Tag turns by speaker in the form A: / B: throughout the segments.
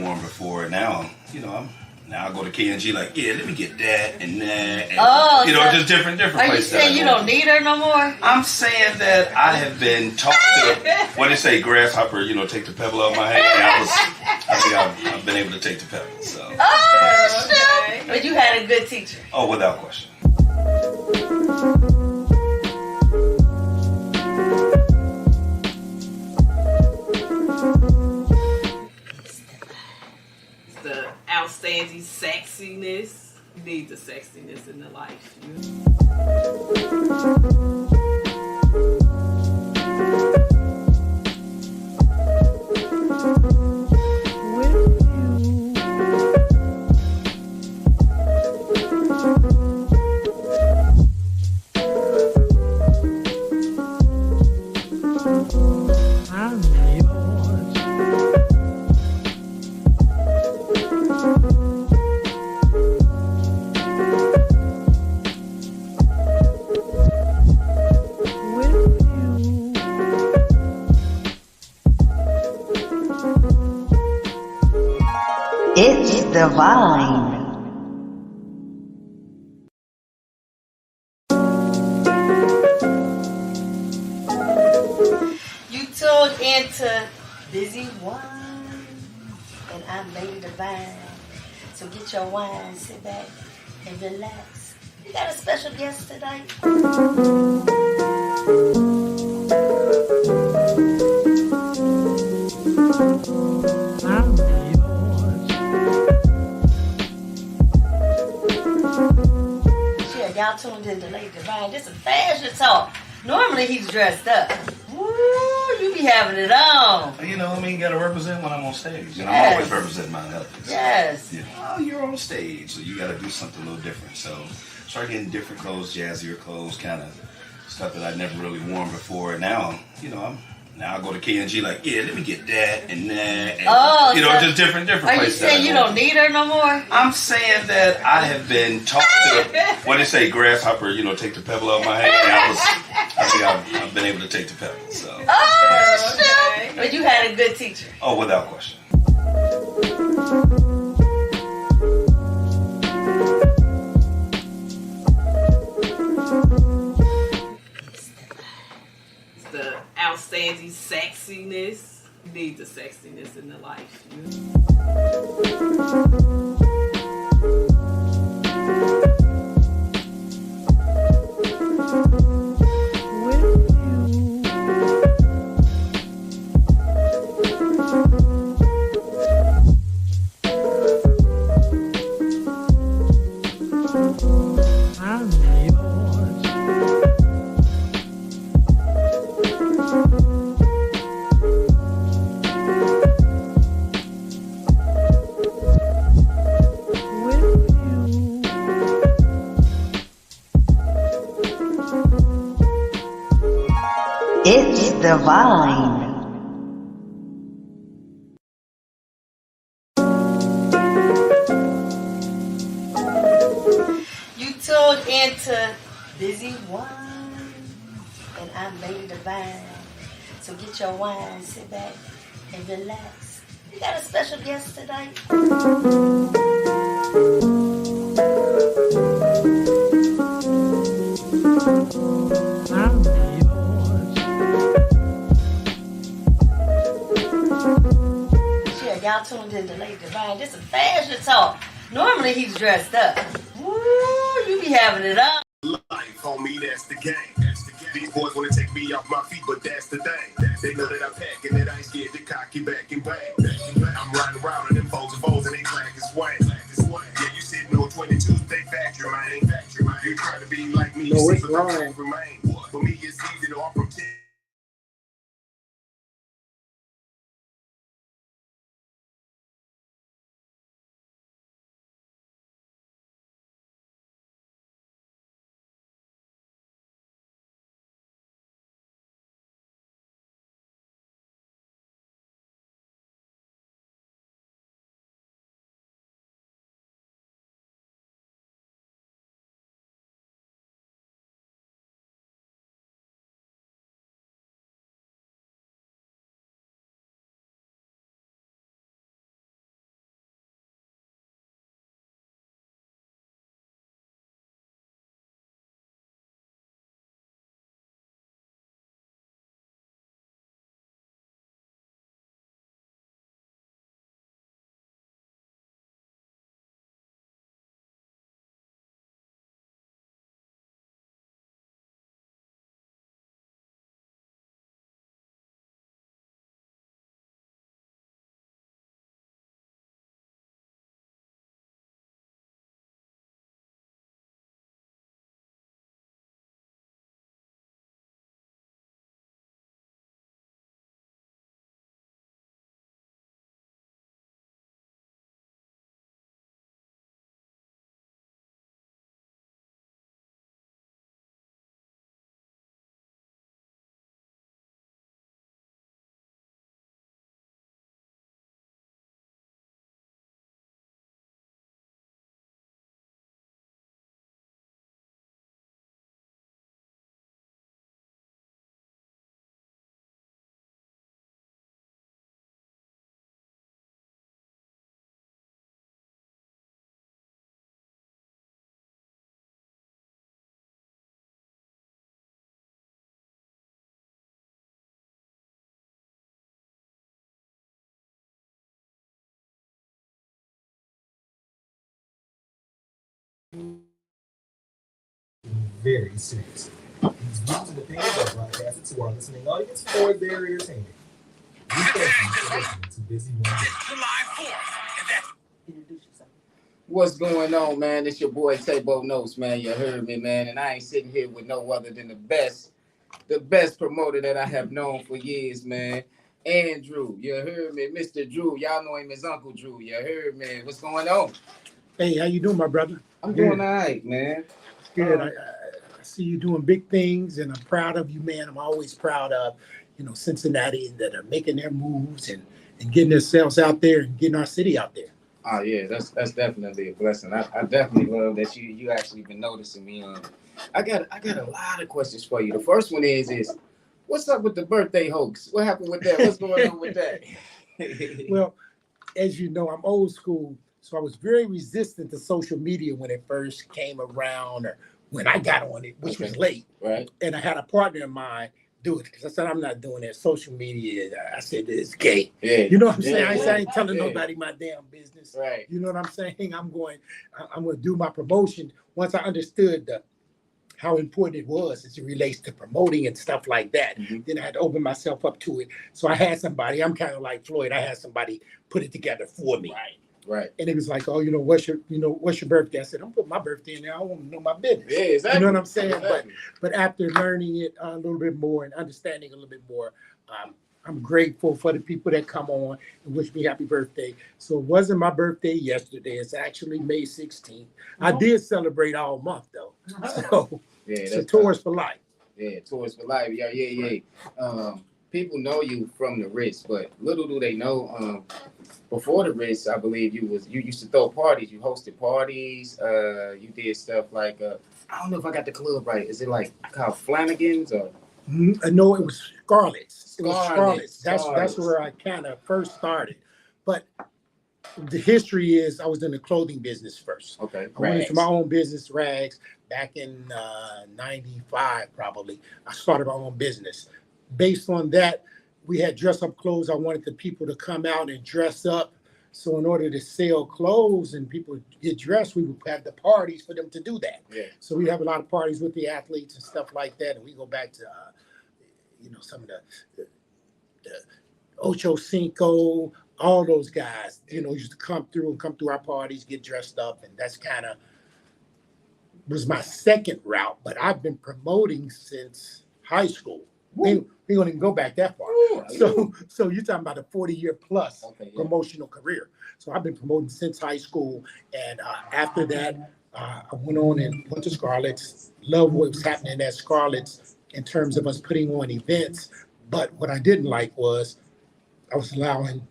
A: worn before. Now, now I go to K&G like, yeah, let me get that and that. And,
B: so
A: just different
B: are
A: places.
B: Are you saying you don't need her no more?
A: I'm saying that I have been taught to, what they say, grasshopper, take the pebble out of my hand. I think I've been able to take the pebble. So.
B: Shit. But you had a good teacher.
A: Oh, without question.
C: The outstanding sexiness. You need the sexiness in the life.
D: It's divine.
B: You tuned into Busy Wine, and I'm Lady Divine. So get your wine, sit back, and relax. You got a special guest tonight. Y'all tuned in to Lady Divine. This is fashion talk. Normally he's dressed up. Woo, you be having it on.
A: Gotta represent when I'm on stage.
B: Yes.
A: I'm always representing my health.
B: Yes.
A: You're on stage, so you gotta do something a little different. So start getting different clothes, jazzier clothes, kind of stuff that I've never really worn before. Now, now I go to K&G like, yeah, let me get that and that. And,
B: so
A: just different
B: are
A: places.
B: You saying you don't need her no more?
A: I'm saying that I have been taught to, what they say, grasshopper, take the pebble out of my hand. I think I've been able to take the pebble. So.
B: Shit. But you had a good teacher.
A: Oh, without question.
C: The outstanding sexiness. You need the sexiness in the life.
D: It's divine.
B: You tuned into Busy Wine, and I'm Lady Divine. So get your wine, sit back, and relax. You got a special guest tonight. Y'all tuned in to Lady Divine. This is fashion talk. Normally he's dressed up. Woo, you be having it on.
E: Life, homie, that's the game. These boys wanna take me off my feet, but that's the thing. They know that I'm packing it, I ain't scared to cocky back and bang. I'm riding around and them foes and they clack and swing. Yeah, you sitting on 22, they factory, man. You trying to be like me,
F: No,
E: you
F: it's
E: see, but
F: wrong.
E: remain. For me, it's easy to offer
F: very serious. These views and opinions are broadcasted to our listening audience for their entertainment. We thank you for listening to Busy One Day.
E: July 4th, and that's
B: Introduce yourself.
G: What's going on, man? It's your boy Tabo Notes, man. You heard me, man. And I ain't sitting here with no other than the best promoter that I have known for years, man. Andrew, you heard me, Mr. Drew. Y'all know him as Uncle Drew. You heard me. What's going on?
H: Hey, how you doing, my brother?
G: I'm doing all right, man.
H: Good. I see you doing big things, and I'm proud of you, man. I'm always proud of, Cincinnati that are making their moves and getting themselves out there and getting our city out there.
G: Oh yeah, that's definitely a blessing. I definitely love that you actually been noticing me. I got a lot of questions for you. The first one is what's up with the birthday hoax? What happened with that? What's going on with that?
H: Well, as you know, I'm old school, so I was very resistant to social media when it first came around, or when I got on it, which was late.
G: Right.
H: And I had a partner of mine do it because I said, I'm not doing that. Social media, I said, it's gay.
G: Yeah.
H: You know what I'm saying?
G: Yeah,
H: I ain't telling
G: yeah.
H: nobody my damn business.
G: Right.
H: You know what I'm saying? I'm going to do my promotion. Once I understood how important it was as it relates to promoting and stuff like that, then I had to open myself up to it. So I had somebody, I'm kind of like Floyd, I had somebody put it together for me.
G: Right.
H: And it was like, oh, what's your birthday? I said, I'm putting my birthday in there. I want to know my business.
G: Yeah, exactly.
H: You know what I'm saying?
G: Exactly.
H: But after learning it a little bit more and understanding a little bit more, I'm grateful for the people that come on and wish me happy birthday. So it wasn't my birthday yesterday. It's actually May 16th. I did celebrate all month though. So
G: Yeah,
H: tours for life.
G: Yeah, Tours for Life. Yeah. People know you from the Ritz, but little do they know, before the Ritz, I believe you used to throw parties. You hosted parties. You did stuff like I don't know if I got the club right. Is it like called Flanagan's or?
H: No, it was Scarlett's. It was
G: Scarlett's.
H: Scarlett's. That's where I kind of first started. But the history is I was in the clothing business first.
G: Okay.
H: I went into my own business, Rags, back in 95 probably. I started my own business. Based on that, we had dress-up clothes. I wanted the people to come out and dress up. So in order to sell clothes and people get dressed, we would have the parties for them to do that.
G: Yeah.
H: So we have a lot of parties with the athletes and stuff like that. And we go back to, some of the Ocho Cinco, all those guys, used to come through our parties, get dressed up. And that's kind of was my second route. But I've been promoting since high school. We don't even go back that far. So you're talking about a 40-year plus promotional career. So I've been promoting since high school. And after that, I went on and went to Scarlett's. Love what was happening at Scarlett's in terms of us putting on events. But what I didn't like was I was allowing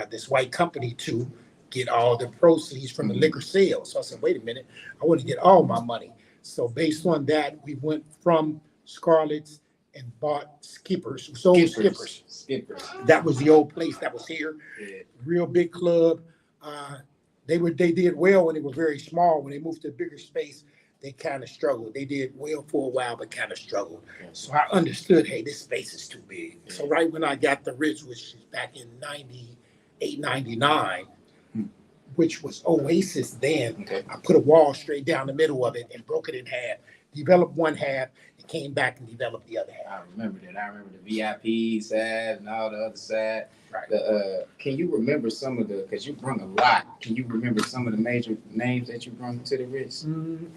H: this white company to get all the proceeds from the liquor sales. So I said, wait a minute, I want to get all my money. So based on that, we went from Scarlett's and bought Skippers. Sold Skippers. That was the old place that was here.
G: Yeah.
H: Real big club. They did well when it was very small. When they moved to a bigger space, they kind of struggled. They did well for a while, but kind of struggled. So I understood, hey, this space is too big. So right when I got the Ritz, which is back in 98, 99, which was Oasis then, I put a wall straight down the middle of it and broke it in half. Developed one half and came back and developed the other half.
G: I remember that. I remember the VIP side and all the other side.
H: Right.
G: Can you remember some of because you brung a lot. Can you remember some of the major names that you brung to the Ritz?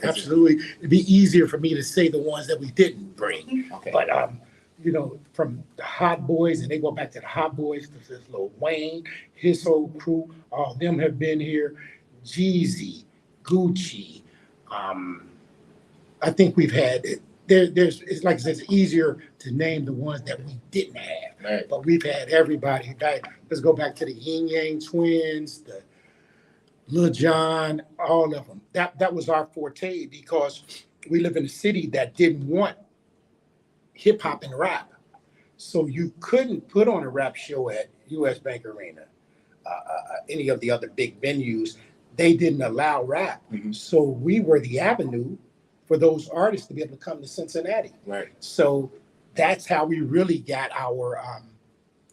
H: Absolutely. It'd be easier for me to say the ones that we didn't bring.
G: Okay.
H: But, from the Hot Boys, and they go back to the Hot Boys, this Lil Wayne, his whole crew, all of them have been here. Jeezy, Gucci, I think we've had it's like I said, it's easier to name the ones that we didn't have.
G: Right.
H: But we've had everybody. Let's go back to the Yin Yang Twins, the Lil Jon, all of them. That was our forte because we live in a city that didn't want hip hop and rap. So you couldn't put on a rap show at US Bank Arena, any of the other big venues. They didn't allow rap. So we were the avenue for those artists to be able to come to Cincinnati.
G: Right.
H: So that's how we really got our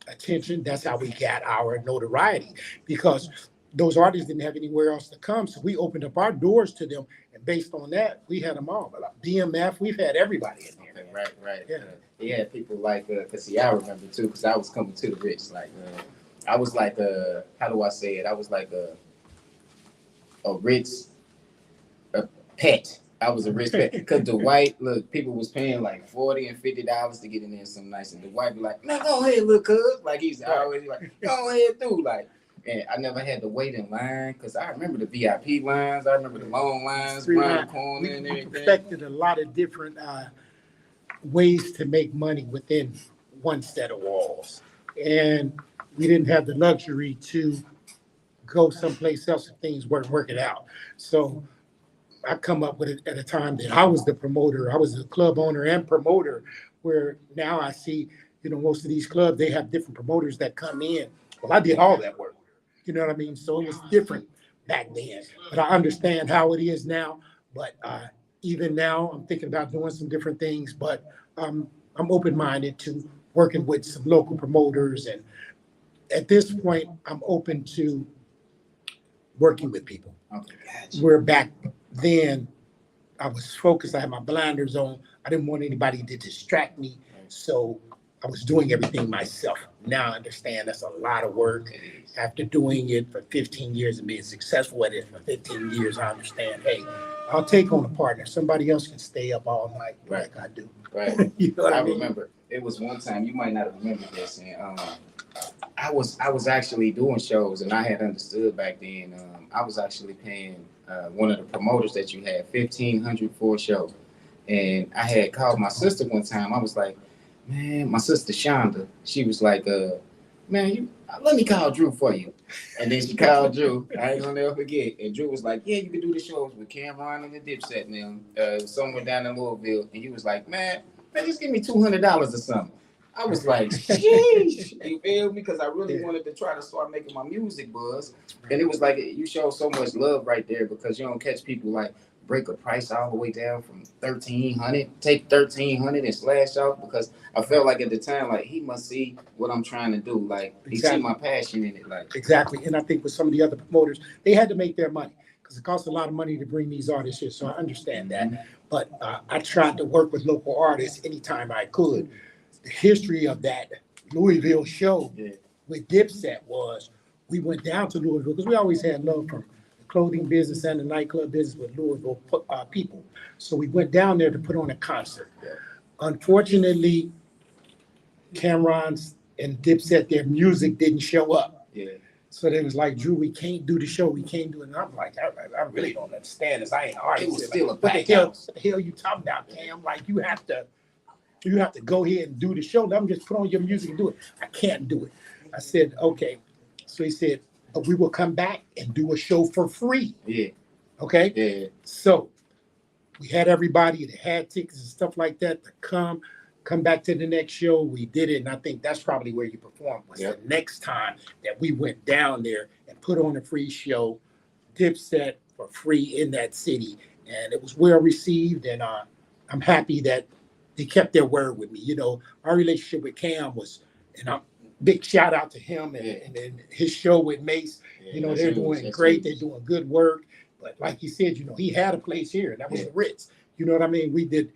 H: attention. That's how we got our notoriety. Because, those artists didn't have anywhere else to come, so we opened up our doors to them, and based on that, we had them all. But BMF, we've had everybody in there.
G: Okay, right.
H: Yeah.
G: He had people like, cause see, I remember too, cause I was coming to the Ritz. Like, I was like, how do I say it? I was like a Ritz, a pet. I was a Ritz pet. Cause Dwight, look, people was paying like $40 and $50 to get in there some nights, and Dwight be like, man, go ahead, look, cuz. Like he's always like, go ahead, dude. Like, and I never had to wait in line, cause I remember the VIP lines. I remember the long lines around the corner and
H: We
G: everything.
H: perfected a lot of different ways to make money within one set of walls. And we didn't have the luxury to go someplace else if things weren't working out. So I come up with it at a time that I was the promoter. I was the club owner and promoter, where now I see, most of these clubs, they have different promoters that come in. Well, I did all that work. You know what I mean? So it was different back then. But I understand how it is now. But even now, I'm thinking about doing some different things. But I'm open-minded to working with some local promoters. And at this point, I'm open to working with people.
G: Okay, gotcha.
H: Where back then, I was focused. I had my blinders on. I didn't want anybody to distract me. So I was doing everything myself. Now I understand that's a lot of work. After doing it for 15 years and being successful at it for 15 years, I understand, hey, I'll take on a partner. Somebody else can stay up all night like I do.
G: Right.
H: You know what
G: I
H: I mean?
G: remember it was one time, you might not have remembered this, and I was actually doing shows, and I had understood back then. I was actually paying one of the promoters that you had $1,500 for a show, and I had called my sister one time. I was like, man, my sister Shonda, she was like, man, let me call Drew for you. And then she called Drew. I ain't gonna never forget. And Drew was like, yeah, you can do the shows with Cameron and the Dipset and them, somewhere down in Louisville. And he was like, man, just give me $200 or something. I was like, sheesh, you feel me? Because I really wanted to try to start making my music buzz. And it was like, you show so much love right there, because you don't catch people like break a price all the way down from $1,300, take $1,300 and slash off, because I felt like at the time, like, he must see what I'm trying to do. Like, he see my passion in it. Like,
H: exactly. And I think with some of the other promoters, they had to make their money, because it costs a lot of money to bring these artists here. So I understand that. But I tried to work with local artists anytime I could. The history of that Louisville show with Dipset was, we went down to Louisville, because we always had love from the clothing business and the nightclub business with Louisville people. So we went down there to put on a concert. Unfortunately, Cameron's and Dipset, their music didn't show up. So they was like, Drew, we can't do the show. We can't do it. And I'm like, I really don't understand this. I ain't an artist.
G: it was still a
H: What the
G: pack
H: hell,
G: house.
H: what the hell you talking about, Cam? Like, you have to go ahead and do the show. Let them just put on your music and do it. I can't do it. I said, okay. So he said, but we will come back and do a show for free. Okay? So we had everybody that had tickets and stuff like that to come back to the next show. We did it, and I think that's probably where you performed, was the next time that we went down there and put on a free show, Dipset for free in that city. And it was well received, and I'm happy that they kept their word with me. Our relationship with Cam was, and a big shout out to him and his show with Mace. They're doing great. They're doing good work. But like you said, he had a place here, and that was the Ritz. You know what I mean? We did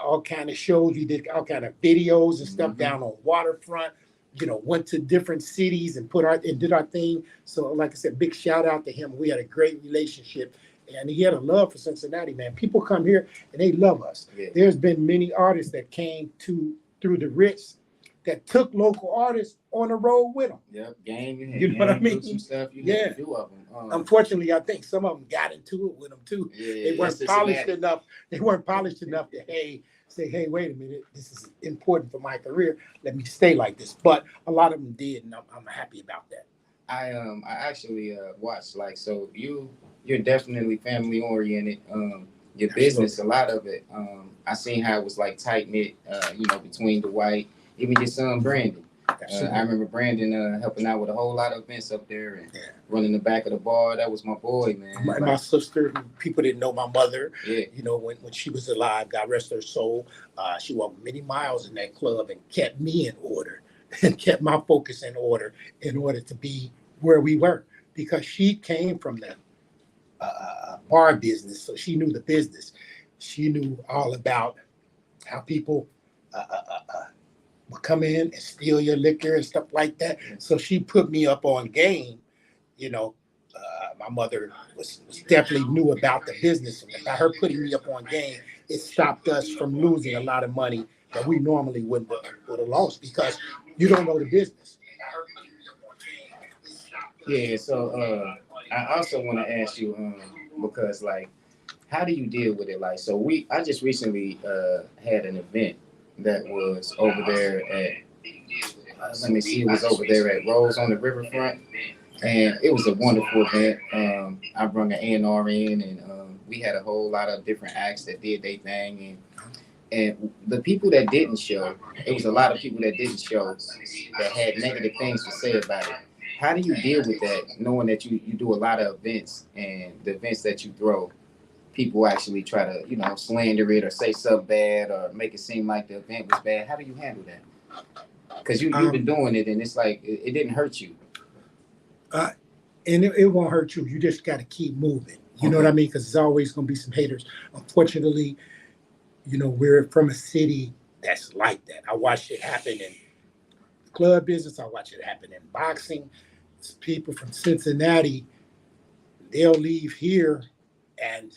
H: all kind of shows. We did all kind of videos and stuff down on waterfront. Went to different cities and did our thing. So like I said, big shout out to him. We had a great relationship. And he had a love for Cincinnati, man. People come here and they love us. There's been many artists that came through the Ritz that took local artists on the road with them.
G: Gang.
H: You know what I mean?
G: Some stuff you had a few of them.
H: Unfortunately, I think some of them got into it with them too. They weren't polished enough. They weren't polished enough to say, hey, wait a minute, this is important for my career. Let me stay like this. But a lot of them did, and I'm happy about that.
G: I actually watched, like, so you're definitely family oriented. Your business, a lot of it. I seen how it was like tight knit, between Dwight, even your son Brandon. I remember Brandon helping out with a whole lot of events up there and running the back of the bar. That was my boy, man.
H: My sister, people didn't know my mother. When she was alive, God rest her soul, she walked many miles in that club and kept me in order and kept my focus in order to be where we were. because she came from the bar business, so she knew the business. She knew all about how people would come in and steal your liquor and stuff like that. So she put me up on game. You know, my mother was definitely knew about the business, and by her putting me up on game, it stopped us from losing a lot of money that we normally would have lost because you don't know the business.
G: Yeah, so I also want to ask you, because like, how do you deal with it? Like, so I just recently had an event that was over there at, let me see, it was over there at Rose on the Riverfront, and it was a wonderful event. I brought an A&R in, and we had a whole lot of different acts that did their thing, and the people that didn't show, it was a lot of people that didn't show that had negative things to say about it. How do you deal with that, knowing that you do a lot of events, and the events that you throw, people actually try to, you know, slander it or say something bad or make it seem like the event was bad? How do you handle that? Because you've been doing it, and it's like it didn't hurt you.
H: And it won't hurt you. You just got to keep moving. You know what I mean? Because there's always going to be some haters. Unfortunately, you know, we're from a city that's like that. I watched it happen in the club business. I watch it happen in boxing. It's people from Cincinnati, they'll leave here and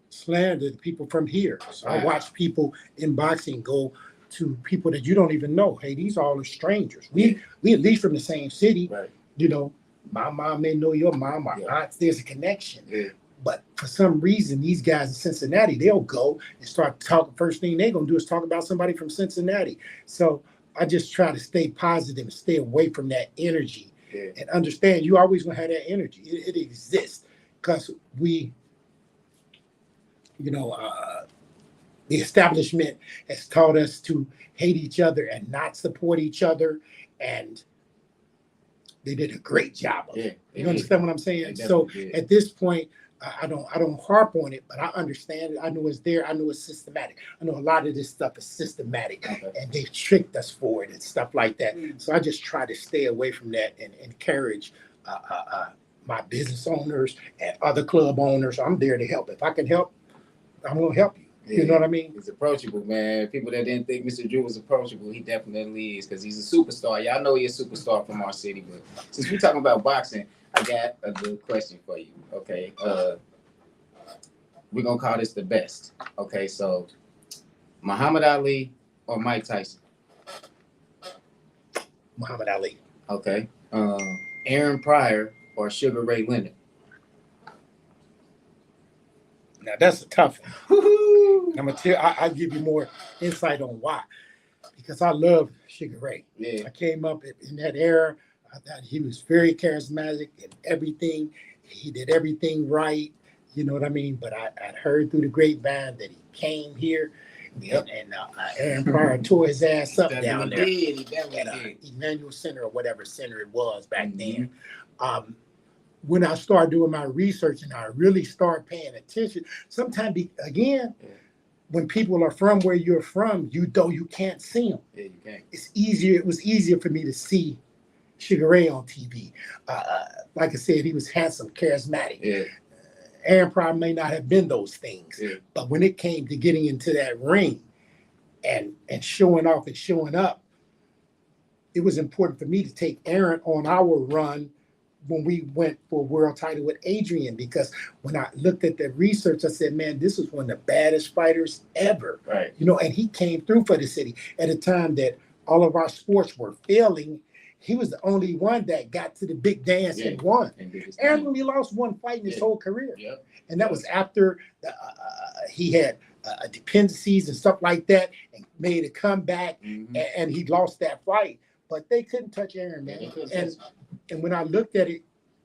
H: slander the people from here. So I watch people in boxing go to people that you don't even know. Hey, these all are strangers. We at least from the same city.
G: Right.
H: You know, my mom may know your mom, my aunt, there's a connection. Yeah. But for some reason, these guys in Cincinnati, they'll go and start talking. First thing they're going to do is talk about somebody from Cincinnati. So I just try to stay positive and stay away from that energy and understand you always going to have that energy. It exists because we, you know, the establishment has taught us to hate each other and not support each other. And they did a great job of it. You understand what I'm saying? So at this point, I don't harp on it, but I understand it. I know it's there. I know it's systematic. I know a lot of this stuff is systematic, and they've tricked us for it and stuff like that. So I just try to stay away from that and encourage my business owners and other club owners. I'm there to help. If I can help, I'm going to help you. You know what I mean?
G: He's approachable, man. People that didn't think Mr. Drew was approachable, he definitely is, because he's a superstar. Y'all know he's a superstar from our city, but since we're talking about boxing, I got a good question for you. Okay, we're gonna call this the best. Okay, so Muhammad Ali or Mike Tyson?
H: Muhammad Ali.
G: Okay, Aaron Pryor or Sugar Ray Leonard?
H: Now that's a tough one. I'm gonna tell. I'll give you more insight on why, because I love Sugar Ray. Yeah. I came up in that era. I thought he was very charismatic and everything. He did everything right. You know what I mean? But I'd heard through the grapevine that he came here. Yep. And Aaron Pryor tore his ass up down there. He did. Emmanuel Center or whatever center it was back then. When I started doing my research and I really started paying attention, sometimes when people are from where you're from, you can't see them. Yeah, you can't. It's easier. It was easier for me to see Sugar Ray on TV. Like I said, he was handsome, charismatic. Yeah. Aaron Pryor may not have been those things, but when it came to getting into that ring and showing off and showing up, it was important for me to take Aaron on our run when we went for a world title with Adrian, because when I looked at the research, I said, man, this was one of the baddest fighters ever. Right. You know, and he came through for the city at a time that all of our sports were failing. He was the only one that got to the big dance and won. Aaron only lost one fight in his whole career. Yep. And that was after he had dependencies and stuff like that and made a comeback, and he lost that fight. But they couldn't touch Aaron, man. And when I looked at it,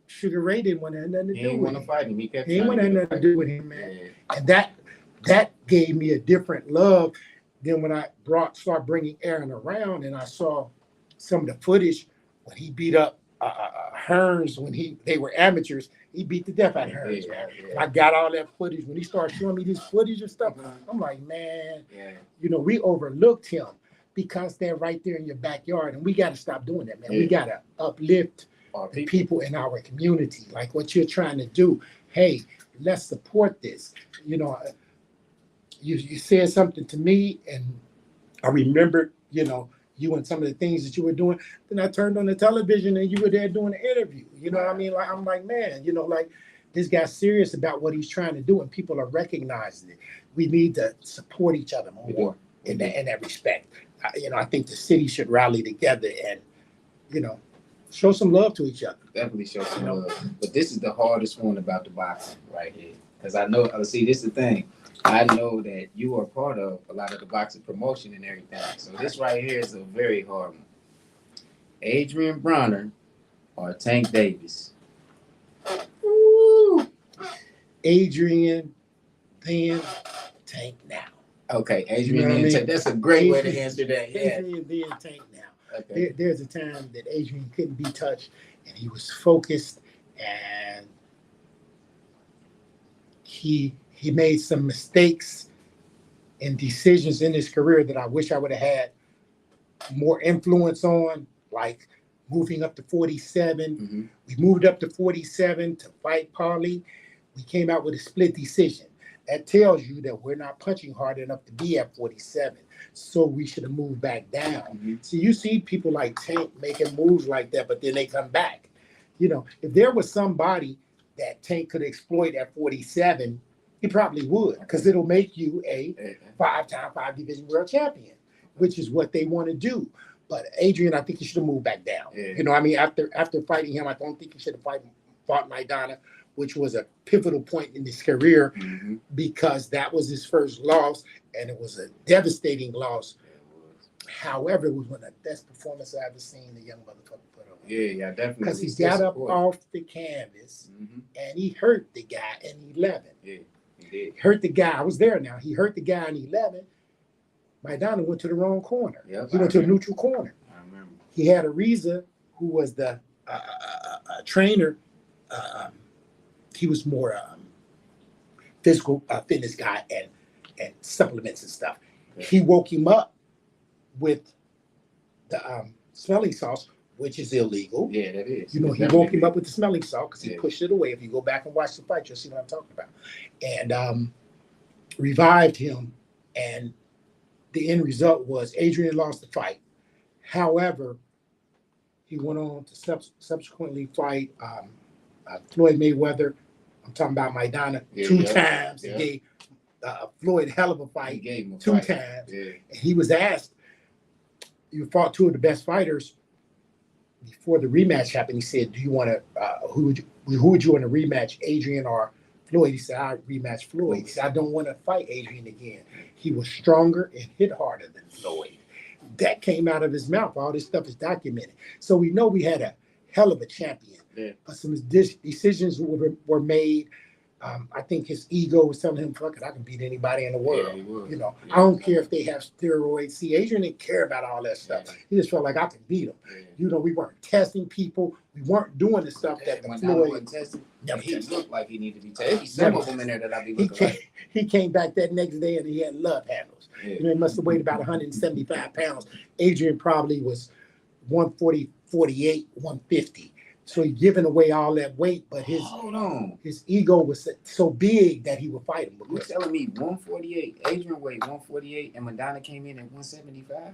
H: Sugar Ray didn't want to have nothing to do with him. He didn't want to fight him. He didn't want to have nothing to do with him, man. Yeah. And that gave me a different love than when I started bringing Aaron around, and I saw some of the footage when he beat up Hearns when they were amateurs. He beat the death out of Hearns, man. I got all that footage. When he started showing me this footage and stuff, I'm like, man, you know, we overlooked him because they're right there in your backyard, and we got to stop doing that, man. We got to uplift the people in our community, like what you're trying to do. Hey, let's support this. You know, you said something to me, and I remembered, you know, you and some of the things that you were doing. Then I turned on the television and you were there doing an interview. You know what I mean? Like, I'm like, man, you know, like this guy's serious about what he's trying to do, and people are recognizing it. We need to support each other more in that respect. You know, I think the city should rally together and, you know, show some love to each other.
G: Definitely show some love. But this is the hardest one about the boxing right here. Because I know, see, this is the thing. I know that you are part of a lot of the boxing promotion and everything. So this right here is a very hard one. Adrian Bronner or Tank Davis?
H: Woo. Adrian, then Tank now.
G: Okay, Adrian,
H: You know what I
G: then
H: mean?
G: Tank. That's a great way to answer that. Yeah.
H: Adrian, then Tank now.
G: Okay.
H: There's a time that Adrian couldn't be touched, and he was focused, and he made some mistakes and decisions in his career that I wish I would have had more influence on, like moving up to 47.
G: Mm-hmm.
H: We moved up to 47 to fight Parley. We came out with a split decision. That tells you that we're not punching hard enough to be at 47. So we should have moved back down.
G: Mm-hmm.
H: So you see people like Tank making moves like that, but then they come back. You know, if there was somebody that Tank could exploit at 47, he probably would, because it'll make you a 5-time 5-division world champion, which is what they want to do. But Adrian, I think he should have moved back down.
G: Yeah.
H: You know, I mean, after fighting him, I don't think he should have fought Maidana, which was a pivotal point in his career,
G: Mm-hmm.
H: because that was his first loss, and it was a devastating loss. However, it was one of the best performances I've ever seen the young motherfucker put on.
G: Yeah, definitely.
H: Because he got up off the canvas,
G: Mm-hmm.
H: and he hurt the guy in 11.
G: Yeah, he did.
H: Hurt the guy. I was there now. He hurt the guy in 11. Maidana went to the wrong corner.
G: Yep,
H: He went to a neutral corner.
G: I remember.
H: He had Ariza, who was the trainer. He was more physical fitness guy and supplements and stuff.
G: Okay.
H: He woke him up with the smelling salts, which is illegal.
G: Yeah, that is.
H: You know, he
G: Definitely
H: woke him up with the smelling salt because he
G: Yeah.
H: pushed it away. If you go back and watch the fight, you'll see what I'm talking about. And revived him. And the end result was Adrian lost the fight. However, he went on to subsequently fight Floyd Mayweather. I'm talking about Maidana two times.
G: Yeah.
H: He gave Floyd a hell of a
G: He
H: fight
G: gave him a
H: two
G: fight.
H: times.
G: Yeah.
H: And he was asked, you fought two of the best fighters before the rematch happened. He said, do you want to, who would you want to rematch, Adrian or Floyd? He said, I'd rematch Floyd. He said, I don't want to fight Adrian again. He was stronger and hit harder than Floyd. That came out of his mouth. All this stuff is documented. So we know we had a hell of a champion.
G: Yeah.
H: But some decisions were made. I think his ego was telling him, fuck it, I can beat anybody in the world.
G: Yeah, he was.
H: You know,
G: Yeah.
H: I don't care if they have steroids. See, Adrian didn't care about all that stuff.
G: Yeah.
H: He just felt like I could beat him.
G: Yeah.
H: You know, we weren't testing people. We weren't doing the stuff that the
G: When
H: Floyd
G: wasn't tested,
H: never
G: he
H: tested.
G: looked like he needed to be tested. Some of them in there that I be looking like.
H: He came back that next day and he had love handles.
G: Yeah.
H: You know, he must have weighed about 175 pounds. Adrian probably was 140, 48, 150. So he giving away all that weight, but
G: Hold on.
H: his ego was so big that he would fight him.
G: You're telling me 148, Adrian weighed 148, and Madonna came in at 175?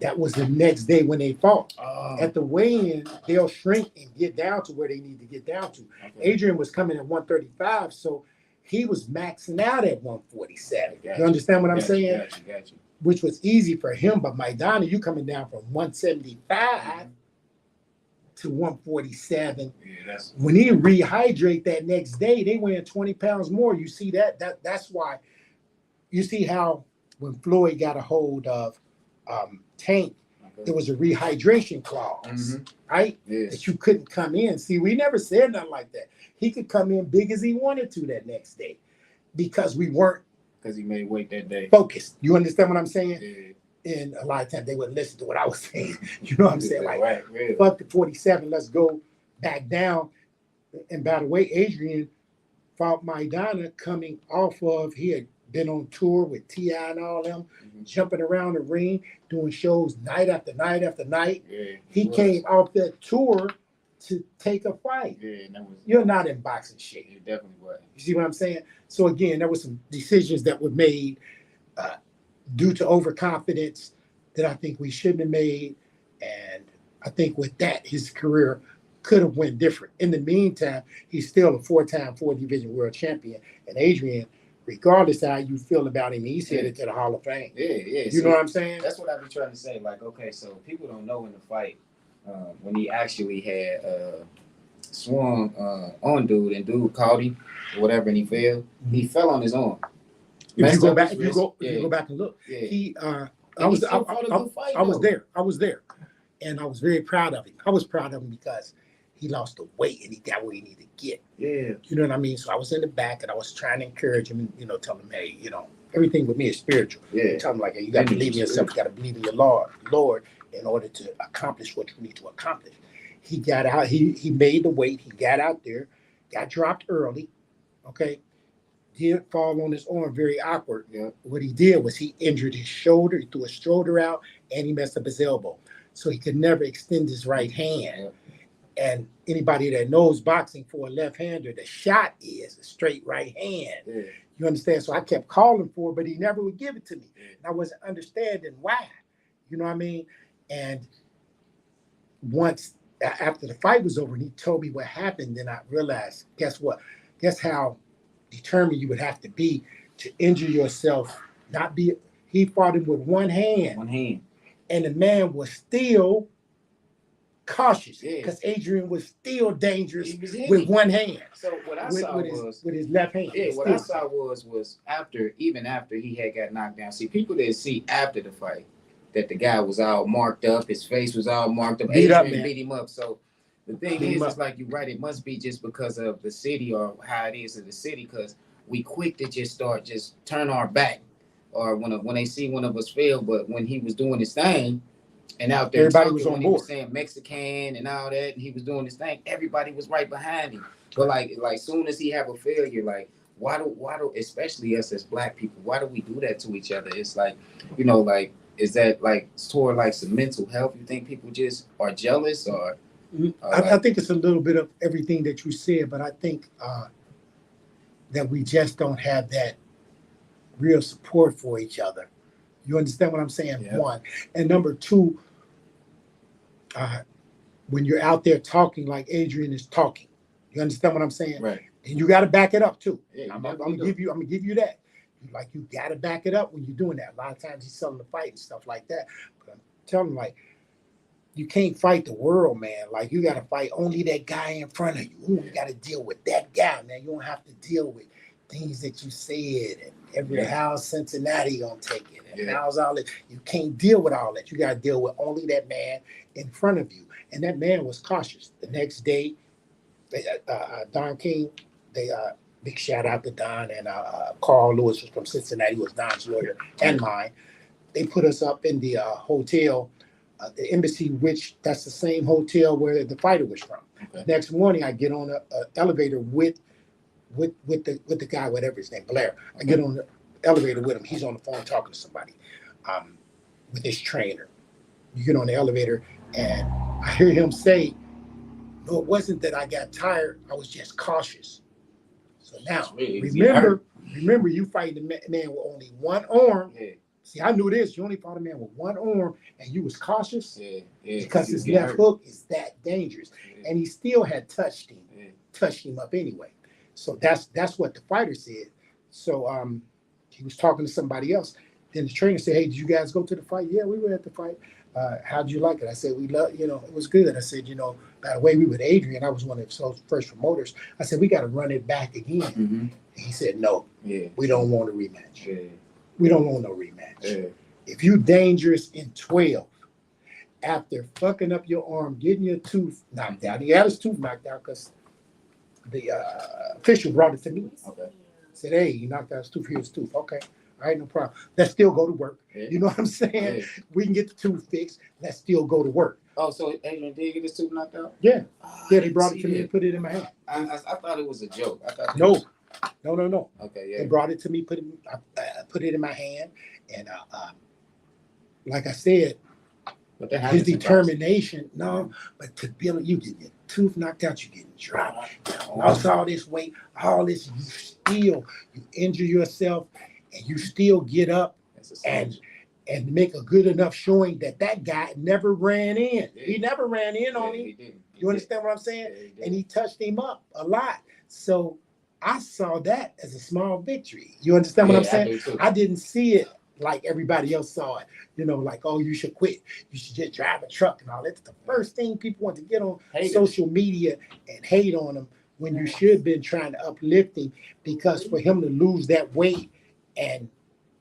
H: That was the next day when they fought.
G: Oh,
H: At the weigh-in, they'll shrink and get down to where they need to get down to.
G: okay.
H: Adrian was coming at 135, so he was maxing out at 147.
G: Gotcha.
H: You understand what I'm
G: Gotcha,
H: saying?
G: Gotcha.
H: Which was easy for him, but Maidana, you coming down from 175 to 147.
G: Yeah, that's
H: When he rehydrate that next day, they weighing 20 pounds more. You see that's why you see how when Floyd got a hold of Tank, there was a rehydration clause, right?
G: Yes.
H: That you couldn't come in. See, we never said nothing like that. He could come in big as he wanted to that next day because we weren't
G: Because he made weight that day.
H: focused. You understand what I'm saying?
G: Yeah.
H: And a lot of times they wouldn't listen to what I was saying. You know what I'm saying? Like,
G: right, real.
H: fuck the 47, let's go back down. And by the way, Adrian fought Maidana coming off of, he had been on tour with T.I. and all them, jumping around the ring, doing shows night after night after night.
G: Yeah,
H: He
G: was.
H: came off that tour to take a fight.
G: Yeah, that was.
H: You're not in boxing shape.
G: It definitely was.
H: You see what I'm saying? So again, there were some decisions that were made due to overconfidence that I think we shouldn't have made, and I think with that, his career could have went different. In the meantime, he's still a 4-time 4-division world champion, and Adrian, regardless of how you feel about him, he's headed to the Hall of Fame.
G: Yeah.
H: You know what I'm saying?
G: That's what I be trying to say. Like, okay, so people don't know in the fight when he actually had swung on dude, and dude caught him or whatever, and he fell. He fell on his arm.
H: If you go back,
G: If
H: you go back and look, he I was there. I was there, and I was very proud of him. I was proud of him because he lost the weight and he got where he needed to get.
G: Yeah.
H: You know what I mean? So I was in the back and I was trying to encourage him and, you know, tell him, hey, you know, everything with me is spiritual.
G: Yeah.
H: Tell him like, hey, you got to believe in yourself. You got to believe in your Lord in order to accomplish what you need to accomplish. He got out. He made the weight. He got out there, got dropped early. Okay. Did fall on his arm, very awkward.
G: Yeah.
H: What he did was he injured his shoulder. He threw his shoulder out and he messed up his elbow. So he could never extend his right hand.
G: Yeah.
H: And anybody that knows boxing for a left-hander, the shot is a straight right hand.
G: Yeah.
H: You understand? So I kept calling for it, but he never would give it to me. And I wasn't understanding why. You know what I mean? And once after the fight was over and he told me what happened, then I realized, guess what? Guess how determined you would have to be to injure yourself, he fought him with one hand.
G: One hand.
H: And the man was still cautious
G: Yeah.
H: because Adrian was still dangerous
G: He was hitting.
H: with one hand.
G: So what I saw was
H: with his left hand.
G: yeah. What I saw was even after he had got knocked down. See, people didn't see after the fight that the guy was all marked up. His face was all marked up. Adrian beat him up. So the thing is, it's like you're right. It must be just because of the city or how it is in the city, because we quick to just turn our back, or when they see one of us fail. But when he was doing his thing. And out there,
H: everybody was on
G: board. He was saying Mexican and all that, and he was doing his thing. Everybody was right behind him. But like soon as he have a failure, like why do especially us as black people, why do we do that to each other? It's like, you know, like is that like toward like some mental health? You think people just are jealous or?
H: I think it's a little bit of everything that you said, but I think that we just don't have that real support for each other. You understand what I'm saying?
G: Yeah.
H: One. And number two, when you're out there talking like Adrian is talking, you understand what I'm saying?
G: Right.
H: And you got to back it up too.
G: Yeah,
H: I'm gonna give you that. Like you got to back it up when you're doing that. A lot of times he's selling the fight and stuff like that. But I'm telling him, like, you can't fight the world, man. Like you got to fight only that guy in front of you. Ooh, you got to deal with that guy, man. You don't have to deal with things that you said and every house Cincinnati gonna take it. And how's all that? You can't deal with all that. You got to deal with only that man in front of you. And that man was cautious. The next day, Don King, big shout out to Don and Carl Lewis was from Cincinnati, was Don's lawyer and mine. They put us up in the hotel, the embassy, which that's the same hotel where the fighter was from. Okay. Next morning, I get on an elevator with the guy, whatever his name, Blair. I get on the elevator with him. He's on the phone talking to somebody with his trainer. You get on the elevator and I hear him say, no, it wasn't that I got tired. I was just cautious. So now, remember you fighting the man with only one arm. Yeah. See, I knew this. You only fought a man with one arm and you was cautious because his left hook is that dangerous. Yeah. And he still had touched him up anyway. So that's what the fighter said. So he was talking to somebody else. Then the trainer said, hey, did you guys go to the fight? Yeah, we were at the fight. How'd you like it? I said, we love, it was good. I said, by the way, we with Adrian. I was one of the first promoters. I said, we got to run it back again. Mm-hmm. And he said, no, we don't want a rematch. Yeah. We don't want no rematch. Yeah. If you dangerous in 12, after fucking up your arm, getting your tooth knocked out, he had his tooth knocked out because the official brought it to me. Okay. Said, hey, he knocked out his tooth. Here's his tooth. Okay. All right, no problem. Let's still go to work. Yeah. You know what I'm saying? Yeah. We can get the tooth fixed. Let's still go to work.
G: Oh, so Adrian did get his tooth knocked out?
H: Yeah. They brought it to me and put it in my hand.
G: I thought it was a joke.
H: No.
G: Okay, yeah.
H: They brought it to me, I put it in my hand, and like I said, his determination, but to build, you get tooth knocked out, you getting dropped. You lost all this weight, all this, you injure yourself, and you still get up and make a good enough showing that guy never ran in. He never ran in on him. You understand what I'm saying? And he touched him up a lot. So I saw that as a small victory. You understand what I'm saying? I didn't see it like everybody else saw it. Like, oh, you should quit. You should just drive a truck and all. That's the first thing people want to get on social media and hate on him when you should have been trying to uplift him, because for him to lose that weight and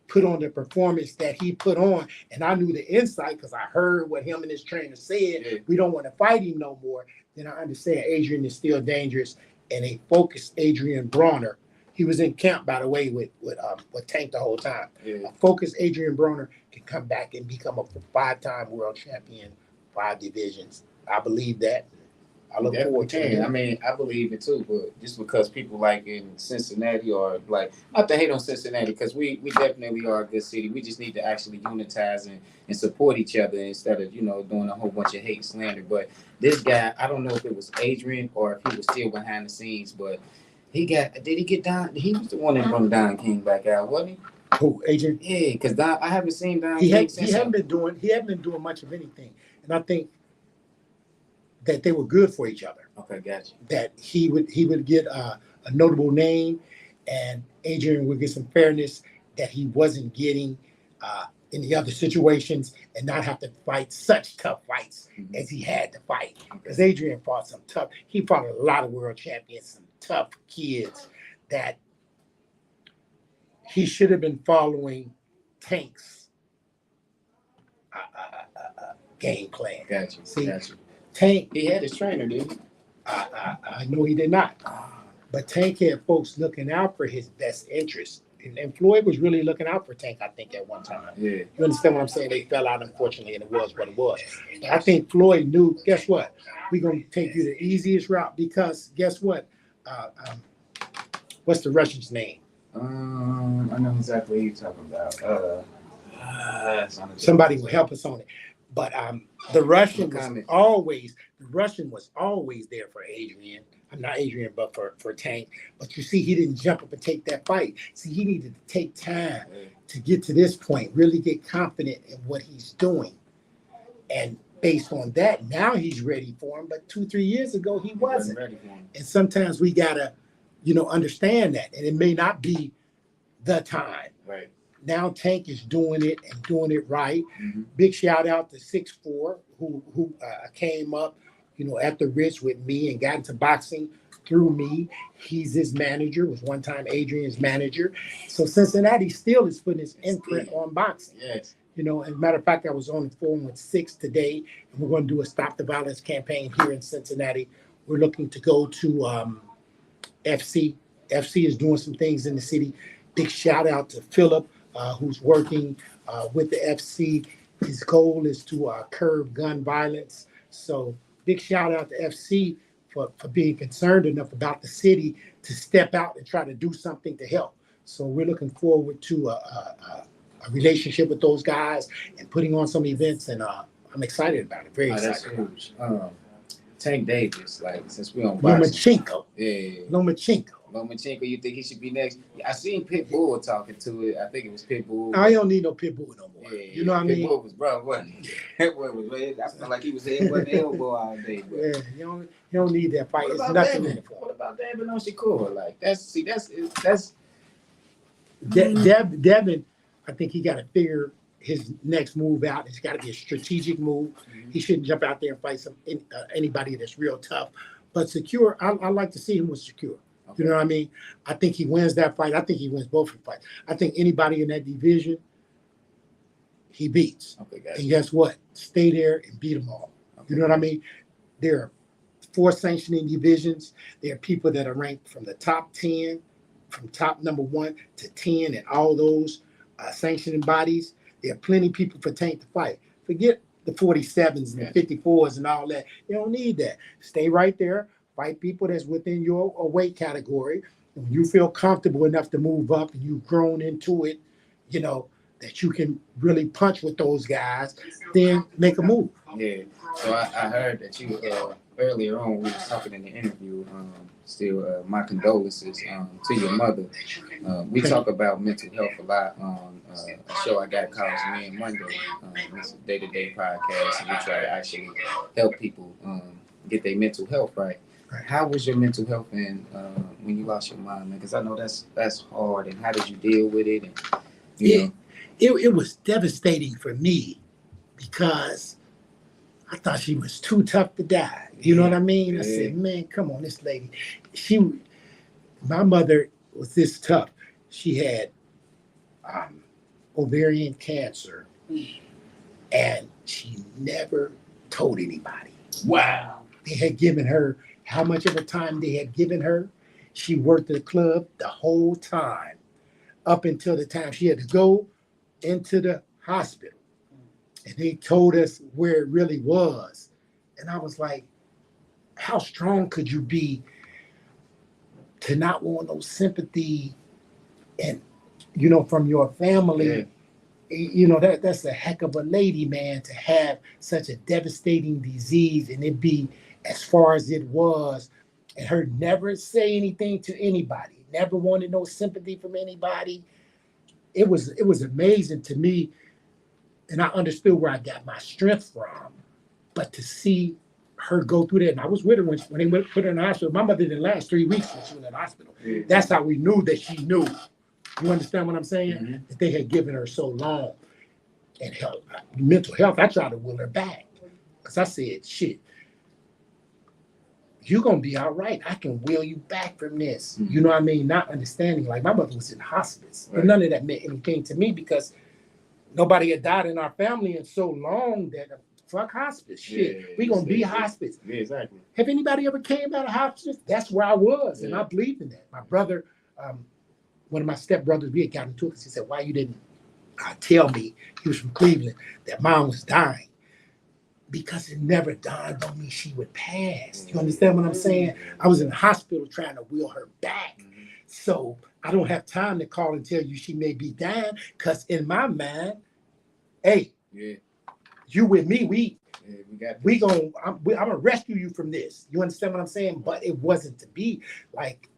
H: put on the performance that he put on, and I knew the insight because I heard what him and his trainer said, we don't want to fight him no more, then I understand Adrian is still dangerous, and they focused Adrian Bronner. He was in camp, by the way, with Tank the whole time. A focused Adrian Bronner can come back and become a 5-time world champion, 5 divisions. I believe that. I look forward to it.
G: I mean, I believe it too, but just because people like in Cincinnati or like, not to hate on Cincinnati, because we definitely are a good city. We just need to actually unitize and support each other instead of, doing a whole bunch of hate and slander. But this guy, I don't know if it was Adrian or if he was still behind the scenes, but did he get Don? He was the one that brought Don King back out, wasn't he?
H: Who, Adrian?
G: Yeah, because I haven't seen Don
H: King.
G: He
H: hadn't been doing much of anything. And I think that they were good for each other.
G: Okay, gotcha.
H: That he would get a notable name, and Adrian would get some fairness that he wasn't getting in the other situations, and not have to fight such tough fights as he had to fight. Because Adrian fought he fought a lot of world champions, some tough kids that he should have been following Tank's game plan.
G: Gotcha.
H: See,
G: gotcha.
H: Tank,
G: he had his trainer, didn't he?
H: I know he did not. But Tank had folks looking out for his best interest. And Floyd was really looking out for Tank, I think, at one time.
G: Yeah.
H: You understand what I'm saying? They fell out, unfortunately, and it was what it was. But I think Floyd knew, guess what? We're going to take you the easiest route, because guess what? What's the Russian's name?
G: I know exactly what you're talking about.
H: Somebody will help us on it. But the Russian was always there for Adrian. I'm not Adrian, but for Tank. But you see, he didn't jump up and take that fight. See, he needed to take time to get to this point, really get confident in what he's doing. And based on that, now he's ready for him. But 2-3 years ago, he wasn't.
G: Ready for him.
H: And sometimes we gotta, understand that. And it may not be the time.
G: Right.
H: Now Tank is doing it and doing it right. Big shout out to 6'4", who came up, at the Ritz with me and got into boxing through me. He's his manager, was one time Adrian's manager. So Cincinnati still is putting his imprint on boxing.
G: Yes.
H: As a matter of fact, I was on the phone with 6 today, and we're going to do a Stop the Violence campaign here in Cincinnati. We're looking to go to FC. FC is doing some things in the city. Big shout out to Philip, who's working with the FC. His goal is to curb gun violence. So big shout out to FC for being concerned enough about the city to step out and try to do something to help. So we're looking forward to a relationship with those guys and putting on some events, and I'm excited about it. Very excited.
G: That's huge. Tank Davis, since we on boxing. Lomachenko, you think he should be next? I seen Pitbull talking to it. I think it was Pitbull.
H: I don't need no Pitbull no more.
G: Yeah,
H: you know what I mean?
G: Pitbull was bro, wasn't he? Pitbull was, I felt like he was headbutting elbow all day. But.
H: Yeah, you don't need that fight. It's nothing in it for him.
G: What about Devin on Shakur?
H: Devin, I think he got to figure his next move out. It's got to be a strategic move. He shouldn't jump out there and fight anybody that's real tough. But Secure, I like to see him with Secure. Okay. You know what I mean? I think he wins that fight. I think he wins both of the fights. I think anybody in that division, he beats.
G: Okay, gotcha.
H: And guess what? Stay there and beat them all. Okay. You know what I mean? There are 4 sanctioning divisions. There are people that are ranked from the top 10, from top number 1 to 10, and all those sanctioning bodies. There are plenty of people for Tank to fight. Forget the 47s and the 54s and all that. You don't need that. Stay right there. Fight people that's within your weight category. And when you feel comfortable enough to move up and you've grown into it, that you can really punch with those guys, then make a move.
G: Yeah. So I heard that you earlier on, we was talking in the interview. Still, my condolences to your mother. We talk about mental health a lot on a show I got called Me and Monday. It's a day-to-day podcast, and we try to actually help people get their mental health right. How was your mental health and when you lost your mom, man? Because I know that's hard. And how did you deal with it? And you know.
H: It was devastating for me because I thought she was too tough to die. You know what I mean? I said, man, come on, this lady. My mother was this tough. She had ovarian cancer, and she never told anybody. Wow. They had given her how much of a time they had given her. She worked at the club the whole time up until the time she had to go into the hospital. And they told us where it really was. And I was like, how strong could you be to not want no sympathy and, from your family? Yeah. That's a heck of a lady, man, to have such a devastating disease and it be as far as it was, and her never say anything to anybody, never wanted no sympathy from anybody. It was amazing to me, and I understood where I got my strength from. But to see her go through that, and I was with her when they put her in the hospital. My mother didn't last 3 weeks when she was in the hospital. Yeah. That's how we knew that she knew. You understand what I'm saying? Mm-hmm. That they had given her so long. And mental health, I tried to will her back. Because I said, shit, you're going to be all right. I can will you back from this. Mm-hmm. You know what I mean? Not understanding. Like, my mother was in hospice. Right. But none of that meant anything to me because nobody had died in our family in so long that fuck hospice. Shit. Yeah, we going to be hospice.
G: Yeah, exactly.
H: Have anybody ever came out of hospice? That's where I was. Yeah. And I believed in that. My brother, one of my stepbrothers, we had gotten into it because he said, why you didn't tell me, he was from Cleveland, that mom was dying? Because it never dawned on me she would pass. You understand what I'm saying? I was in the hospital trying to wheel her back. So I don't have time to call and tell you she may be dying, because in my mind, hey, you with me, I'm gonna rescue you from this. You understand what I'm saying? But it wasn't to be like,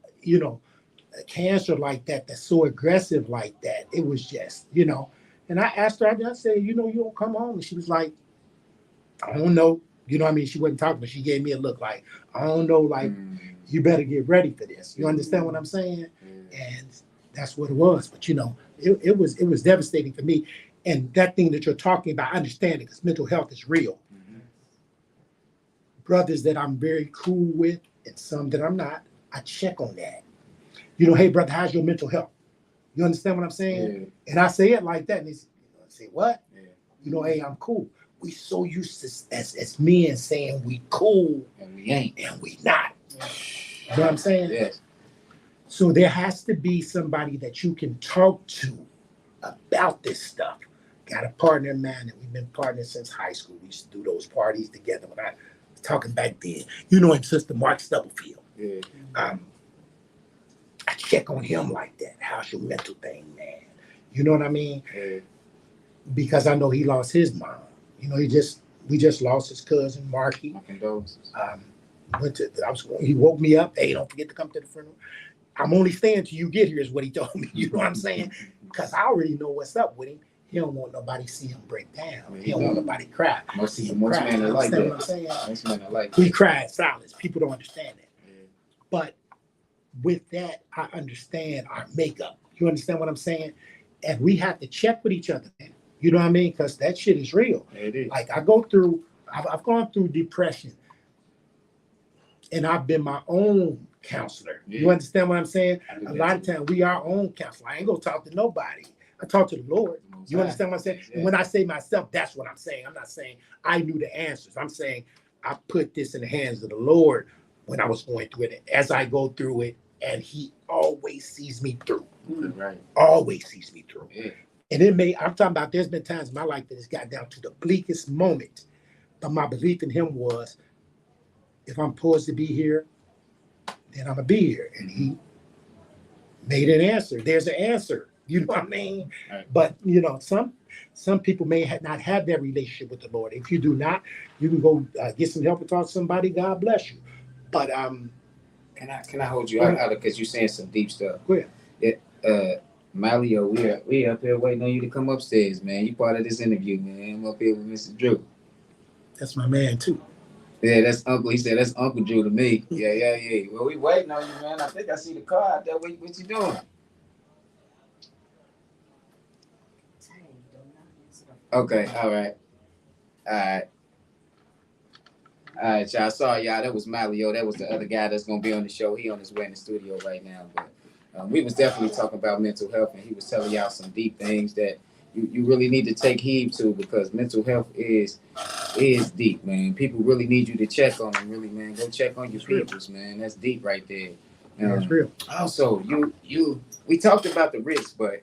H: a cancer like that, that's so aggressive like that. It was just, and I asked her, I said, you don't come home. And she was like, I don't know. You know what I mean? She wasn't talking, but she gave me a look like, I don't know, like, you better get ready for this. You understand what I'm saying? And that's what it was. But, it was devastating for me. And that thing that you're talking about, I understand it, because mental health is real. Brothers that I'm very cool with and some that I'm not, I check on that. Hey, brother, how's your mental health? You understand what I'm saying? Yeah. And I say it like that. And they say, what? Yeah. Hey, I'm cool. We so used to, as men, saying we cool. And we ain't. And we not. You know what I'm saying? Yes. So there has to be somebody that you can talk to about this stuff. Got a partner in mind, and we've been partners since high school. We used to do those parties together when I was talking back then. You know him, Sister Mark Stubblefield. Yeah. I check on him like that. How's your mental thing, man? You know what I mean? Yeah. Because I know he lost his mom. We just lost his cousin, Marky. My condolences. He woke me up. Hey, don't forget to come to the funeral. I'm only staying till you get here is what he told me. You know what I'm saying? Because I already know what's up with him. He don't want nobody to see him break down. He don't want nobody to cry. Most men are like that. What I'm saying? Most men are like that. We cry in silence. People don't understand that. Yeah. But with that, I understand our makeup. You understand what I'm saying? And we have to check with each other, man. You know what I mean? Because that shit is real. It is. Like I've gone through depression, and I've been my own counselor. Yeah. You understand what I'm saying? A lot of times we our own counselor. I ain't gonna talk to nobody. I talk to the Lord. You understand what I'm saying? Yeah. And when I say myself, that's what I'm saying. I'm not saying I knew the answers. I'm saying I put this in the hands of the Lord when I was going through it. As I go through it, and He always sees me through. Right. Always sees me through. Yeah. And I'm talking about, there's been times in my life that it's got down to the bleakest moment. But my belief in Him was, if I'm supposed to be here, then I'm going to be here. And He made an answer. There's an answer. You know what I mean?
G: Right.
H: But you know, some people may not have that relationship with the Lord. If you do not, you can go get some help and talk to somebody. God bless you. But
G: Can I hold you out because you're saying some deep stuff?
H: go ahead.
G: Malio, we up here waiting on you to come upstairs, man. You part of this interview, man. I'm up here with Mr. Drew.
H: That's my man too.
G: Yeah, that's Uncle. He said that's Uncle Drew to me. Yeah. Well, we waiting on you, man. I think I see the car out there. What you doing? Okay, all right, y'all. Sorry, y'all. That was Malio. That was the other guy that's gonna be on the show. He on his way in the studio right now. But we was definitely talking about mental health, and he was telling y'all some deep things that you really need to take heed to, because mental health is deep, man. People really need you to check on them. Really, man. Go check on your peoples, man. That's deep right there.
H: That's real.
G: Also, we talked about the risk, but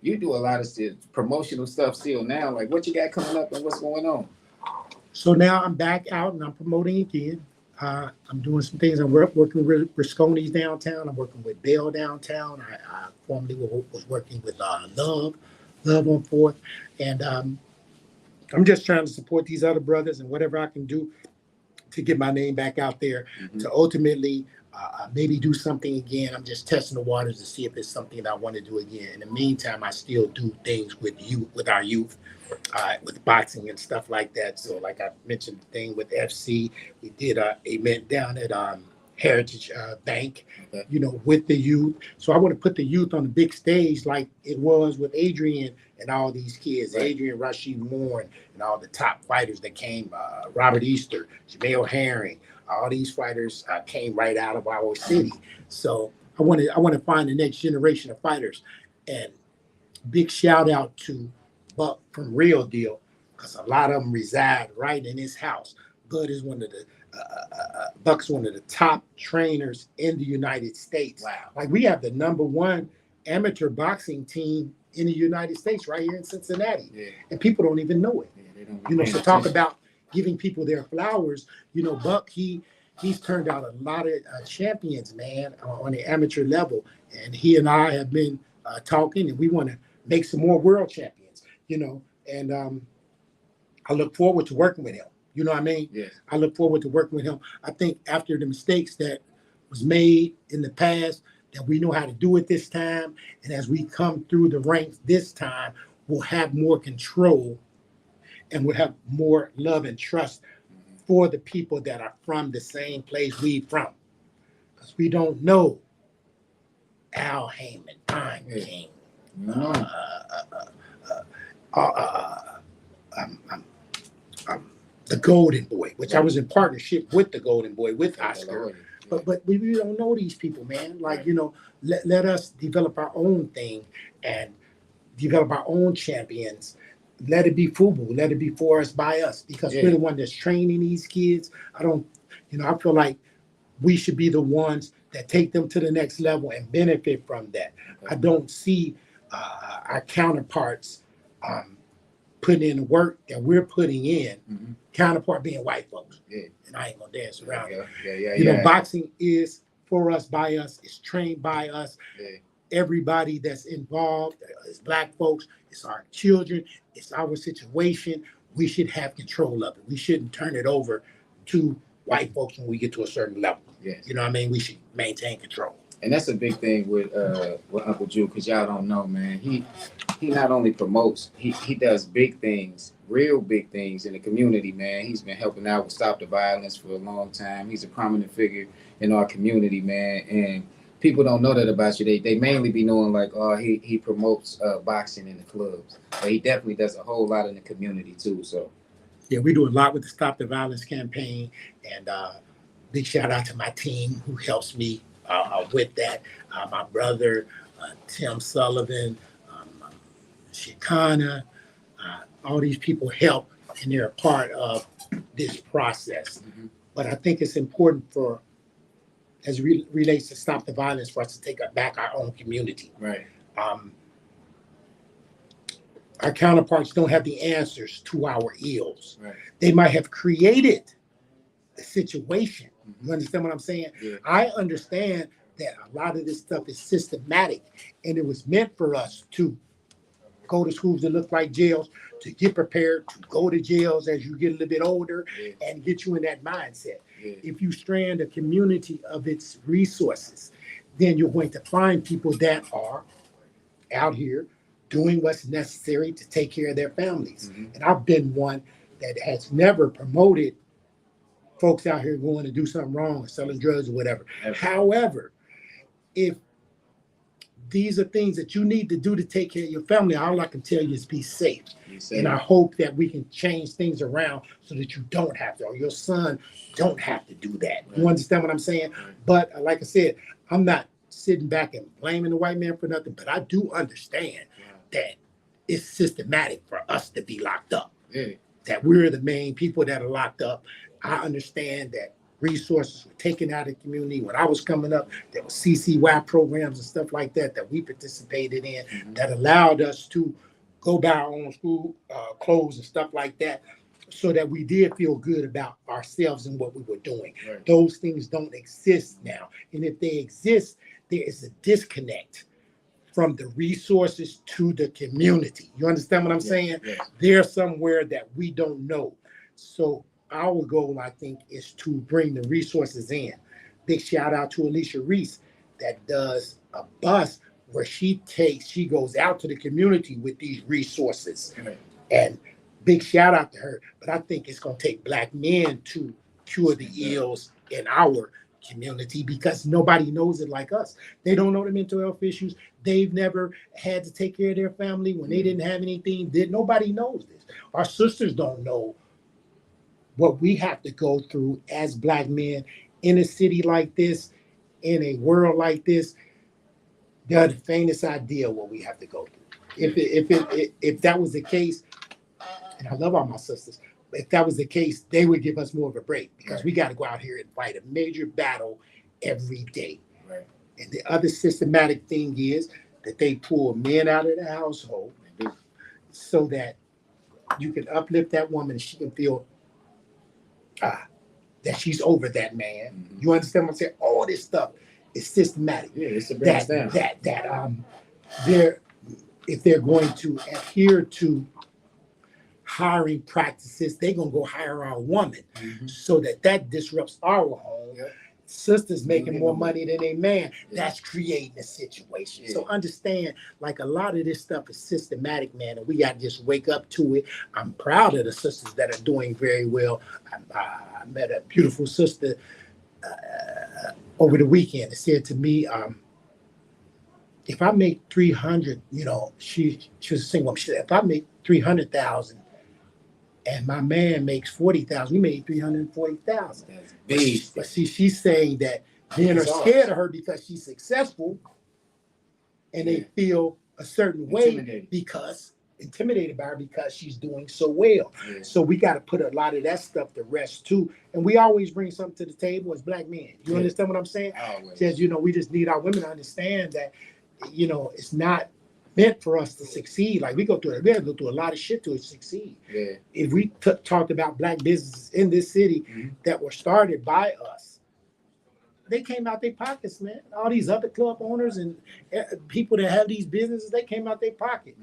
G: you do a lot of promotional stuff still now. Like, what you got coming up and what's going on?
H: So now I'm back out and I'm promoting again. I'm doing some things. I'm working with Risconi's downtown. I'm working with Bell downtown. I formerly was working with Love on 4th. And I'm just trying to support these other brothers and whatever I can do to get my name back out there, to ultimately maybe do something again. I'm just testing the waters to see if it's something that I want to do again. In the meantime, I still do things with our youth, with boxing and stuff like that. So like I mentioned, the thing with FC, we did an event down at Heritage Bank, you know, with the youth. So I want to put the youth on the big stage like it was with Adrian and all these kids, right. Adrian, Rashid Moore, and all the top fighters that came, Robert Easter, Jamel Herring, all these fighters came right out of our city. So I want to find the next generation of fighters. And big shout out to Buck from Real Deal, because a lot of them reside right in his house. Bud is one of the Buck's one of the top trainers in the United States.
G: Wow.
H: Like, we have the #1 amateur boxing team in the United States right here in Cincinnati.
G: Yeah.
H: And people don't even know it.
G: Yeah, they don't
H: You know, so talk about giving people their flowers. You know, Buck, he's turned out a lot of champions, man, on the amateur level. And he and I have been talking, and we want to make some more world champions, you know. And I look forward to working with him. You know what I mean?
G: Yes.
H: I look forward to working with him. I think after the mistakes that was made in the past, that we know how to do it this time. And as we come through the ranks this time, we'll have more control and we'll have more love and trust for the people that are from the same place we from. Because we don't know Al Heyman, Pine King, the Golden Boy, which I was in partnership with the Golden Boy, with Oscar. But we don't know these people, man. Like, you know, let us develop our own thing and develop our own champions. Let it be FUBU. Let it be for us, by us, because we're the one that's training these kids. I feel like we should be the ones that take them to the next level and benefit from that. I don't see our counterparts putting in the work that we're putting in, counterpart being white folks. Yeah. And I ain't gonna dance around it. You know, boxing is for us, by us, it's trained by us. Yeah. Everybody that's involved is Black folks, it's our children, it's our situation. We should have control of it. We shouldn't turn it over to white folks when we get to a certain level.
G: Yes.
H: You know what I mean? We should maintain control.
G: And that's a big thing with Uncle Drew, because y'all don't know, man. He not only promotes, he does big things, real big things in the community, man. He's been helping out with Stop the Violence for a long time. He's a prominent figure in our community, man. And people don't know that about you. They mainly be knowing like, oh, he promotes boxing in the clubs. But he definitely does a whole lot in the community too. So
H: yeah, we do a lot with the Stop the Violence campaign, and big shout out to my team who helps me with that. My brother, Tim Sullivan, Shikana, all these people help, and they're a part of this process. But I think it's important for, as it relates to Stop the Violence, for us to take back our own community.
G: Right.
H: Our counterparts don't have the answers to our ills.
G: Right.
H: They might have created the situation. You understand what I'm saying?
G: Yeah.
H: I understand that a lot of this stuff is systematic, and it was meant for us to go to schools that look like jails, to get prepared to go to jails as you get a little bit older, and get you in that mindset. If you strand a community of its resources, then you're going to find people that are out here doing what's necessary to take care of their families. And I've been one that has never promoted folks out here going to do something wrong or selling drugs or whatever. However, if these are things that you need to do to take care of your family, all I can tell you is be safe. And I hope that we can change things around so that you don't have to, or your son don't have to do that. You understand what I'm saying? But like I said, I'm not sitting back and blaming the white man for nothing, but I do understand that it's systematic for us to be locked up. That we're the main people that are locked up. I understand that resources were taken out of the community. When I was coming up, there was CCY programs and stuff like that that we participated in that allowed us to go buy our own school clothes and stuff like that, so that we did feel good about ourselves and what we were doing. Those things don't exist now. And if they exist, there is a disconnect from the resources to the community. You understand what I'm saying? They're somewhere that we don't know. So our goal, I think, is to bring the resources in. Big shout out to Alicia Reese that does a bus where she goes out to the community with these resources. And big shout out to her. But I think it's going to take Black men to cure the ills in our community, because nobody knows it like us. They don't know the mental health issues. They've never had to take care of their family when they didn't have anything. Nobody knows this. Our sisters don't know what we have to go through as Black men in a city like this, in a world like this. They're the faintest idea what we have to go through. If that was the case, and I love all my sisters, if that was the case, they would give us more of a break, because we got to go out here and fight a major battle every day. And the other systematic thing is that they pull men out of the household so that you can uplift that woman and she can feel that she's over that man. You understand what I'm saying? All this stuff is systematic.
G: It's a breakdown.
H: If they're going to adhere to hiring practices, they're gonna go hire our woman, so that disrupts our home. Sisters making more money than a man. That's creating a situation. So understand, like, a lot of this stuff is systematic, man, and we got to just wake up to it. I'm proud of the sisters that are doing very well. I met a beautiful sister over the weekend that said to me, if I make 300, she was a single woman. She said, if I make 300,000 and my man makes 40,000, we made 340,000. But see, she's saying that men are scared of her because she's successful, and they feel a certain way because intimidated by her because she's doing so well. So we got to put a lot of that stuff to rest too. And we always bring something to the table as Black men. You understand what I'm saying? Says, we just need our women to understand that, it's not meant for us to succeed. Like, we have to go through a lot of shit to succeed. If we talked about Black businesses in this city that were started by us, they came out their pockets, man. All these other club owners and people that have these businesses, they came out their pocket.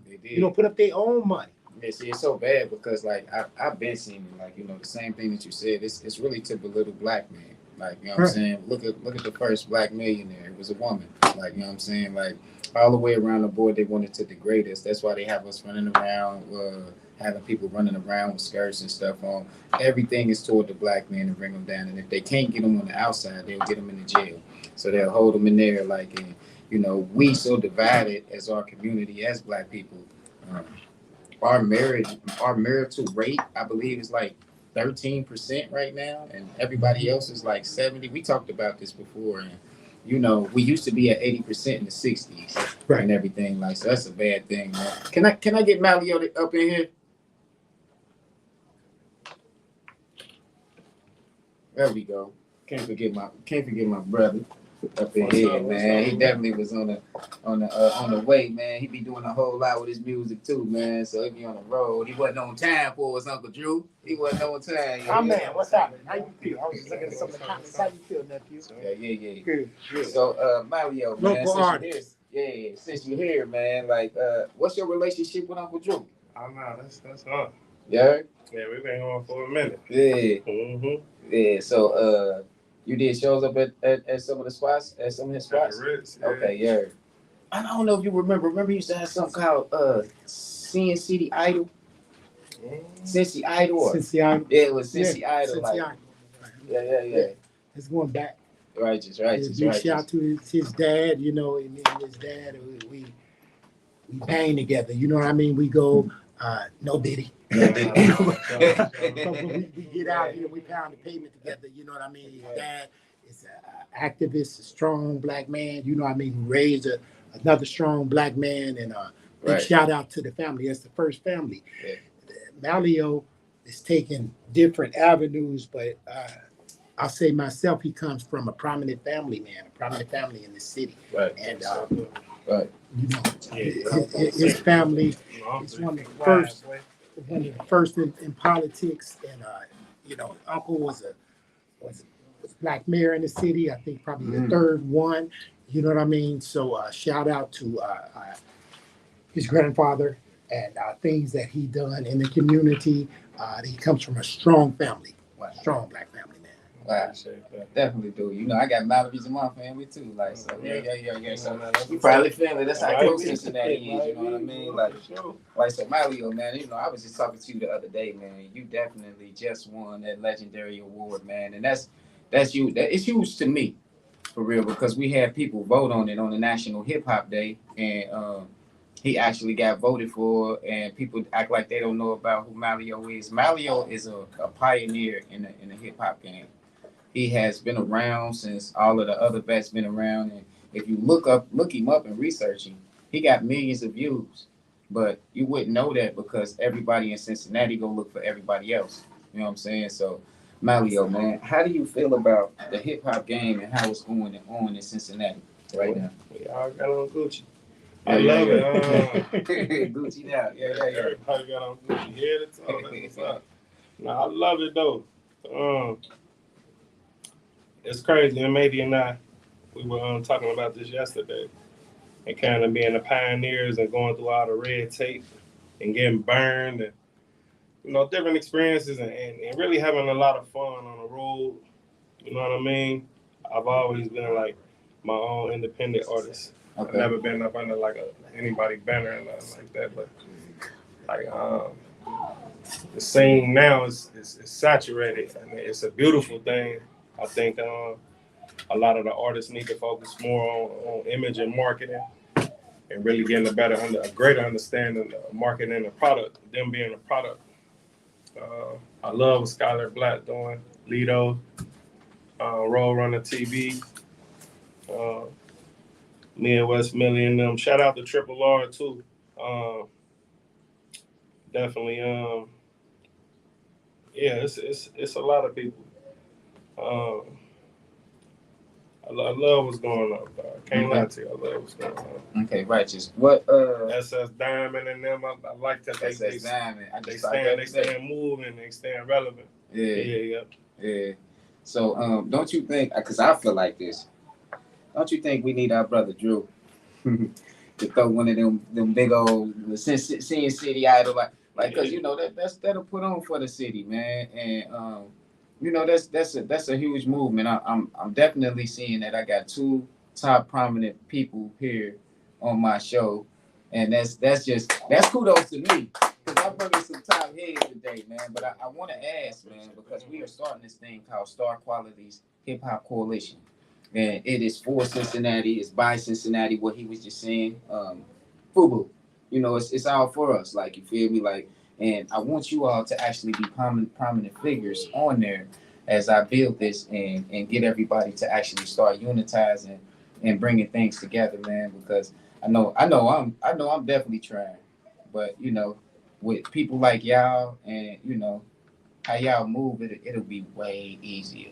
G: They did.
H: Put up their own money.
G: See, it's so bad because, like, I've been seeing it, like, the same thing that you said. It's really to belittle Black men. Like, what I'm saying? Look at the first Black millionaire. It was a woman. Like, what I'm saying? Like, all the way around the board, they wanted to degrade us. That's why they have us running around, having people running around with skirts and stuff on. Everything is toward the Black man to bring them down. And if they can't get them on the outside, they'll get them in the jail. So they'll hold them in there. Like, and, we so divided as our community, as Black people. Our marital rate, I believe, is like 13% right now, and everybody else is like 70%. We talked about this before, and we used to be at 80% in the 60s, and everything. Like, so that's a bad thing, man. Can I get Malio up in here? There we go. Can't forget my brother. Up in here, man. He definitely was on the way, man. He be doing a whole lot with his music too, man. So he be on the road. He wasn't on time for us, Uncle Drew. He wasn't on time.
H: Oh man, what's happening? How you feel? I was just looking at some of the comments. How you feel, nephew?
G: Yeah.
H: Good, good.
G: So Mario, man,
H: Local artist.
G: since you're here, man, like what's your relationship with Uncle Drew?
I: Oh no, that's hard.
G: Yeah?
I: Yeah, we've been going for a minute.
G: Yeah.
I: Mm-hmm.
G: Yeah. So you did shows up at some of the spots, at some of his spots?
I: Ritz, yeah.
G: Okay, yeah. I don't know if you remember. Remember he used to have something called Sin City Idol? Cincy Idol.
H: Cincy Idol.
G: Yeah, it was Cincy Idol.
H: Cincy
G: Like,
H: Idol.
G: yeah.
H: It's going back.
G: Righteous.
H: Big shout out to his dad, you know, and his dad. We bang together. You know what I mean? We go, no Diddy. But when we get out here, we pound the pavement together. You know what I mean? His dad is an activist, a strong black man. You know what I mean? Who raised another strong black man. And big shout out to the family. That's the first family.
G: Yeah.
H: Malio is taking different avenues, but I'll say myself, he comes from a prominent family, man, a prominent family in the city.
G: Right.
H: And,
G: right.
H: you know, his family is one of the first in politics. And, you know, Uncle was a black mayor in the city. I think probably the third one. You know what I mean? So shout out to his grandfather and things that he done in the community. He comes from a strong family, strong black family, man.
G: Wow, definitely do. You know, I got Mallory's in my family too. Like, so yeah. So you probably feel it. That's how close Cincinnati is. You know what I mean? Like so, Malio, man. You know, I was just talking to you the other day, man. You definitely just won that legendary award, man, and that's you. It's huge to me, for real, because we had people vote on it on the National Hip Hop Day, and he actually got voted for, and people act like they don't know about who Malio is. Malio is a pioneer in the hip hop game. He has been around since all of the other vets been around, and if you look him up and research him, he got millions of views. But you wouldn't know that because everybody in Cincinnati go look for everybody else. You know what I'm saying? So, Malio, man, how do you feel about the hip hop game and how it's going on in Cincinnati right now?
I: We all got on Gucci. I love it.
G: Gucci now. Yeah.
I: Everybody got on Gucci head to toe. That's what's up. No, I love it though. It's crazy. And Mady and I, we were talking about this yesterday, and kind of being the pioneers and going through all the red tape and getting burned, and you know, different experiences, and really having a lot of fun on the road. You know what I mean? I've always been like my own independent artist.
G: Okay.
I: I've never been up under like anybody banner and nothing like that. But like the scene now is saturated, and it's a beautiful thing. I think a lot of the artists need to focus more on image and marketing, and really getting a greater understanding of marketing the product, them being a product. I love what Skylar Black doing, Lido, Roadrunner TV, Midwest Million, them. Shout out to Triple R too. Definitely, it's a lot of people. I love what's going on. I can't lie to you. I love what's going on.
G: Okay, righteous. What
I: SS Diamond and them, I like that they
G: Diamond.
I: They stand moving, they stand relevant.
G: Yeah. So don't you think, because I feel like this, don't you think we need our brother Drew to throw one of them big old Sin City Idol, like because you know that'll put on for the city, man, and you know that's a huge movement. I'm definitely seeing that. I got two top prominent people here on my show, and that's kudos to me because I'm bringing some top heads today, man. But I want to ask, man, because we are starting this thing called Star Quality's Hip Hop Coalition. And it is for Cincinnati, it's by Cincinnati, what he was just saying. FUBU, you know, it's all for us, like, you feel me? Like, and I want you all to actually be prominent figures on there as I build this and get everybody to actually start unitizing and bringing things together, man, because I know I'm definitely trying, but, you know, with people like y'all and, you know, how y'all move, it'll be way easier.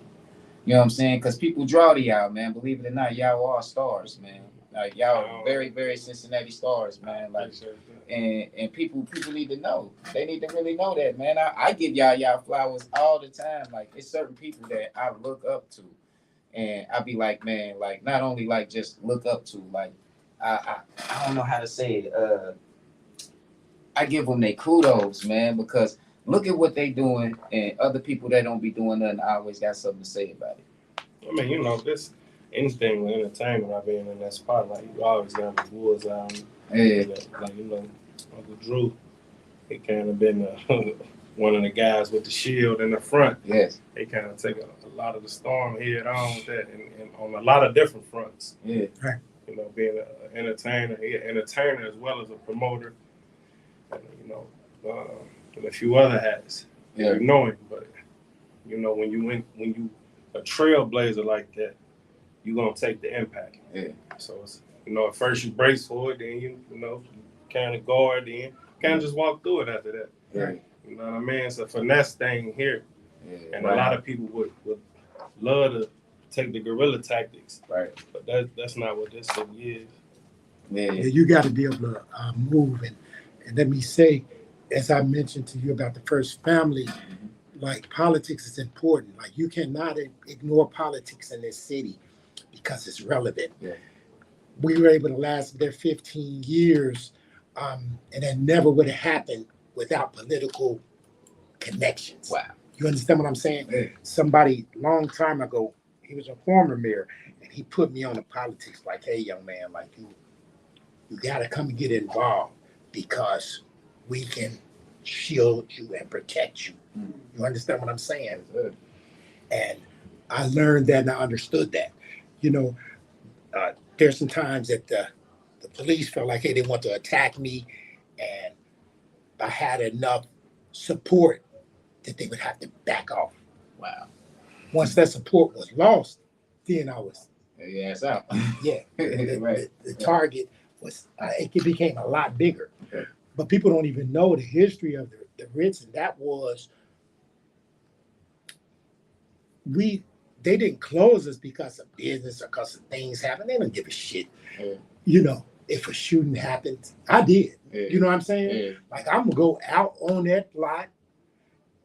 G: You know what I'm saying? Because people draw to y'all, man. Believe it or not, y'all are stars, man. Like y'all are very, very Cincinnati stars, man. Like, and people need to know. They need to really know that, man. I give y'all flowers all the time. Like, it's certain people that I look up to, and I be like, man, like not only like just look up to, like I don't know how to say it. I give them their kudos, man, because look at what they doing, and other people that don't be doing nothing always got something to say about it.
I: I mean, you know, this anything with entertainment, I've been in that spot. Like, you always got the wolves out.
G: Yeah.
I: Like, you know, Uncle Drew, he kind of been one of the guys with the shield in the front.
G: Yes.
I: They kind of take a lot of the storm head on with that, and on a lot of different fronts.
G: Yeah.
H: Right.
I: You know, being an entertainer, as well as a promoter, and, you know, and a few other hats.
G: Yeah.
I: You know him, but you know when you a trailblazer like that, you gonna take the impact.
G: Yeah.
I: So it's, you know, at first you brace for it, then you know kind of guard, then kind of just walk through it after that.
G: Right.
I: You know what I mean? It's a finesse thing here, and
G: right.
I: a lot of people would love to take the guerrilla tactics,
G: right?
I: But that's not what this thing is.
H: Yeah, you got to be able to move, and let me say, as I mentioned to you about the first family, like politics is important. Like you cannot ignore politics in this city because it's relevant.
G: Yeah.
H: We were able to last there 15 years, and that never would have happened without political connections.
G: Wow.
H: You understand what I'm saying?
G: Yeah.
H: Somebody long time ago, he was a former mayor, and he put me on the politics like, hey, young man, like you got to come and get involved because we can shield you and protect you. You understand what I'm saying?
G: Good.
H: And I learned that and I understood that. You know, there's some times that the police felt like, hey, they want to attack me, and I had enough support that they would have to back off.
G: Wow.
H: Once that support was lost, then I was
G: yes out.
H: Yeah.
G: Right.
H: The target was it became a lot bigger.
G: Okay.
H: But people don't even know the history of the Ritz, and that was they didn't close us because of business or because of things happened. They don't give a shit.
G: Yeah.
H: You know, if a shooting happened, I did.
G: Yeah.
H: You know what I'm saying?
G: Yeah.
H: Like I'm gonna go out on that lot.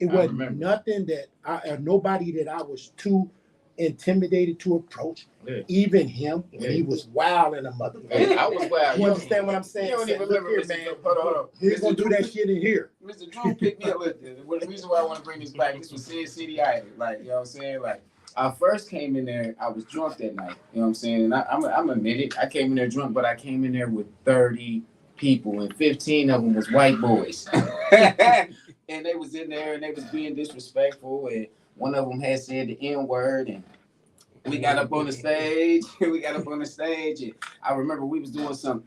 H: It wasn't nothing that nobody that I was too intimidated to approach.
G: Yeah.
H: Even him when he was wild in a mother.
G: Hey, I was wild.
H: You understand what I'm saying?
G: You don't even remember,
H: here, man. Hold on. He's gonna do that shit in here.
G: Mr. Drew picked me up with this. The reason why I want to bring this back, this was Sin City Island. Like, you know what I'm saying? Like, I first came in there, I was drunk that night. You know what I'm saying? And I'm admit it, I came in there drunk, but I came in there with 30 people, and 15 of them was white boys. And they was in there, and they was being disrespectful, and one of them had said the N-word, and we got up on the stage. And I remember we was doing some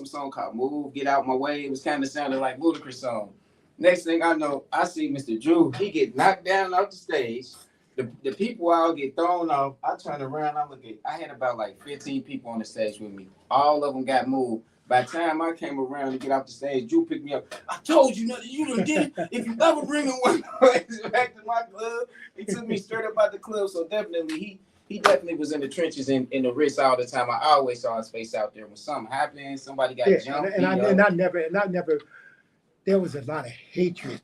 G: song called Move, Get Out My Way. It was kind of sounding like Ludacris song. Next thing I know, I see Mr. Drew. He get knocked down off the stage. The people all get thrown off. I turn around, I had about like 15 people on the stage with me. All of them got moved. By the time I came around to get off the stage, Drew picked me up. I told you nothing. You done did it. If you ever bring one back to my club, he took me straight up out the club. So definitely, he definitely was in the trenches in the Ritz all the time. I always saw his face out there when something happened. Somebody got jumped.
H: And I never. There was a lot of hatred,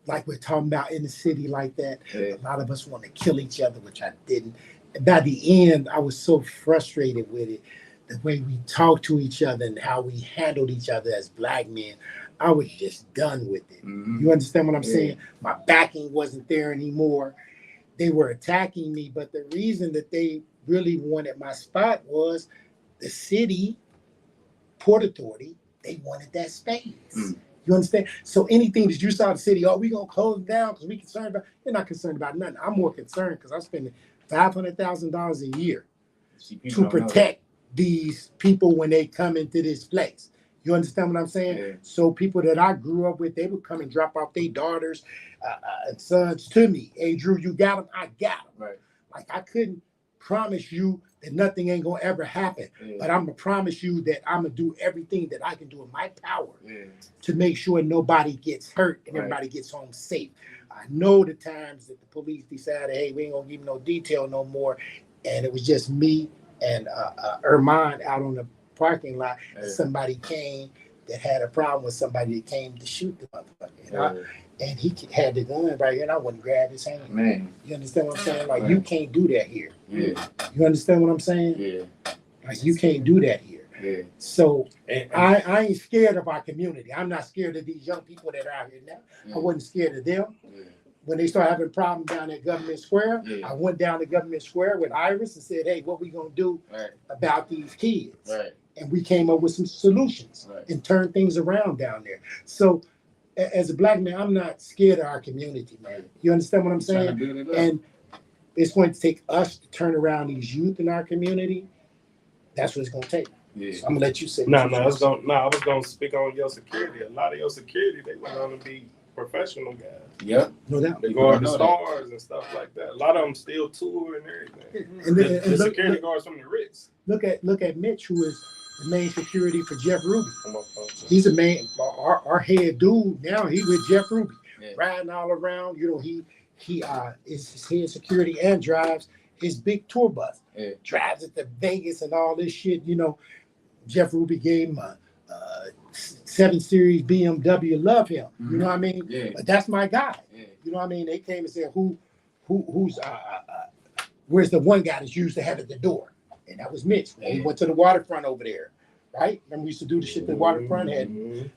H: like we're talking about in the city like that. Yeah. A lot of us want to kill each other, which I didn't. And by the end, I was so frustrated with it. The way we talked to each other and how we handled each other as black men, I was just done with it. Mm-hmm. You understand what I'm saying? My backing wasn't there anymore. They were attacking me, but the reason that they really wanted my spot was the city, Port Authority, they wanted that space. Mm. You understand? So anything that you saw the city, we gonna close it down because we concerned about, you're not concerned about nothing. I'm more concerned because I'm spending $500,000 a year to protect these people when they come into this place. You understand what I'm saying? Yeah. So people that I grew up with, they would come and drop off their daughters and sons to me. Hey, Drew, you got them? I got them. Right. Like I couldn't promise you that nothing ain't gonna ever happen, but I'm gonna promise you that I'm gonna do everything that I can do in my power to make sure nobody gets hurt and everybody gets home safe. I know the times that the police decided, hey, we ain't gonna give you no detail no more, and it was just me and Ermine out on the parking lot, and somebody came that had a problem with somebody that came to shoot the motherfucker. And he had the gun right here, and I wouldn't grab his hand.
G: Man.
H: You understand what I'm saying? Like, you can't do that here.
G: Yeah.
H: You understand what I'm saying?
G: Yeah.
H: Like, you can't do that here.
G: Yeah.
H: So I ain't scared of our community. I'm not scared of these young people that are out here now. I wasn't scared of them.
G: Yeah.
H: When they started having problems down at Government Square,
G: Yeah.
H: I went down to Government Square with Iris and said, hey, what we gonna do about these kids?
G: Right.
H: And we came up with some solutions and turned things around down there. So as a black man, I'm not scared of our community, man. You understand what I'm saying? And it's going to take us to turn around these youth in our community. That's what it's going to take.
I: Yeah.
H: So I'm going to let you say.
I: I was going to speak on your security. A lot of your security, they went on to be professional guys.
G: Yep.
H: No doubt.
I: They guard the stars and stuff like that. A lot of them still tour and everything.
H: And
I: the security guards from the Ritz.
H: Look at Mitch, who is the main security for Jeff Ruby. He's a main, our head dude now. He with Jeff Ruby, riding all around. You know, he is his head security and drives his big tour bus. Drives it to Vegas and all this shit. You know, Jeff Ruby gave him a 7 Series BMW. Love him. You know what I mean?
G: Yeah.
H: But that's my guy. You know what I mean? They came and said, who's where's the one guy that's used to have at the door? And that was Mitch. We went to the waterfront over there, right? And we used to do the shit at the waterfront. Had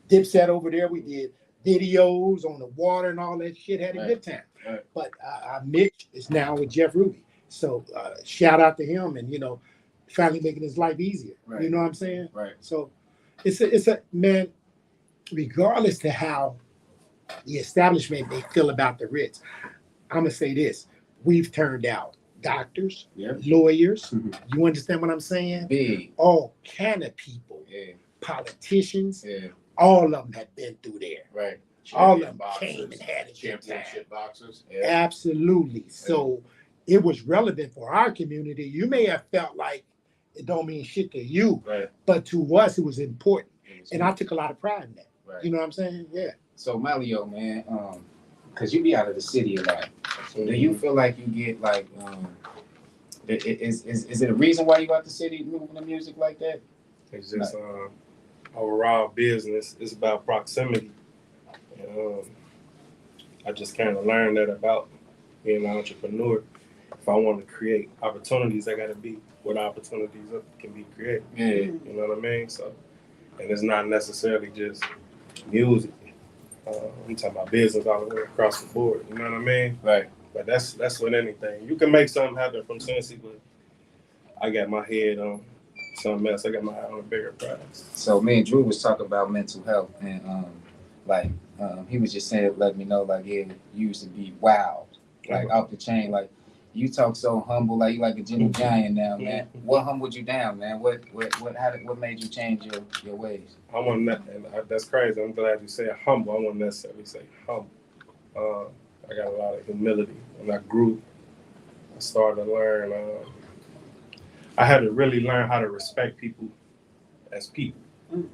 H: Dipset over there. We did videos on the water and all that shit. Had a good time. But Mitch is now with Jeff Ruby. So shout out to him, and you know, finally making his life easier. You know what I'm saying?
G: Right.
H: So it's a man. Regardless to how the establishment may feel about the Ritz, I'm gonna say this: we've turned out doctors, lawyers. You understand what I'm saying?
G: Big.
H: All kind of people, politicians. All of them have been through there.
G: Right.
H: All of them came and had a championship
G: boxers.
H: Absolutely. So it was relevant for our community. You may have felt like it don't mean shit to you, but to us it was important. And I took a lot of pride in that. You know what I'm saying? Yeah.
G: So Malio, man, because you be out of the city a lot. So do you feel like you get like is it a reason why you out the city moving the music like that?
I: It's just overall business. It's about proximity. I just kind of learned that about being an entrepreneur. If I want to create opportunities, I got to be where the opportunities can be created. You know what I mean? So, and it's not necessarily just music. I'm talking about business all the way across the board. You know what I mean?
G: Right.
I: But that's with anything. You can make something happen from Cincy, but I got my head on something else. I got my eye on a bigger prize.
G: So me and Drew was talking about mental health, and he was just saying, let me know, like, yeah, you used to be wild, like off the chain, like you talk so humble, like you like a gentle giant now, man. What humbled you down, man? What made you change your ways?
I: I want that, and that's crazy. I'm glad you said humble. I wouldn't necessarily say humble. I got a lot of humility. When I grew, I started to learn. I had to really learn how to respect people as people. You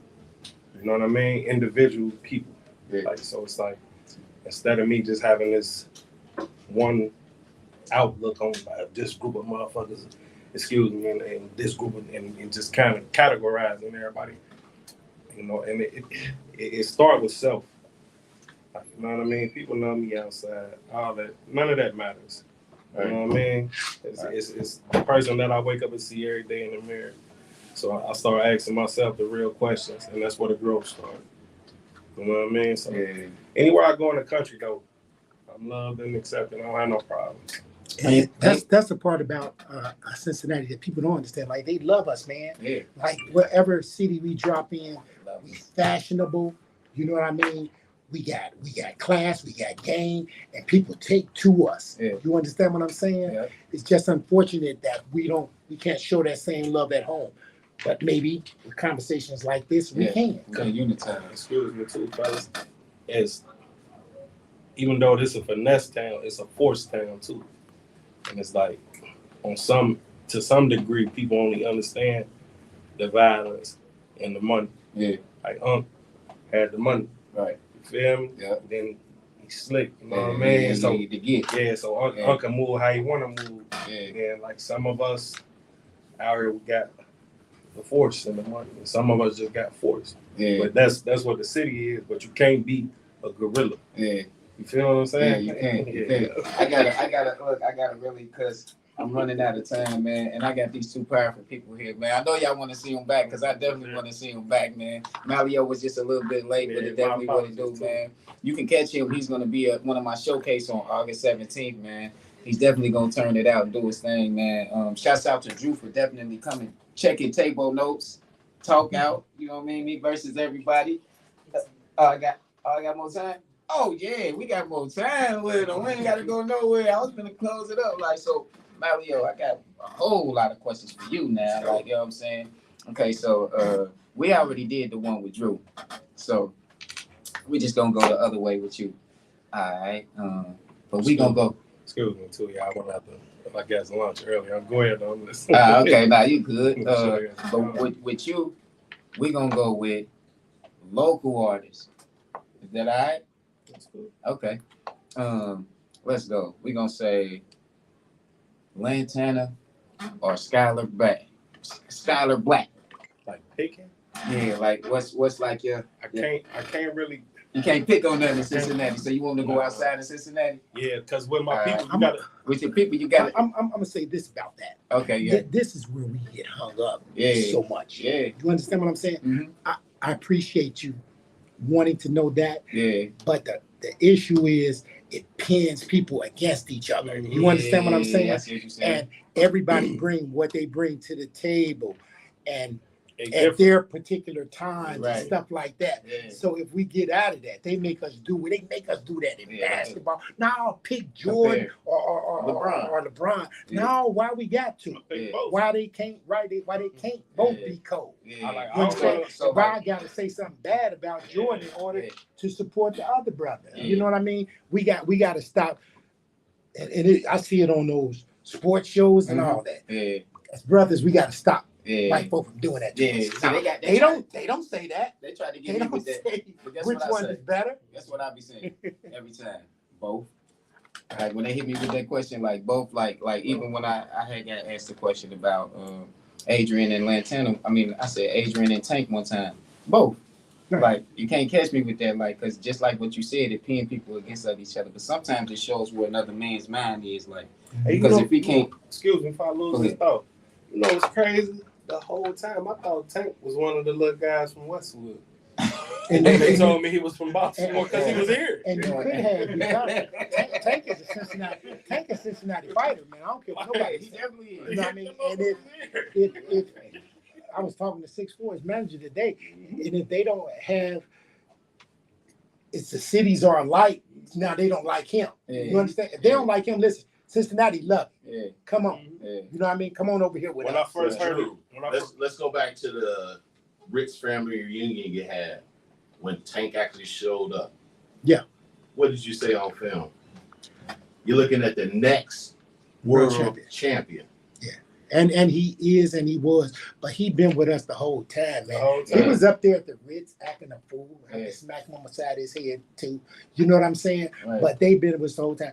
I: know what I mean? Individual people. Like, so it's like, instead of me just having this one outlook on this group of motherfuckers, excuse me, and this group and just kind of categorizing everybody, you know, and it starts with self. Like, you know what I mean? People know me outside, all that. None of that matters. You know what I mean? It's the person that I wake up and see every day in the mirror. So I start asking myself the real questions, and that's where the growth started. You know what I mean? So anywhere I go in the country, though, I'm loved and accepted. I don't have no problems.
H: And that's the part about Cincinnati that people don't understand. Like, they love us, man. Like, whatever city we drop in, we fashionable. You know what I mean? We got class, we got game, and people take to us. You understand what I'm saying? It's just unfortunate that we can't show that same love at home. But maybe with conversations like this, we can.
I: Excuse me too, fellas. Even though this is a finesse town, it's a force town too. And it's like, to some degree, people only understand the violence and the money. Like had the money.
G: Right.
I: You feel me? Then He's slick, you know what I mean? So
G: to get.
I: yeah, so Uncle move how he want to move. And like some of us out here, we got the force and the money, and some of us just got force. But that's what the city is. But you can't be a gorilla. You feel what I'm saying?
G: You can't. I gotta really, cause I'm running out of time, man, and I got these two powerful people here, man. I know y'all want to see them back, cause I definitely want to see them back, man. Malio was just a little bit late, but it definitely what it do, man. You can catch him. He's gonna be at one of my showcase on August 17th, man. He's definitely gonna turn it out and do his thing, man. Shouts out to Drew for definitely coming, checking table notes, talk out. You know what I mean? Me versus everybody. I got more time. Oh yeah, we got more time with him. We ain't gotta go nowhere. I was gonna close it up. Like, so Mario, I got a whole lot of questions for you now. Like, you know what I'm saying? Okay, so we already did the one with Drew. So we just gonna go the other way with you. All right. But we gonna go.
I: Excuse me too, yeah. I went out to, I guess, lunch earlier. Go ahead, though. I'm listening.
G: Okay, now you good. But with you, we gonna go with local artists. Is that all right?
I: That's cool.
G: Okay. Let's go. We gonna say Lantana or Skylar Black. Skylar Black.
I: Like picking?
G: Yeah, like what's like your?
I: I can't really.
G: You can't pick on them in Cincinnati, so you want to go outside of Cincinnati?
I: Yeah, because with my people, you gotta.
G: With your people, you gotta.
H: I'm gonna say this about that.
G: Okay, yeah.
H: This is where we get hung up
G: Yeah.
H: so much.
G: Yeah.
H: You understand what I'm saying?
G: Mhm.
H: I appreciate you wanting to know that,
G: Yeah.
H: but the issue is it pins people against each other. You understand what I'm saying?
G: I see what you're saying.
H: And everybody bring what they bring to the table, and
I: It's
H: at
I: different.
H: their particular times
G: Right.
H: and stuff like that.
G: Yeah.
H: So if we get out of that, they make us do it. They make us do that in
G: Yeah.
H: basketball. Now I'll pick Jordan or LeBron.
G: Yeah.
H: Now why we got to?
G: Yeah.
H: Why they can't? Why they can't both
G: Yeah.
H: be cold?
G: Yeah.
I: I
H: You understand?
G: So,
H: Why I gotta say something bad about Jordan in order
G: Yeah.
H: to support the other brother?
G: Yeah.
H: You know what I mean? We got to stop. And I see it on those sports shows and all that.
G: Yeah.
H: As brothers, we got to stop
G: Yeah.
H: white folk from doing that. To
G: Yeah.
H: us.
G: So
H: Now,
G: they
H: don't say that.
G: They try to
H: They
G: get me
H: don't
G: with that.
H: say
G: But guess
H: which
G: what I
H: one
G: say?
H: is better.
G: That's what I be saying every time. Both. Like when they hit me with that question, like both, like even when I had got asked the question about Adrian and Lantana. I mean, I said Adrian and Tank one time. Both.
H: Right.
G: Like you can't catch me with that, like, cause just like what you said, it pin people against each other. But sometimes it shows where another man's mind is, like,
I: Hey, you
G: because
I: know-
G: if we can't,
I: Excuse me if I lose this thought. You know what's crazy? The whole time I thought Tank was one of the little guys from Westwood.
H: And
I: They told me he was from Baltimore because he was here.
H: And you could have because Tank is a Cincinnati fighter, man. I don't care what nobody
G: he
H: says.
G: definitely is.
H: You know what I mean? And if I was talking to 6'4's manager today, and if they don't have, it's the cities are alike. Now they don't like him. You understand? If they don't like him, listen, Cincinnati love him.
G: Yeah.
H: Come on.
G: Yeah.
H: You know what I mean? Come on over here with
I: When I
H: us.
I: first heard it,
J: Let's go back to the Rick's family reunion you had when Tank actually showed up.
H: Yeah.
J: What did you say on film? You're looking at the next world champion.
H: And he is and he was, but he been with us the whole time, man.
I: The whole
H: He
I: time.
H: was up there at the Ritz acting a fool. I
G: Yeah.
H: smacked him on the side of his head too. You know what I'm saying?
G: Right.
H: But they been with us the whole time.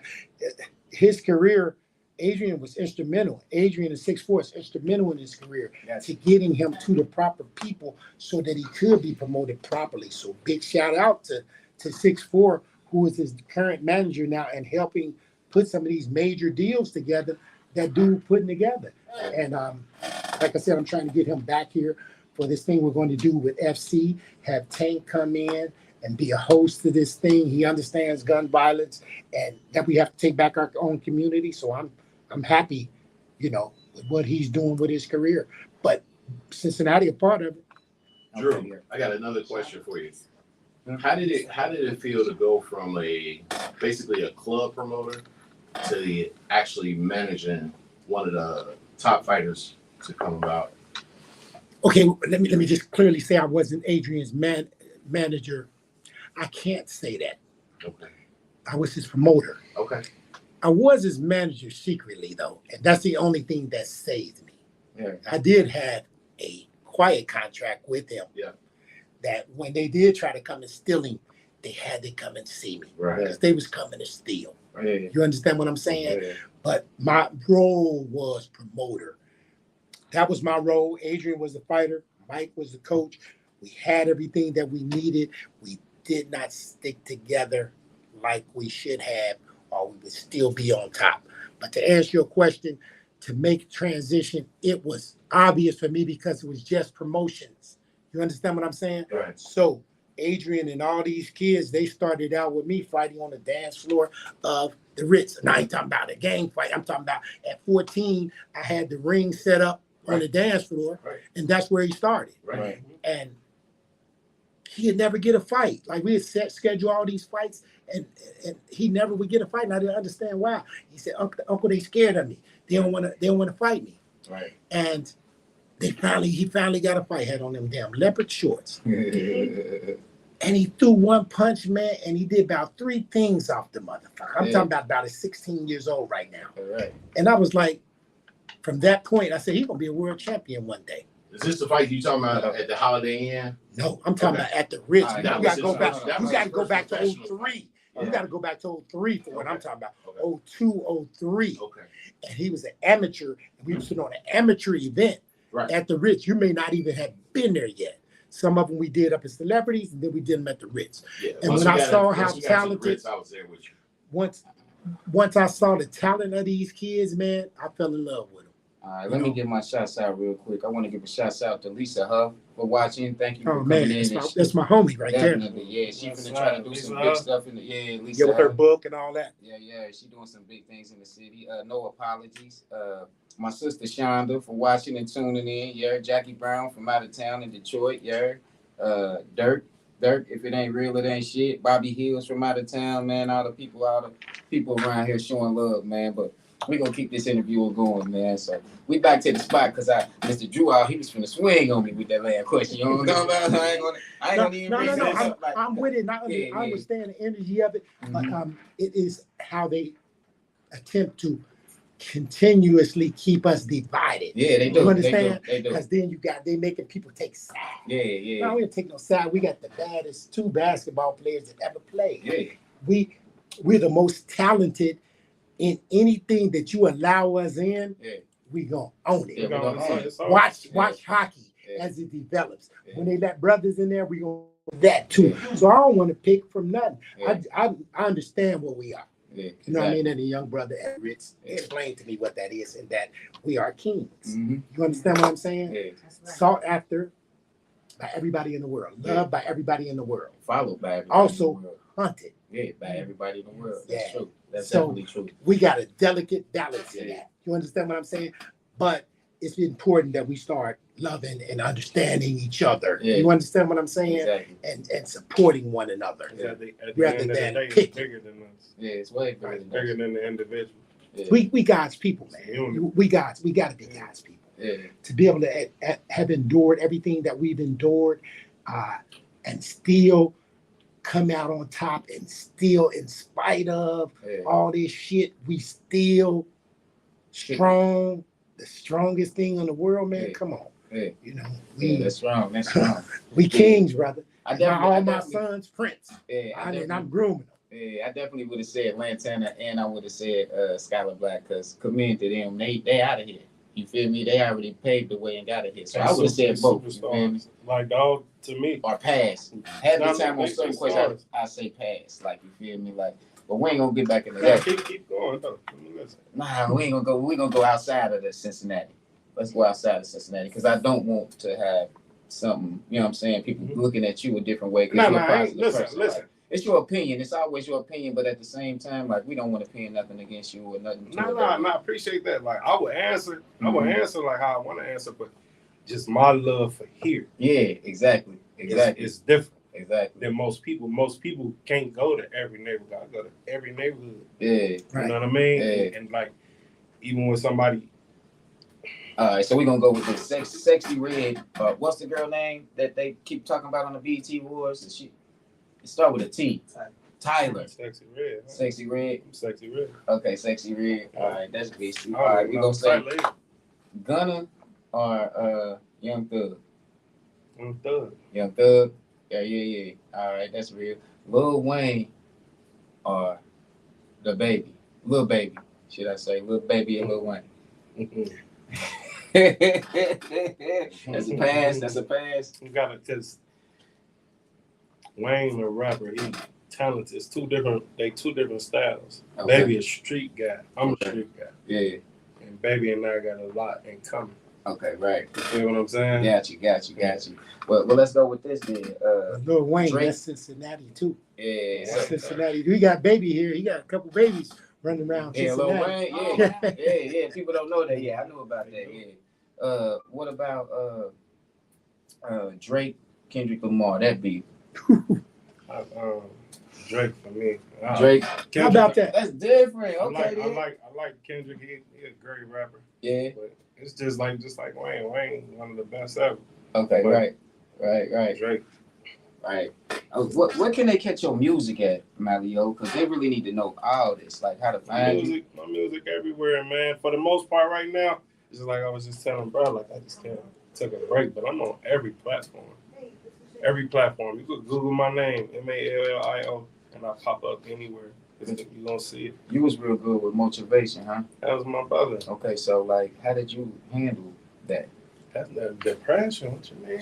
H: His career, Adrian was instrumental. Adrian is 6'4" is instrumental in his career to getting him to the proper people so that he could be promoted properly. So big shout out to 6'4", who is his current manager now and helping put some of these major deals together that dude putting together. And like I said, I'm trying to get him back here for this thing we're going to do with FC, have Tank come in and be a host to this thing. He understands gun violence and that we have to take back our own community. So I'm happy, with what he's doing with his career. But Cincinnati a part of it.
J: Drew, I got another question for you. How did it feel to go from basically a club promoter to actually managing one of the top fighters to come about?
H: Okay, let me just clearly say I wasn't Adrian's manager. I can't say that.
J: Okay.
H: I was his promoter.
J: Okay.
H: I was his manager secretly though, and that's the only thing that saved me.
G: Yeah.
H: I did have a quiet contract with him.
J: Yeah.
H: That when they did try to come and steal him, they had to come and see me.
J: Right.
H: Because they was coming to steal.
G: Yeah.
H: You understand what I'm saying?
G: Yeah.
H: But my role was promoter. That was my role. Adrian was the fighter. Mike was the coach. We had everything that we needed. We did not stick together like we should have, or we would still be on top. But to answer your question, to make transition, it was obvious for me because it was just promotions. You understand what I'm saying?
J: Right.
H: So Adrian and all these kids, they started out with me fighting on the dance floor of the Ritz. And I ain't talking about a gang fight. I'm talking about at 14, I had the ring set up on the dance floor, and that's where he started.
G: Right.
H: And he'd never get a fight. Like we had schedule all these fights, and he never would get a fight. And I didn't understand why. He said, "Uncle, they scared of me. They don't want to fight me."
G: Right.
H: And he finally got a fight. Had on them damn leopard shorts. And he threw one punch, man, and he did about 3 things off the motherfucker. I'm talking about he's 16 years old right now.
G: Right.
H: And I was like, from that point, I said, he's going to be a world champion one day.
J: Is this the fight you talking about at the Holiday Inn?
H: No, I'm talking about at the Ritz.
G: All right,
H: You
G: that
H: got to
G: was
H: go back.
G: his-
H: You got to go back to
J: professional
H: 03.
J: fight.
H: You got to go back to 03 for what I'm talking about.
J: Okay.
H: 02, 03.
J: Okay.
H: And he was an amateur. And we was putting on an amateur event
J: Right.
H: at the Ritz. You may not even have been there yet. Some of them we did up as celebrities, and then we did them at the Ritz.
J: Yeah.
H: And
J: Once
H: when
J: we
H: I
J: got
H: saw
J: it-
H: how
J: once we got to the
H: talented-
J: Ritz, I was there with you.
H: Once I saw the talent of these kids, man, I fell in love with them.
G: All right, let me give my shouts out real quick. I want to give a shouts out to Lisa Huff for watching. Thank you for
H: Oh
G: coming
H: man,
G: in.
H: that's my homie right there.
G: Definitely, yeah. She
I: That's
G: finna try to
I: right.
G: do
I: Lisa
G: some
I: Huff.
G: big stuff in the Lisa
H: Yeah, with her
G: Huff.
H: book and all that.
G: Yeah, she doing some big things in the city. No apologies. My sister Shonda for watching and tuning in. Yeah, Jackie Brown from out of town in Detroit. Yeah, Dirk. If it ain't real, it ain't shit. Bobby Hills from out of town, man. All the people around here showing love, man. But we gonna keep this interview going, man. So we back to the spot because Mr. Drew out, he was finna swing on me with that last question. You know what I'm talking about? I ain't gonna even bring this up.
H: I'm with it.
G: Yeah.
H: I understand the energy of it, but it is how they attempt to continuously keep us divided.
G: Yeah, they do.
H: You understand?
G: They do.
H: Because then they making people take sides.
G: Yeah.
H: No, we don't take no side. We got the baddest 2 basketball players that ever played.
G: Yeah.
H: We're the most talented in anything that you allow us in.
G: Yeah.
H: We gonna own it.
G: Yeah, we gonna own it.
H: Watch hockey as it develops. When they let brothers in there, we gonna do that too. So I don't want to pick from nothing. I understand what we are.
G: Yeah,
H: You know what I mean? And the young brother at Ritz explained to me what that is, and that we are kings.
G: Mm-hmm.
H: You understand what I'm saying?
G: Yeah.
H: Sought after by everybody in the world, loved by everybody in the world,
G: Followed by everybody
H: also
G: in the world.
H: hunted.
G: Yeah, by everybody in the world. That's
H: Yeah.
G: true. That's
H: So,
G: definitely true.
H: We got a delicate balance in that. You understand what I'm saying? But it's important that we start loving and understanding each other.
G: Yeah.
H: You understand what I'm saying?
G: Exactly.
H: And supporting one another.
I: At the
H: Rather
I: end of the
H: than
I: day, it's
H: picking.
I: bigger than us.
G: Yeah, it's way bigger
I: It's
G: than
I: bigger
G: us.
I: than the individual.
G: Yeah.
H: We God's people, man.
I: Unity.
H: We got to be God's people.
G: Yeah.
H: To be able to have endured everything that we've endured, and still come out on top, and still, in spite of
G: Yeah.
H: all this shit, we still strong, the strongest thing in the world, man.
G: Yeah.
H: Come on.
G: Yeah.
H: You know,
G: Yeah, that's wrong. That's wrong.
H: we kings, brother.
G: I
H: My,
G: definitely,
H: all
G: I
H: my
G: definitely,
H: sons, Prince.
G: yeah, I
H: And I'm
G: definitely,
H: grooming them.
G: yeah, I definitely would have said Lantana, and I would have said Skylar Black, because community them, they out of here. You feel me? They already paved the way and got it here. So I would have said both. You feel me?
I: Superstars. Like, dog, to me.
G: Or pass. Half the
I: No,
G: time
I: they
G: on certain
I: superstars.
G: questions, I say pass. Like, you feel me? Like, but we ain't gonna get back into
I: Yeah,
G: that.
I: keep going, though. Let me listen.
G: Nah, we ain't gonna go. We gonna go outside of the Cincinnati. Let's go outside of Cincinnati because I don't want to have something. You know what I'm saying? People looking at you a different way. 'Cause
I: No,
G: you're
I: no,
G: a
I: I ain't,
G: positive
I: listen,
G: person.
I: listen.
G: Like, it's your opinion. It's always your opinion, but at the same time, like we don't want to pin nothing against you or nothing.
I: No, I appreciate that. Like, I would answer
G: Mm-hmm.
I: like how I want to answer, but just my love for here
G: Yeah, exactly.
I: is different
G: Exactly.
I: than most people. Most people can't go to every neighborhood. I go to every neighborhood.
G: Yeah.
I: You know what I mean?
G: Yeah.
I: And like, even when somebody,
G: All right, so we're gonna go with this sexy red. What's the girl name that they keep talking about on the BET Awards? It start with a T. Tyler.
I: Sexy Red. Huh?
G: Sexy red.
I: Sexy Red.
G: Okay, sexy red. All right, that's good.
I: I
G: All right,
I: don't
G: we
I: know.
G: gonna say
I: Tight lady.
G: Gunna or Young Thug.
I: I'm thug.
G: Young Thug. Yeah. All right, that's real. Lil Wayne or the baby, Lil Baby, should I say, Lil Baby and Lil Wayne? That's a pass. That's a pass.
I: You gotta, cause Wayne a rapper, he talented. It's two different styles.
G: Okay.
I: Baby a street guy. I'm a street guy.
G: Yeah.
I: And Baby and I got a lot in common.
G: Okay, right.
I: You feel what I'm saying?
G: Got you. Well, let's go with this then.
H: Lil Wayne,
G: Drake.
H: that's Cincinnati too.
G: Yeah.
H: That's Cincinnati. We got baby here. He got a couple babies running around
G: Yeah, Lil
H: Cincinnati.
G: Wayne. Yeah. People don't know that. Yeah, I know about that. Yeah. What about Drake, Kendrick Lamar? That beat.
I: Drake for me.
G: Drake.
I: Kendrick,
H: How about that?
G: That's different.
I: I
G: Okay.
I: like Kendrick. He a great rapper.
G: Yeah.
I: But it's just like Wayne. Wayne, one of the best ever.
G: Okay.
I: But
G: Right.
I: Drake.
G: Right. What can they catch your music at, Malio? Because they really need to know all this, like how to find you.
I: My music everywhere, man. For the most part, right now, it's just like I was just telling bro, like I just can't took a break, but I'm on every platform. Every platform. You could Google my name, Mallio, and I pop up anywhere. You gonna see it.
G: You was real good with motivation, huh?
I: That was my brother.
G: Okay, so like, how did you handle that?
I: That's the depression. What you mean?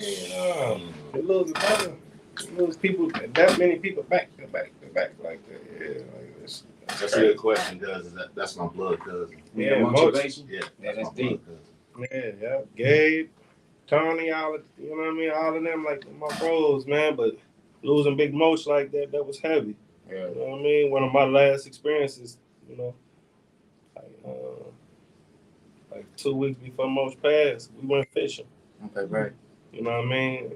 I: You lose a brother. You lose people, that many people back to back like that. Yeah, like this.
J: That's a good question, cuz that's my blood cousin.
G: Yeah, motivation.
J: Yeah,
G: that's
J: my
G: deep.
J: blood cousin.
I: Yeah. Gabe, Tony, all of, you know what I mean? All of them, like my bros, man. But losing Big Moch like that was heavy.
G: Yeah.
I: You know what I mean? One of my last experiences, you know, like 2 weeks before Moch passed, we went fishing.
G: Okay, right.
I: You know what I mean?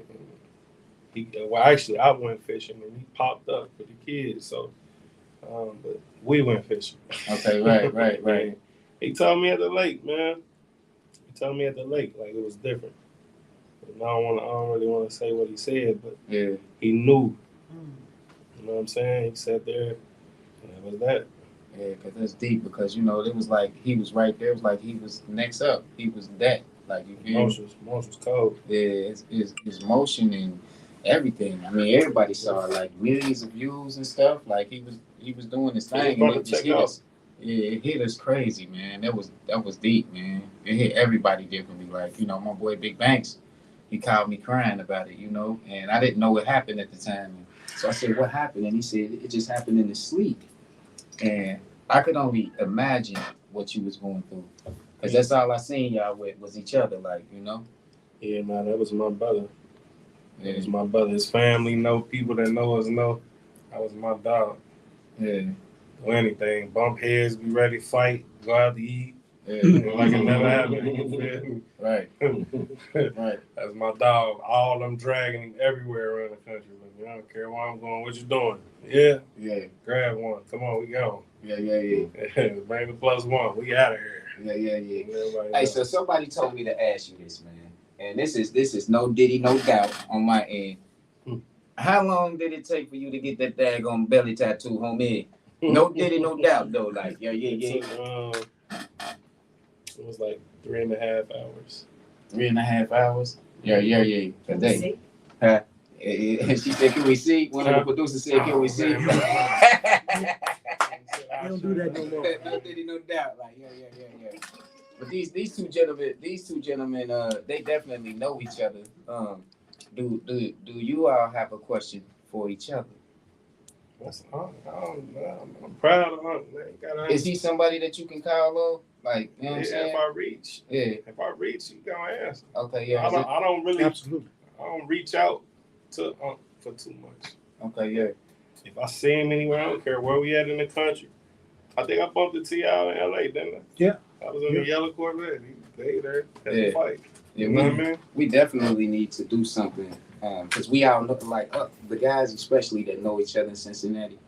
I: Actually, I went fishing and he popped up for the kids. So, but we went fishing.
G: Okay, right.
I: He told me at the lake, man. He told me at the lake, like it was different. And I don't really want to say what he said, but
G: Yeah.
I: he knew. You know what I'm saying? He sat there, and that was that.
G: Yeah, because that's deep. Because you know, it was like he was right there. It was like he was next up. He was that. Like you feel.
I: Motion was cold.
G: Yeah, his motion and everything. I mean, everybody saw like millions of views and stuff. Like he was doing his thing, and it just hit us. Yeah, it hit us crazy, man. That was deep, man. It hit everybody differently. Like, you know, my boy Big Banks, he called me crying about it, you know, and I didn't know what happened at the time. So I said, "What happened?" And he said, "It just happened in his sleep." And I could only imagine what you was going through, because that's all I seen y'all with was each other, like, you know.
I: Yeah, man, that was my brother.
G: Yeah.
I: That was my brother. His family know, people that know us know. That was my dog.
G: Yeah.
I: Do anything, bump heads, be ready to fight, go out to eat.
G: Yeah.
I: Like it never happened. You feel me?
G: Right. Right.
I: That's my dog. All I'm dragging him everywhere around the country. Like, I don't care where I'm going. What you doing? Yeah.
G: Yeah.
I: Grab one. Come on, we go.
G: Yeah.
I: Bring the +1. We out of here.
G: Yeah. Hey, so somebody told me to ask you this, man. And this is no diddy, no doubt on my end. How long did it take for you to get that daggone belly tattoo, homie? No diddy, no doubt though. Like, yeah.
I: It was like 3.5 hours.
G: 3.5 hours? Yeah. A day. Huh? She said, "Can we see?" One of the producers said, "Can we see?"
H: They don't do that no more.
G: No diddy, no doubt. Like, yeah. But these two gentlemen, they definitely know each other. Do you all have a question for each other?
I: I'm proud of him.
G: Is he somebody that you can call on? Like, you know what I'm saying?
I: If I reach.
G: Yeah.
I: If I reach, you gonna answer.
G: Okay, yeah.
I: I don't really.
H: Absolutely.
I: I don't reach out to for too much.
G: Okay, yeah.
I: If I see him anywhere, I don't care where we at in the country. I think I bumped into y'all in LA, didn't I?
H: Yeah.
I: I was in the yellow Corvette. They there at the fight.
G: Yeah,
I: You know what I mean?
G: we definitely need to do something because we all look like the guys, especially that know each other in Cincinnati.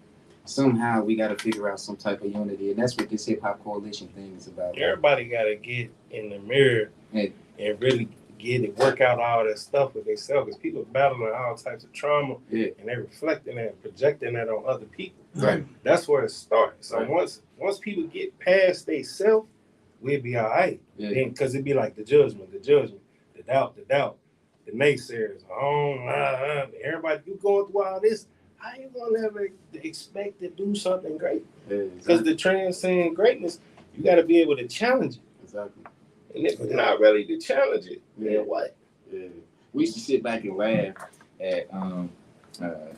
G: Somehow we got to figure out some type of unity, and that's what this hip hop coalition thing is about.
I: Everybody got to get in the mirror and really work out all that stuff with themselves, because people battling all types of trauma, and they reflecting that and projecting that on other people.
G: Right.
I: That's where it starts. So
G: Right.
I: once people get past themselves, we'll be all right.
G: Yeah.
I: Because it'd be like the judgment, the doubt, the naysayers. Everybody, you going through all this, how you gonna ever expect to do something great?
G: Yeah,
I: Because to transcend greatness, you got to be able to challenge it.
G: exactly.
I: And if you're not ready to challenge it,
G: Yeah.
I: then what?
G: Yeah. We used to sit back and laugh at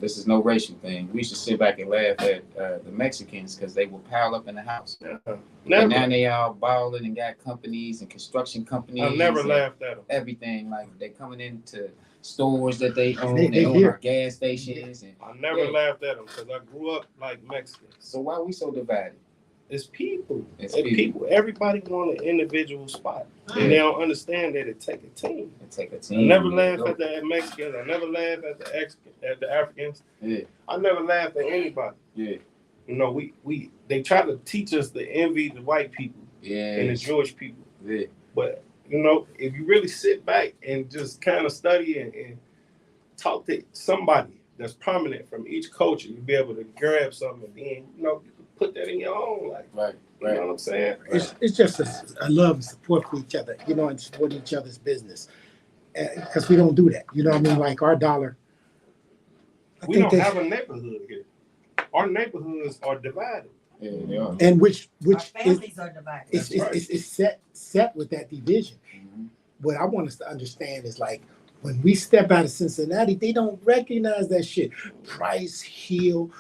G: this is no racial thing. We used to sit back and laugh at the Mexicans because they would pile up in the house.
I: Never.
G: And now they all balling and got companies and construction companies.
I: I've never
G: and
I: laughed at them.
G: everything. Like they coming into stores that they own.
H: They
G: They own
H: here.
G: our gas stations. And
I: I never laughed at them because I grew up like Mexicans.
G: so why are we so divided?
I: It's people.
G: It's
I: It's
G: people.
I: people. Everybody want an individual spot.
G: Yeah.
I: And they don't understand that it take a team.
G: It take a
I: I
G: team.
I: never laugh at the Mexicans. I never laugh at the Africans.
G: Yeah.
I: I never laughed at anybody.
G: Yeah.
I: You know, they try to teach us to envy the white people
G: Yeah.
I: and the Jewish people.
G: Yeah.
I: But you know, if you really sit back and just kind of study and talk to somebody that's prominent from each culture, you'll be able to grab something and then, you know, you can put that in your own life.
G: Right.
I: You know what I'm saying?
H: It's just a love and support for each other, you know, and support each other's business. Because we don't do that. You know what I mean? Like our dollar.
I: We don't have a neighborhood here. Our neighborhoods are divided.
G: Yeah, they are.
H: And which
B: Our
H: is
B: families are divided.
H: it's set with that division.
G: Mm-hmm.
H: What I want us to understand is like when we step out of Cincinnati, they don't recognize that shit. Price Hill,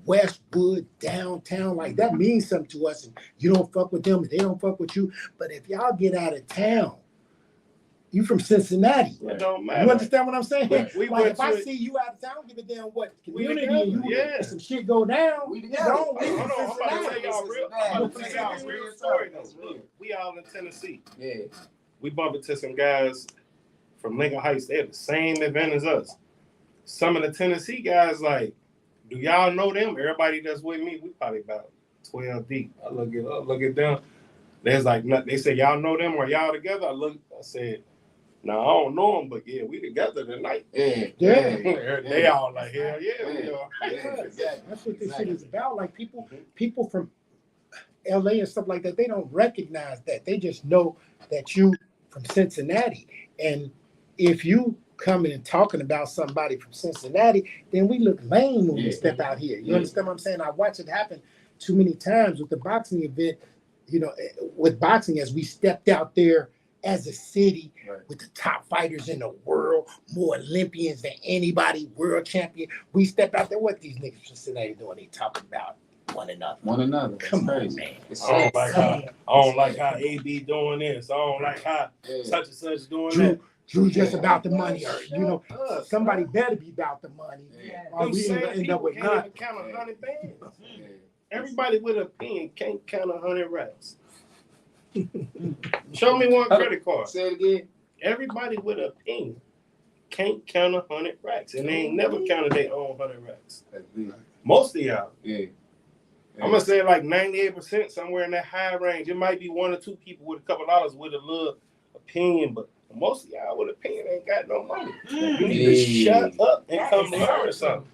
H: Westwood, downtown, like that means something to us. And you don't fuck with them, and they don't fuck with you. But if y'all get out of town, you from Cincinnati.
I: It don't matter.
H: You understand what I'm saying?
I: Right. We
H: Like
I: went
H: if I
I: to-
H: see you out of town, give a damn what
I: We
H: community
I: together,
H: and you
I: yeah.
H: some shit go down.
G: We
H: you
G: together.
H: don't
I: Hold
H: live
I: on,
H: in
I: I'm about to tell
H: Cincinnati.
I: y'all real. I'm about to tell y'all a real story though. Look, we all in Tennessee.
G: Yeah.
I: We bumped into some guys from Lincoln Heights. They had the same event as us. Some of the Tennessee guys, like, do y'all know them? Everybody that's with me, we probably about 12 deep. I look at them. There's like, they said, y'all know them or y'all together? I said, no, I don't know them, but yeah, we together tonight.
G: Yeah.
I: They all like, hell yeah, we are.
G: Yeah, exactly.
H: That's what this shit is about. Like people from LA and stuff like that, they don't recognize that. They just know that you from Cincinnati. And if you coming and talking about somebody from Cincinnati, then we look lame when we step out here. You understand what I'm saying? I watch it happen too many times with the boxing event, you know, with boxing as we stepped out there as a city with the top fighters in the world, more Olympians than anybody, world champion. We step out there, what these niggas from Cincinnati doing? They talking about one another.
G: Come
H: on,
G: man.
H: man.
G: It's
I: I don't like how AB doing this. I don't like how such and such doing that.
H: Drew just about the money, or you know, somebody better be about the money, or
I: Them
H: we
I: same
H: end
I: people
H: up with
I: can't
H: nothing.
I: even count 100 bands. Everybody with a pen can't count 100 racks. Show me one credit card.
G: Say it again.
I: Everybody with a pen can't count 100 racks, and they ain't never counted their own 100 racks. Most of y'all.
G: Yeah.
I: I'm gonna say like 98%, somewhere in that high range. It might be one or two people with a couple dollars with a little opinion, but most of y'all with a opinion ain't got no money. You need to shut up and come learn something.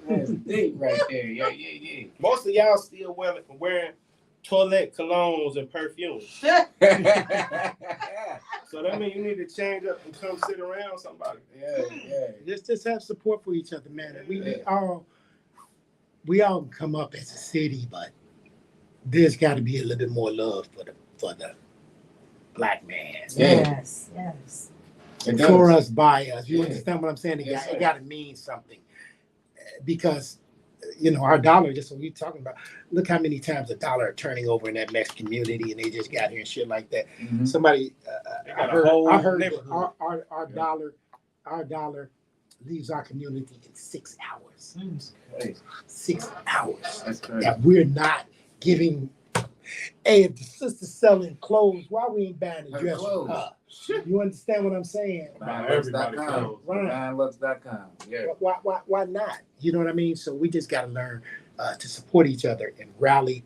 G: That's deep right there. Yeah.
I: Most of y'all still wearing toilet colognes and perfumes. So that means you need to change up and come sit around somebody.
G: Yeah.
H: Just have support for each other, man. We all come up as a city, but there's got to be a little bit more love for the black man.
B: Yes.
H: For us, by us. You understand what I'm saying? It got to mean something. Because, you know, our dollar, just what we're talking about, look how many times a dollar are turning over in that Mexican community and they just got here and shit like that.
G: Mm-hmm.
H: Somebody, I heard that our dollar leaves our community in 6 hours. 6 hours.
G: That's crazy.
H: That we're not giving. Hey, if the sister's selling clothes, why we ain't buying a dress from her? You understand what I'm saying?
G: Everybody.com.
H: Right.
G: Buyinglooks.com. Yeah.
H: Why not? You know what I mean? So we just got to learn to support each other and rally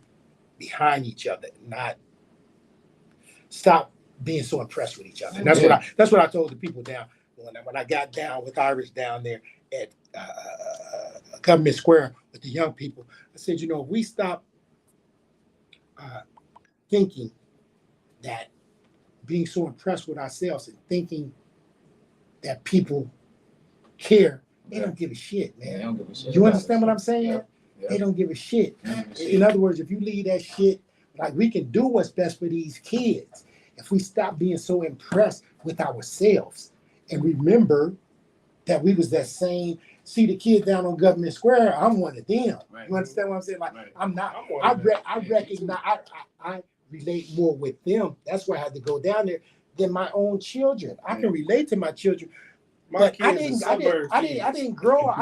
H: behind each other, not stop being so impressed with each other. And that's what I told the people down when I got down with Iris down there at Government Square with the young people. I said, you know, if we stop thinking that being so impressed with ourselves and thinking that people care They don't give a shit,
G: Yeah, they
H: man.
G: don't give a shit.
H: You
G: about
H: understand
G: it.
H: what I'm saying?
G: Yeah.
H: They don't give a shit.
G: They don't give a shit.
H: In other words, if you leave that shit, like we can do what's best for these kids. If we stop being so impressed with ourselves and remember that we was that same, see the kid down on Government Square, I'm one of them.
G: Right.
H: You understand what I'm saying? Like,
G: Right.
H: I'm not,
I: I'm one
H: I
I: of them.
H: recognize, I relate more with them. That's why I had to go down there than my own children. I can relate to my children.
I: My
H: But
I: kids
H: I
I: are
H: didn't grow.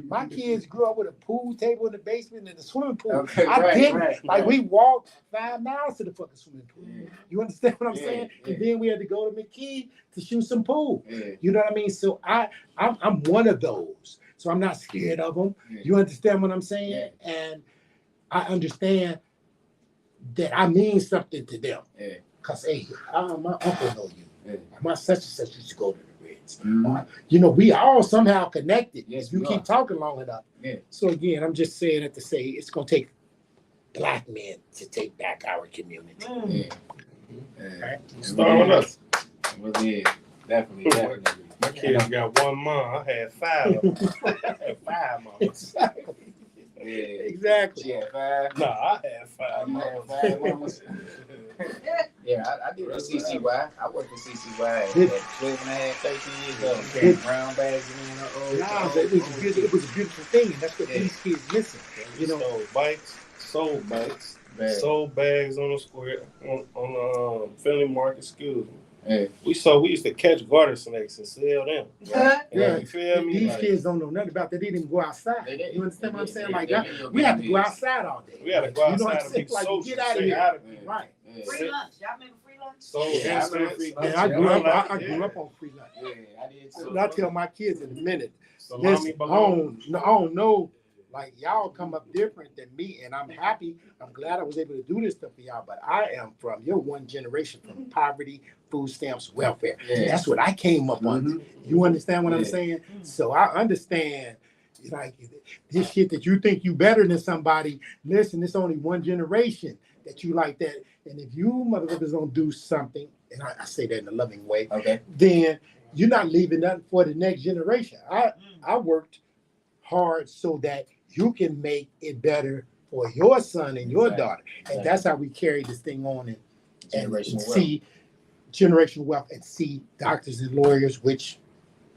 H: My kids grew up with a pool table in the basement and a swimming pool.
G: Okay,
H: I
G: right,
H: didn't.
G: right,
H: Like
G: right.
H: we walked 5 miles to the fucking swimming pool.
G: Yeah.
H: You understand what I'm
G: Yeah,
H: saying?
G: yeah.
H: And then we had to go to McKee to shoot some pool.
G: Yeah.
H: You know what I mean? So I'm one of those. So I'm not scared of them.
G: Yeah.
H: You understand what I'm saying? And I understand that I mean something to them.
G: Yeah.
H: Cause hey, my uncle know you.
G: Yeah.
H: My such and such used to go to the Reds.
G: Mhm.
H: You know, we all somehow connected.
G: Yes,
H: you
G: we
H: keep
G: are.
H: talking long enough.
G: Yeah.
H: So again, I'm just saying that to say it's gonna take black men to take back our community.
G: Yeah. Yeah.
I: Start with us.
G: Well, yeah, definitely.
I: My kids got one mom. I had 5 of them. I had 5 moms.
H: Exactly.
G: Yeah.
H: Exactly.
G: She had 5.
I: Nah, I had 5
G: You
I: moms.
G: had 5 mamas. Yeah, I did the CCY. I worked for CCY at
H: Did-
G: 12 and a half, 13 years old.
H: Did-
G: Carrying brown bags in the old.
H: Nah, but it was a beautiful thing, and that's what
G: Yeah.
H: these kids missing. You know,
I: Sold bikes,
G: Bag.
I: sold bags on the square on Finley Market. Excuse me.
G: Yeah.
I: We used to catch garter snakes and sell them.
H: Yeah.
I: You feel me?
H: these
I: Like,
H: kids don't know nothing about that. They didn't go outside.
G: They didn't.
H: You understand what I'm
G: They
H: saying?
G: didn't.
H: Like
G: They
H: that,
G: didn't go
H: we
G: get
H: have to go
G: these.
H: outside all day.
I: we had to go
H: You know what
I: outside
H: I'm
I: and
H: saying?
I: be
H: Like,
I: social.
H: get out of
I: say
H: here.
I: hi to people.
H: Right.
G: Yeah.
B: Free lunch. Y'all remember free lunch?
I: Sold
G: Yeah, I remember
I: incense.
G: free
H: Man,
G: lunch.
H: I grew up. I
I: Yeah.
H: grew up on free lunch.
G: Yeah, I did too.
H: And I tell my kids in a minute.
I: Salami,
H: Listen, I don't know. Like y'all come up different than me, and I'm happy. I'm glad I was able to do this stuff for y'all. But I am you're one generation from poverty, food stamps, welfare.
G: Yeah.
H: That's what I came up on. You understand what I'm
G: Yeah.
H: saying? So I understand. Like this shit that you think you better than somebody. Listen, it's only one generation that you like that. And if you motherfuckers don't do something, and I say that in a loving way,
G: Okay.
H: then you're not leaving nothing for the next generation. I worked hard so that you can make it better for your son and your
G: Exactly.
H: daughter. And that's how we carry this thing on and
G: Generational wealth.
H: see generational wealth and see doctors and lawyers, which,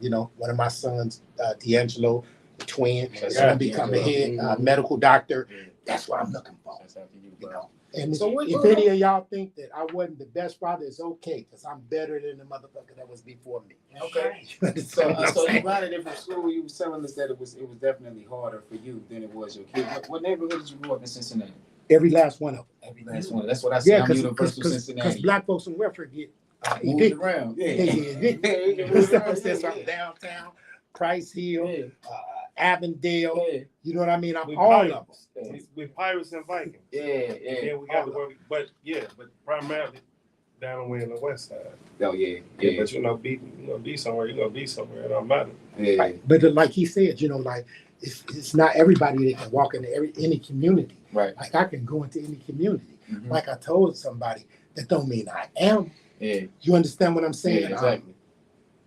H: you know, one of my sons, D'Angelo, the twin,
G: That's
H: is going to
G: right,
H: become a
G: D'Angelo.
H: head medical doctor.
G: Yeah.
H: That's what I'm looking for.
G: That's after you,
H: You
G: bro.
H: know, and
G: So what-
H: if any of y'all think that I wasn't the best father, it's okay, because I'm better than the motherfucker that was before me.
G: Okay.
H: You understand
G: So,
H: what I'm
G: so you
H: saying?
G: got it different school. You was telling us that it was definitely harder for you than it was your kid. What neighborhood did you grow up in Cincinnati?
H: Every last one of them.
G: Every last one. That's what I said.
H: Yeah,
G: I'm Universal
H: because
G: Cincinnati.
H: black folks on welfare get
G: Moved
H: evicted.
G: around. Yeah.
H: They get evicted.
G: Yeah,
H: You understand what I'm saying? So
G: yeah.
H: I'm downtown, Price Hill,
G: Yeah.
H: Avondale.
G: Yeah.
H: You know what I mean? I'm
I: We
H: all
I: pirates.
H: of them.
I: We pirates and Vikings.
G: Yeah,
I: And
G: yeah.
I: then we got to work, but primarily down the way in the west side.
G: Oh yeah,
I: Yeah,
G: yeah,
I: but you know, be somewhere. You're gonna be somewhere. It don't matter.
G: yeah.
H: Right. But like he said, you know, like it's not everybody that can walk into any community.
G: Right.
H: Like I can go into any community.
G: Mhm.
H: Like I told somebody, that don't mean I am.
G: Yeah,
H: You understand what I'm saying?
G: yeah, exactly.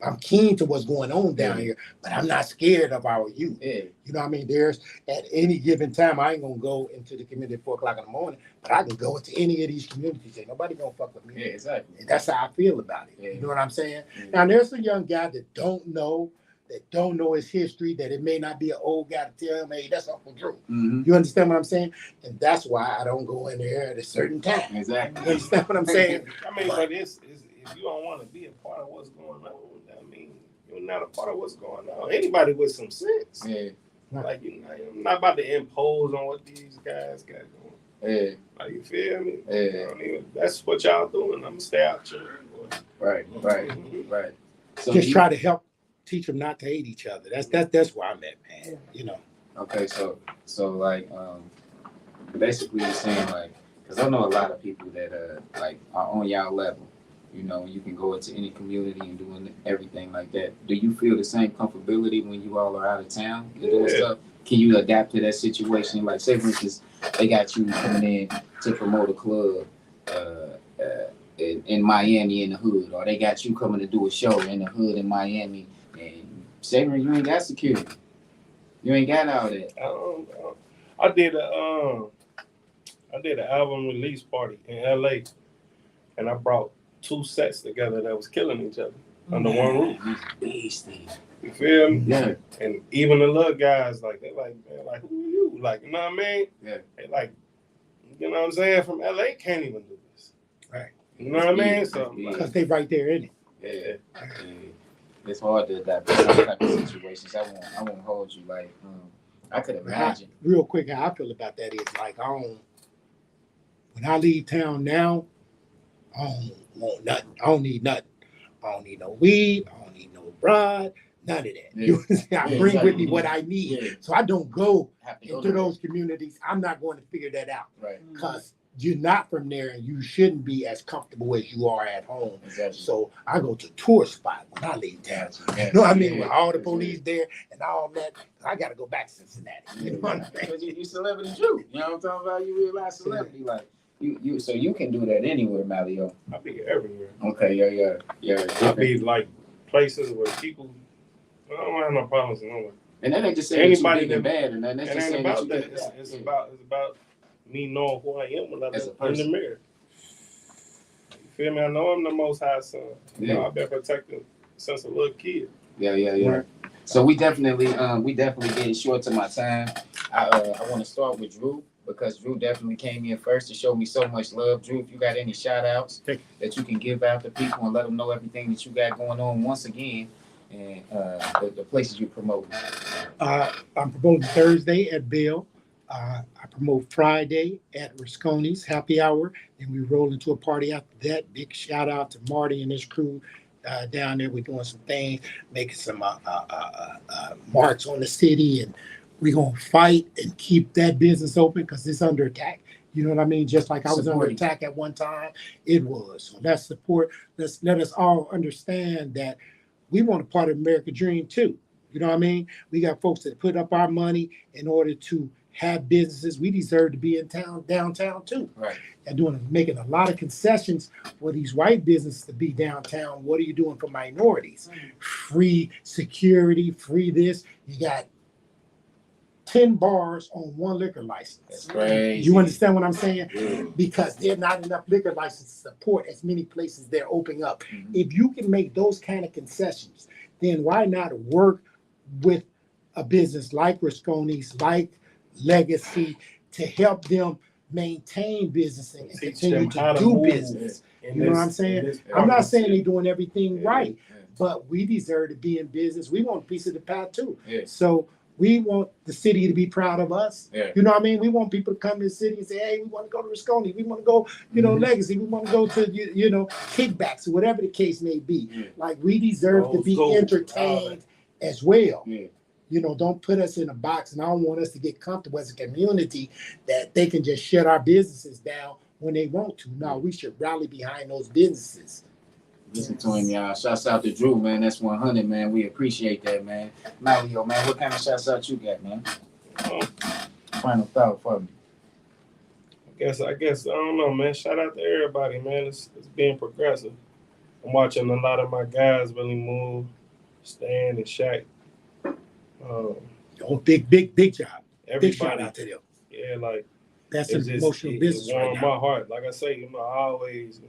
H: I'm keen to what's going on down
G: Yeah.
H: here, but I'm not scared of our youth.
G: Yeah,
H: You know what I mean? There's at any given time, I ain't gonna go into the community at 4:00 in the morning, but I can go into any of these communities. Ain't nobody gonna fuck with me.
G: yeah, exactly.
H: And that's how I feel about it.
G: Yeah.
H: You know what I'm saying?
G: Yeah.
H: Now there's a young guy that don't know his history, that it may not be an old guy to tell him, hey, that's Uncle Drew.
G: Mm-hmm.
H: You understand what I'm saying? And that's why I don't go in there at a certain time.
G: Exactly.
H: You understand what I'm saying?
I: I mean, but it's if you don't want to be a part of what's going on, I mean, you're not a part of what's going on. Anybody with some sense,
G: Yeah,
I: like I'm not about to impose on what these guys got going.
G: yeah,
I: Like you feel me?
G: yeah.
I: I mean, that's what y'all doing. I'm gonna stay out here.
G: Right, right, right. So
H: Just
G: you-
H: try to help teach them not to hate each other. That's where I'm at, man. You know.
G: Okay, so like basically you're saying like, because I know a lot of people that like are on y'all level, you know, you can go into any community and doing everything like that. Do you feel the same comfortability when you all are out of town and doing
I: Yeah.
G: stuff? Can you adapt to that situation? Like say for instance, they got you coming in to promote a club in Miami in the hood, or they got you coming to do a show in the hood in Miami, and Saban, you ain't got security. You ain't got all that.
I: I did an album release party in LA, and I brought 2 sets together that was killing each other under one roof. You feel me?
G: Yeah.
I: And even the little guys, like, they're like, man, like, who are you? Like, you know what I mean?
G: Yeah.
I: They like, you know what I'm saying? From LA can't even do this.
H: Right.
I: You know what I mean? So,
H: Because they right there in it.
G: Yeah. It's hard to adapt to those type of situations. I won't hold you. Like, I could imagine.
H: Real quick, how I feel about that is like when I leave town now, I don't want nothing. I don't need nothing. I don't need no weed. I don't need no bride. None of that.
G: Yeah.
H: I bring with me what I need.
G: Yeah.
H: So I don't go
G: Have to
H: into those communities. I'm not going to figure that out.
G: Right.
H: Because you're not from there and you shouldn't be as comfortable as you are at home.
G: Exactly.
H: So I go to a tour spot when I leave town.
G: Gotcha.
H: You know what I mean? With all the police there and all that. I got to go back to Cincinnati. You know what I'm saying?
G: Because you celebrity Drew. You know what I'm talking about? You realize celebrity. Like, you so you can do that anywhere, Malio.
I: I be everywhere.
G: Okay, yeah.
I: I be like places where people, I don't have no problems nowhere.
G: And then they just say anybody
I: that
G: bad, and then that's just saying
I: about
G: that.
I: It's about me knowing who I am when I look in the mirror. You feel me? I know I'm the Most High son. You know, I've been protected since a little kid.
G: Yeah. Right. So we definitely getting short to my time. I want to start with Drew because Drew definitely came in first to show me so much love. Drew, if you got any shout outs that you can give out to people and let them know everything that you got going on once again and the places you promote.
H: I'm promoting Thursday at Bill. I promote Friday at Rasconi's Happy Hour, and we roll into a party after that. Big shout out to Marty and his crew down there. We're doing some things, making some marks on the city, and we're going to fight and keep that business open because it's under attack. You know what I mean? Just like I was under attack at one time, it was. So let's support, let us all understand that we want a part of the American dream too. You know what I mean? We got folks that put up our money in order to have businesses. We deserve to be in town, downtown too.
G: Right.
H: And making a lot of concessions for these white businesses to be downtown. What are you doing for minorities? Free security, free this. You got 10 bars on one liquor license.
G: That's crazy.
H: You understand what I'm saying?
G: Yeah.
H: Because there's not enough liquor licenses to support as many places they're opening up. If you can make those kind of concessions, then why not work with a business like Rasconi's, like Legacy, to help them maintain business and continue to do business? You know what I'm saying? I'm not saying they're doing everything right, but we deserve to be in business. We want a piece of the pie too. So we want the city to be proud of us. You know what I mean? We want people to come to the city and say, hey, we want to go to Rasconi. We want to go, Legacy. We want to go to, kickbacks or whatever the case may be. Like, we deserve to be entertained as well. Don't put us in a box, and I don't want us to get comfortable as a community that they can just shut our businesses down when they want to. No, we should rally behind those businesses.
G: Listen to him, y'all. Shouts out to Drew, man. That's 100, man. We appreciate that, man. Mario, man, what kind of shouts out you got, man? Final thought for me.
I: I guess, I don't know, man. Shout out to everybody, man. It's being progressive. I'm watching a lot of my guys really move, Stan and Shaq.
H: Big job.
I: Everybody,
H: big shout out to them.
I: Yeah, like
H: that's an emotional business.
I: It warmed my heart. Like I say, I always,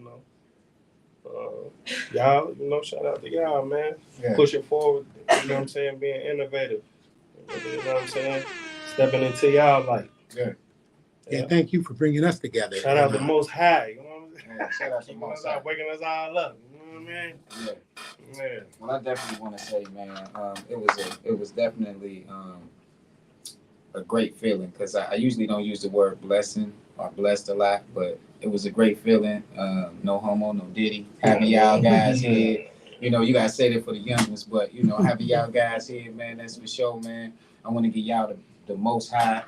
I: y'all, shout out to y'all, man. Pushing forward, you know what I'm saying, being innovative. You know what I'm saying? Stepping into y'all life.
H: Yeah, thank you for bringing us together.
I: Shout out to Most High. You know what I'm saying?
G: Yeah, shout out to Most High.
I: Waking us all up. You know what I mean?
G: Yeah. Well, I definitely want to say, man, it was definitely a great feeling because I usually don't use the word blessing or blessed a lot, but it was a great feeling. No homo, no diddy. Having y'all guys here. You gotta say that for the young ones, but having y'all guys here, man, that's for sure, man. I want to give y'all the Most High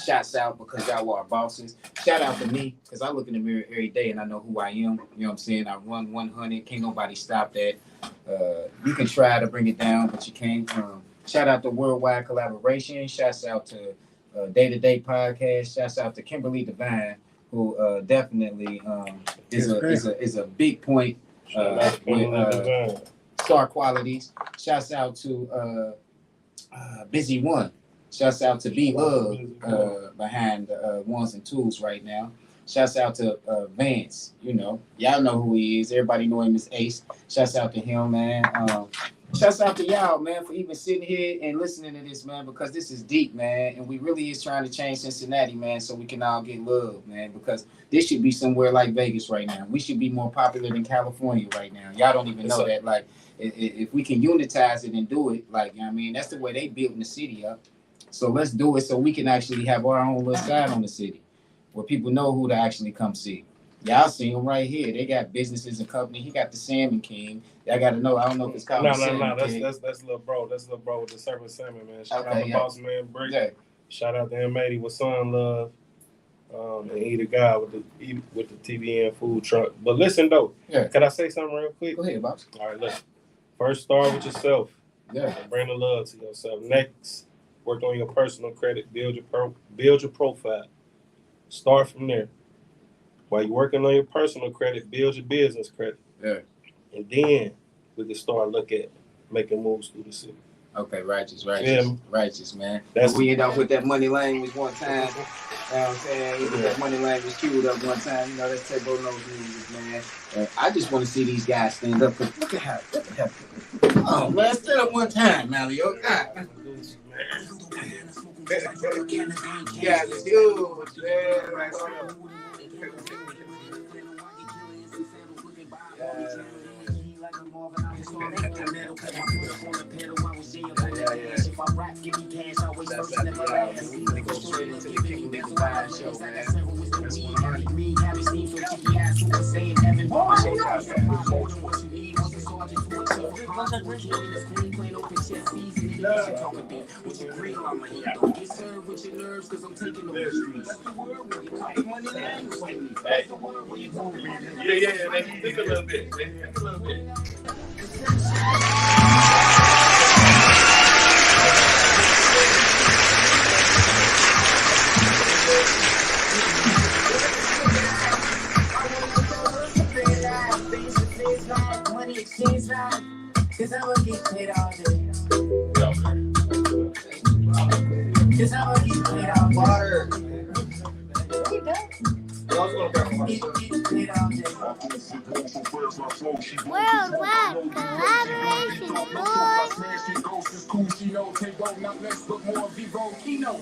G: shouts out because y'all are bosses. Shout out to me because I look in the mirror every day and I know who I am. You know what I'm saying? I run 100. Can't nobody stop that. You can try to bring it down, but you can't. Shout out to Worldwide Collaboration. Shouts out to Day to Day Podcast. Shouts out to Kimberly Devine, who definitely is a big point. Star Qualities. Shouts out to Busy One. Shouts out to B Love behind the ones and twos right now. Shouts out to Vance. You know, y'all know who he is. Everybody know him as Ace. Shouts out to him, man. Shouts out to y'all, man, for even sitting here and listening to this, man, because this is deep, man, and we really is trying to change Cincinnati, man, so we can all get love, man, because this should be somewhere like Vegas right now. We should be more popular than California right now. Y'all don't even know that. Like, if we can unitize it and do it, like, I mean, that's the way they building the city up. So let's do it so we can actually have our own little side on the city where people know who to actually come see. Y'all see him right here. They got businesses and company. He got the Salmon King. Y'all got to know. I don't know if it's called Salmon King.
I: That's little bro. That's little bro with the serving salmon, man. Shout out to Boss Man Brick.
G: Yeah.
I: Shout out to M80 with Sun Love. And Eat a Guy with the TBN food truck. But listen though, can I say something real quick?
G: Go ahead, Boss.
I: All right, look. First, start with yourself.
G: Yeah.
I: Bring the love to yourself. Next, work on your personal credit. Build your profile. Start from there. While you're working on your personal credit, build your business credit.
G: Yeah.
I: And then we can start look at making moves through the city.
G: Okay, righteous, man.
I: We
G: end up with that money language one time. You know what I'm saying? That money language queued up one time. You know, let's take both those music, man. I just want to see these guys stand up. Look at how. Oh, man, stand up one time, Mario. God. Yeah, let's do it, man.
J: Yeah, they think a little bit.
K: Cause I'ma get paid all day. Cause I'ma get paid all day. Water.
L: Worldwide collaboration,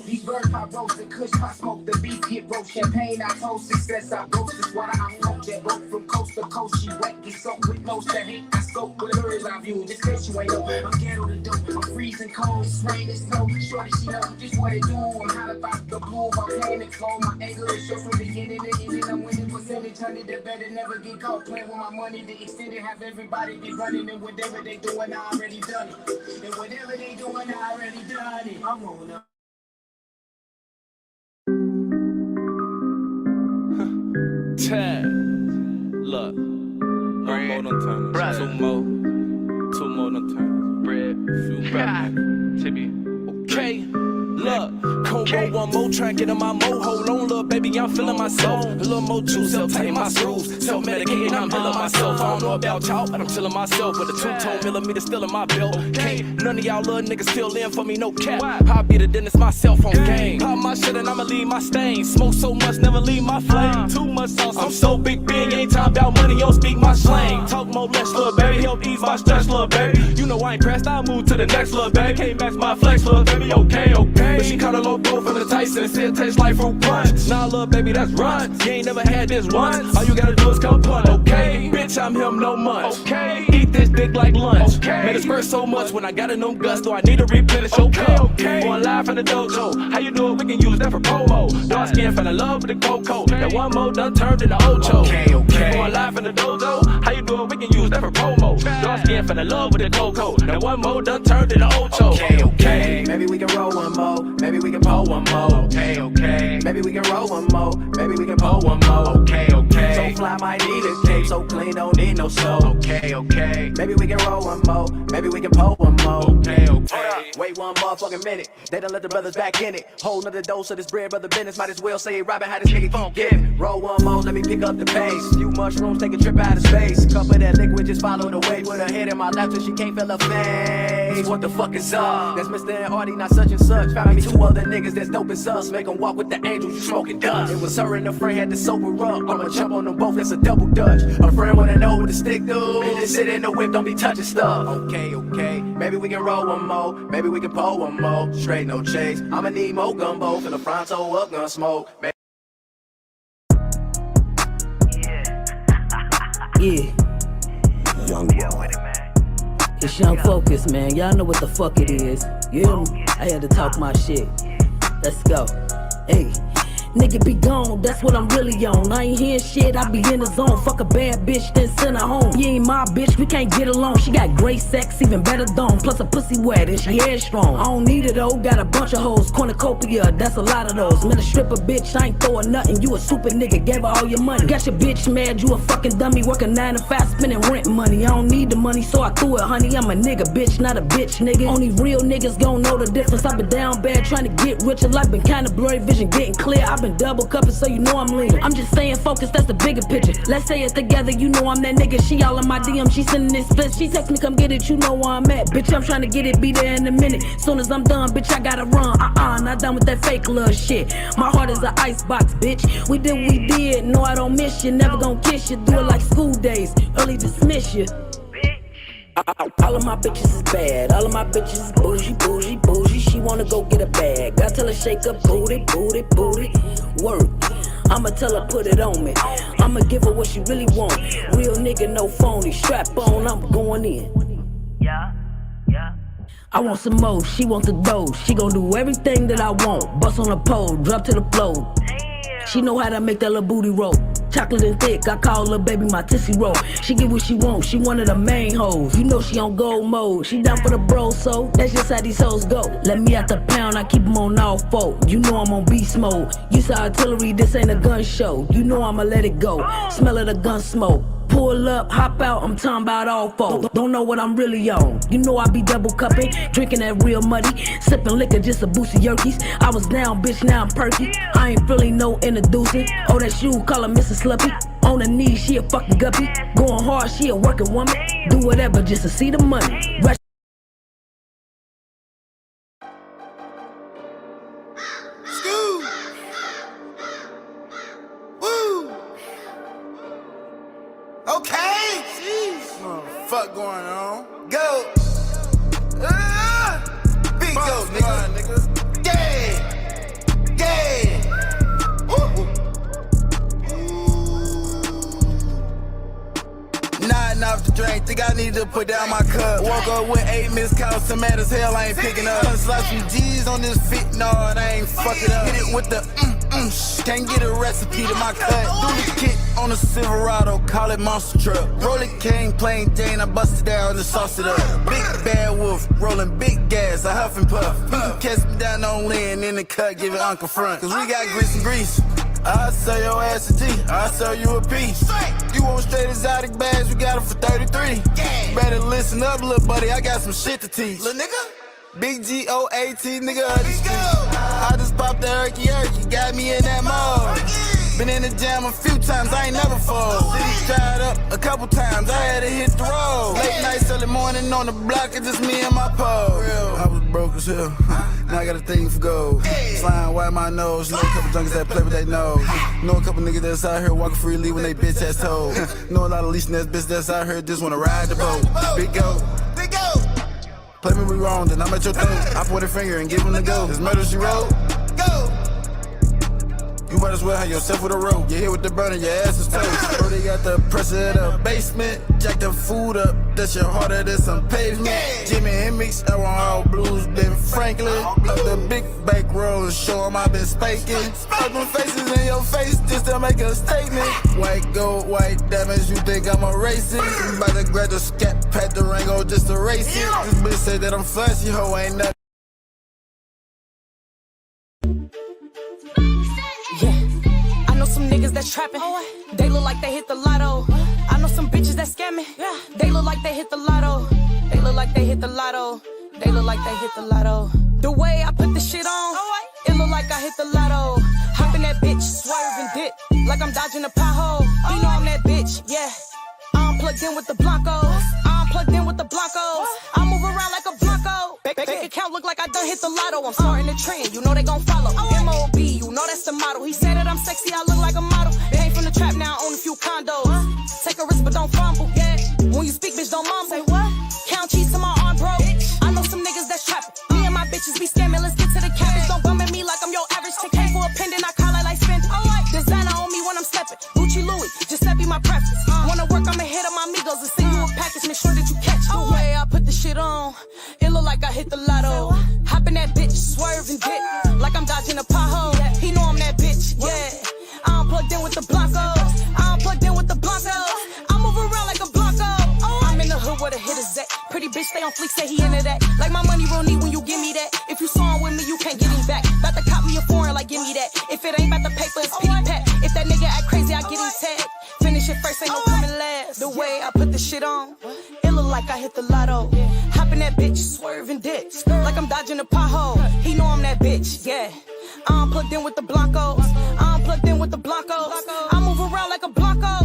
K: These birds pop roast, the kush pop smoke, the beef get roast, champagne I toast, success I boast, this water I float, that boat from coast to coast, she wet, get soaked with no that hate, I scope with birds I view, just case you ain't know, I'm ghetto to dope, I'm freezing cold, it's rain, it's snow, shorty she know just what it do, I'm hot about the blue, volcanic flow, my anger is show from beginning to ending, I'm winning percentage, 100 that better never get caught, playing with my money, to extend it, have everybody be running, and whatever they doing, I already done it, and whatever they doing, I already done it, I'm rolling up.
M: Look, one more done turn. Two more done turn. Bread, few bread, Tibby. Okay, look, Congo one more track in my moho. Long little baby, I'm feeling myself. A little more juice, self-tighten my screws. Self-medicating, I'm feeling myself. I don't know about y'all, but I'm feeling myself. With a 2-tone millimeter still in my belt. Can't none of y'all little niggas still in for me, no cap. I'll be the dentist myself on game. Pop my shit and I'ma leave my stain. Smoke so much, never leave my flame. Too much sauce, I'm so big, ain't time about money, yo, speak my slang. Talk more less, little baby, help ease my stress, little baby. You know I ain't pressed, I move to the next, little baby. Can't match my flex, little baby, okay. But she caught a low blow from the Tyson, said taste like fruit punch. Nah, little baby, that's run. You ain't never had this once. All you gotta do is come punch, okay? Bitch, I'm him no munch. Okay. Eat this dick like lunch. Okay. Man, it's hurt so much when I got a new gust, so I need to replenish your cup. Okay. Going live from the dojo. How you do it? We can use that for promo. Dark skin fell in love with the cocoa. That one more done turned into Ocho. Okay. Going live from the dojo. How you do it? We can use that for promo. Dark skin fell in love with the cocoa. That one more done turned into Ocho. Okay.
K: Maybe we can roll one more. Maybe we can pull one more. Okay. Maybe we can roll one more. Maybe we can pull one more. Okay. So fly might need a cape. So clean, don't need no soul. Okay. Maybe we can roll one more. Maybe we can pull one more. Okay.
M: Wait one motherfucking minute. They done let the brothers back in it. Whole nother dose of this bread, brother business. Might as well say it right behind this nigga keep giving. Roll one more, let me pick up the pace. Few mushrooms, take a trip out of space. Cup of that liquid, just follow the way. Put her head in my lap till she can't feel her face. What the fuck is up? That's Mr. and Artie, not such and such. Found me two other niggas that's dope as us. Make them walk with the angels, you smoking dust. It was her and a friend had to sober up. I'ma jump on them both, that's a double dutch. A friend wanna know what the stick do. Just sit in the whip, don't be touching stuff. Okay, okay, maybe we can roll one more. Maybe we can pull one more. Straight no chase. I'ma need more gumbo. Fill the Fronto up, gun smoke.
N: Yeah. Young boy. It's Young Focus, man. Y'all know what the fuck it is. You hear me? I had to talk my shit. Let's go. Hey. Nigga be gone, that's what I'm really on. I ain't hearing shit, I be in the zone. Fuck a bad bitch, then send her home. You ain't my bitch, we can't get along. She got great sex, even better dome. Plus a pussy wet and she headstrong. I don't need it though, got a bunch of hoes. Cornucopia, that's a lot of those. Man, a stripper bitch, I ain't throwing nothing. You a super nigga, gave her all your money. Got your bitch mad, you a fucking dummy. Working 9 to 5, spending rent money. I don't need the money, so I threw it, honey. I'm a nigga, bitch, not a bitch, nigga. Only real niggas gon' know the difference. I've been down bad, trying to get richer. Life been kinda blurry, vision getting clear. I've been double cupping, so you know I'm leaning. I'm just staying focused, that's the bigger picture. Let's say it together, you know I'm that nigga. She all in my DM, she sending this splits. She text me, come get it, you know where I'm at. Bitch, I'm trying to get it, be there in a minute. Soon as I'm done, bitch, I gotta run. Not done with that fake love shit. My heart is an icebox, bitch. We did what we did, no I don't miss you. Never gon' kiss you, do it like school days. Early dismiss you. All of my bitches is bad, all of my bitches is bougie, bougie, bougie. She wanna go get a bag. I tell her shake up booty, booty, booty. Work. I'ma tell her put it on me. I'ma give her what she really want. Real nigga, no phony. Strap on, I'm going in. Yeah. I want some more, she want the dough. She gon' do everything that I want. Bust on the pole, drop to the floor. She know how to make that little booty roll. Chocolate and thick, I call her baby my tissy roll. She get what she want, she one of the main hoes. You know she on gold mode, she down for the bro, so that's just how these hoes go. Let me out the pound, I keep them on all four. You know I'm on beast mode. You saw artillery, this ain't a gun show. You know I'ma let it go. Smell of the gun smoke. Pull up, hop out, I'm talking about all four. Don't know what I'm really on. You know I be double cupping, drinking that real muddy, sipping liquor just a boost of yerkies. I was down, bitch, now I'm perky. I ain't really no introducing. Oh, that shoe, call her Mrs. Sluppy. On her knees, she a fucking guppy. Going hard, she a working woman. Do whatever just to see the money.
O: Okay, jeez, fuck going on? Go, big go, nigga. Yeah. Nodding off the drink, think I need to put down my cup. Woke up with 8 missed calls, some mad as hell, I ain't picking up. Slap some G's on this fit, no, I ain't fucking up. Hit it with the can't get a recipe to my cut. Do the kick on a Silverado, call it monster truck. Rolling cane, plain Jane, I busted down and sauce it up. Big bad wolf, rolling big gas, I huff and puff. You can catch me down on land in the cut, give it Uncle Front. Cause we got grits and grease. I'll sell your ass a G, I'll sell you a piece. You want straight exotic bags, we got them for 33. Better listen up, little buddy, I got some shit to teach. Little nigga? Big G-O-A-T, nigga of the street. I just popped the herky, got me in that mode. Been in the jam a few times, I ain't never fall. City dried up a couple times, I had to hit the road. Late nights, early morning on the block, it's just me and my pole. I was broke as hell, now I got a thing for gold. Slime, wipe my nose, know a couple junkies that play with they nose. Know a couple niggas that's out here walking freely when they bitch ass told. Know a lot of leasing ass bitch that's out here just wanna ride the boat. Big go. Play me wrong, then I'm at your throat. I point a finger and give him the go. This murder she wrote. Go! You might as well have yourself with a rope. You hit with the burner, your ass is toast. Bro, they got the pressure in the basement. Jack the food up, that shit harder than some pavement. Jimmy Hendrix, I want all blues, Ben Franklin. Up the big back road, show 'em I been spanking. Ugly faces in your face just to make a statement. White gold, white diamonds, you think I'm a racist? About to grab the scat, pat the Rango just to race it. This bitch say that I'm flashy, ho, ain't nothing.
P: I know some niggas that's trapping. They look like they hit the lotto. I know some bitches that scamming. They look like they hit the lotto. They look like they hit the lotto. They look like they hit the lotto. The way I put the shit on, it look like I hit the lotto. Hop in that bitch, swerve and dip, like I'm dodging a pothole. You know I'm that bitch, yeah. I'm plugged in with the Blancos. I'm plugged in with the Blancos. I move around like a Blanco. Bank account look like I done hit the lotto. I'm starting the trend, you know they gon' follow. MOB, you know that's the motto. He said that I'm sexy, I look like a model. Came from the trap, now I own a few condos. Take a risk, but don't fumble, yeah. When you speak, bitch, don't mumble. Say what? Count cheese to my arm, bro. I know some niggas that's trapping. Me and my bitches be scamming, let's get to the cabbage. Don't bum at me like I'm your average. Take K for a pendant, I call it like spending. Designer on me when I'm stepping. Gucci Louis, Giuseppe my preference. Wanna work, I'ma hit on my amigos and send you a package. Make sure that you catch it. The way I put the shit on, it look like I hit the lotto. Hop in that bitch, swerve and dip, like I'm dodging a pothole. He know I'm that bitch, yeah. I'm plugged in with the Blancos. I'm plugged in with the Blancos. I move around like a Blanco. I'm in the hood where the hitters at. Pretty bitch stay on fleek, say he into that. Like my money real neat when you give me that. If you saw him with me, you can't get him back. About to cop me a foreign, like give me that. If it ain't about the paper, it's pity pat. If that nigga act crazy, I get him tagged. Finish it first, ain't no coming last. The way I put the shit on, it look like I hit the lotto. Hop in that bitch, swerve and dip, like I'm dodging a pothole. He know I'm that bitch, yeah. I'm plugged in with the Blancos. I'm plugged in with the Blancos. I move around like a Blanco.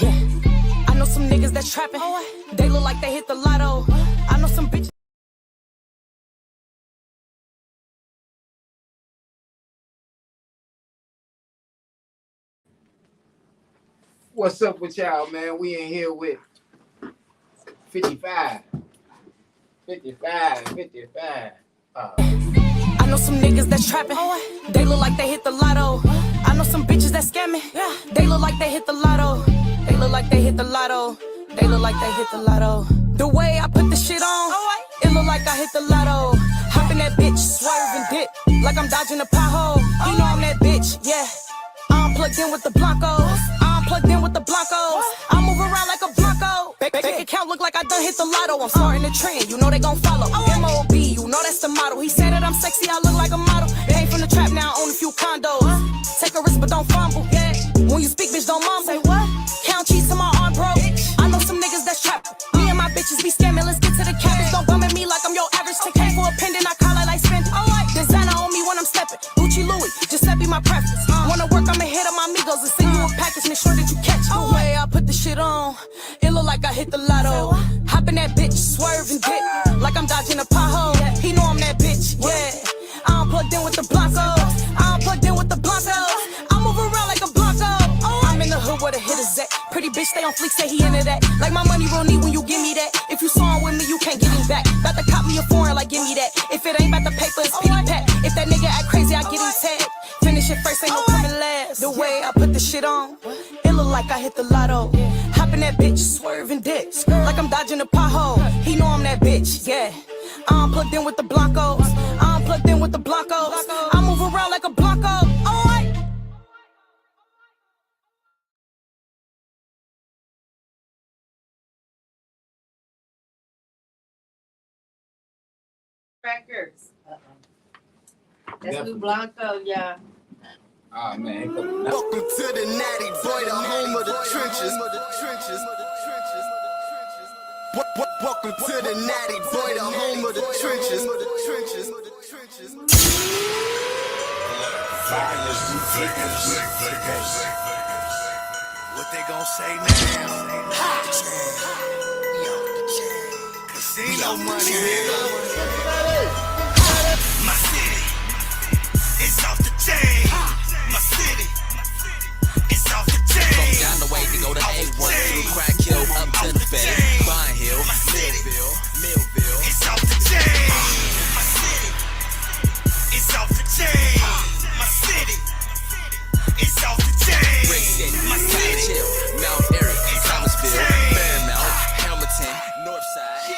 P: Yeah, I know some niggas that's trapping. They look like they hit the lotto. I know some bitches.
G: What's up with y'all, man? We in here with 55.
P: I know some niggas that's trapping. They look like they hit the lotto. I know some bitches that scamming. They look like they hit the lotto. They look like they hit the lotto. They look like they hit the lotto. The way I put the shit on, it look like I hit the lotto. Hop in that bitch, swerve and dip, like I'm dodging a pothole. You know I'm that bitch, yeah. I'm plugged in with the Blancos. I'm plugged in with the Blancos. I move around like a Blanco. Bank account look like I done hit the lotto. I'm starting the trend, you know they gon' follow. MOB, you know that's the motto. He said that I'm sexy, I look like a model. Came from the trap, now I own a few condos. Take a risk, but don't fumble, yeah. When you speak, bitch, don't mumble. Say what? Count cheese to my arm, bro. I know some niggas that's trapping. Me and my bitches be scamming, let's get to the cabbage. Don't bum at me like I'm your average. Take K for a pendant, I call it like spending. Designer on me when I'm stepping. Gucci Louis, Giuseppe my preference. Wanna work, I'ma hit on my amigos and send you a package. Make sure that you catch it. The way I put the shit on, it look like I hit the lotto. Hop in that bitch, swerve and dip, like I'm dodging a pothole. He know I'm that bitch, yeah. I'm plugged in with the Blancos. I'm plugged in with the Blancos. I move around like a Blanco. I'm in the hood where the hitters at. Pretty bitch stay on fleek, say he into that. Like my money real neat when you give me that. If you saw him with me, you can't get him back. About to cop me a foreign, like give me that. If it ain't about the paper, it's pity pat. If that nigga act crazy, I get him tagged. Finish it first, ain't no coming last. The way I put the shit on, it look like I hit the lotto. Hop in that bitch, swerve and dip, like I'm dodging a pothole. He know I'm that bitch, yeah. I'm plugged in with the Blancos. I'm plugged in with the Blancos. I move around like a Blanco.
B: Records. That's Lou Blanco, y'all.
G: Oh man.
O: Welcome to the natty boy, the home of the trenches. Welcome to the natty boy, the home of the trenches. What they gon' say now? Casino money, my city, it's off the chain. My city, it's off the chain. From down the way to go to A1, through Crack Hill, up to the Bay, Vine Hill, Millville, it's off the chain. My city, it's off the chain. My city, it's off the chain. Brick City, my city, Mount Airy, Thomasville, Fairmount, Hamilton, Northside.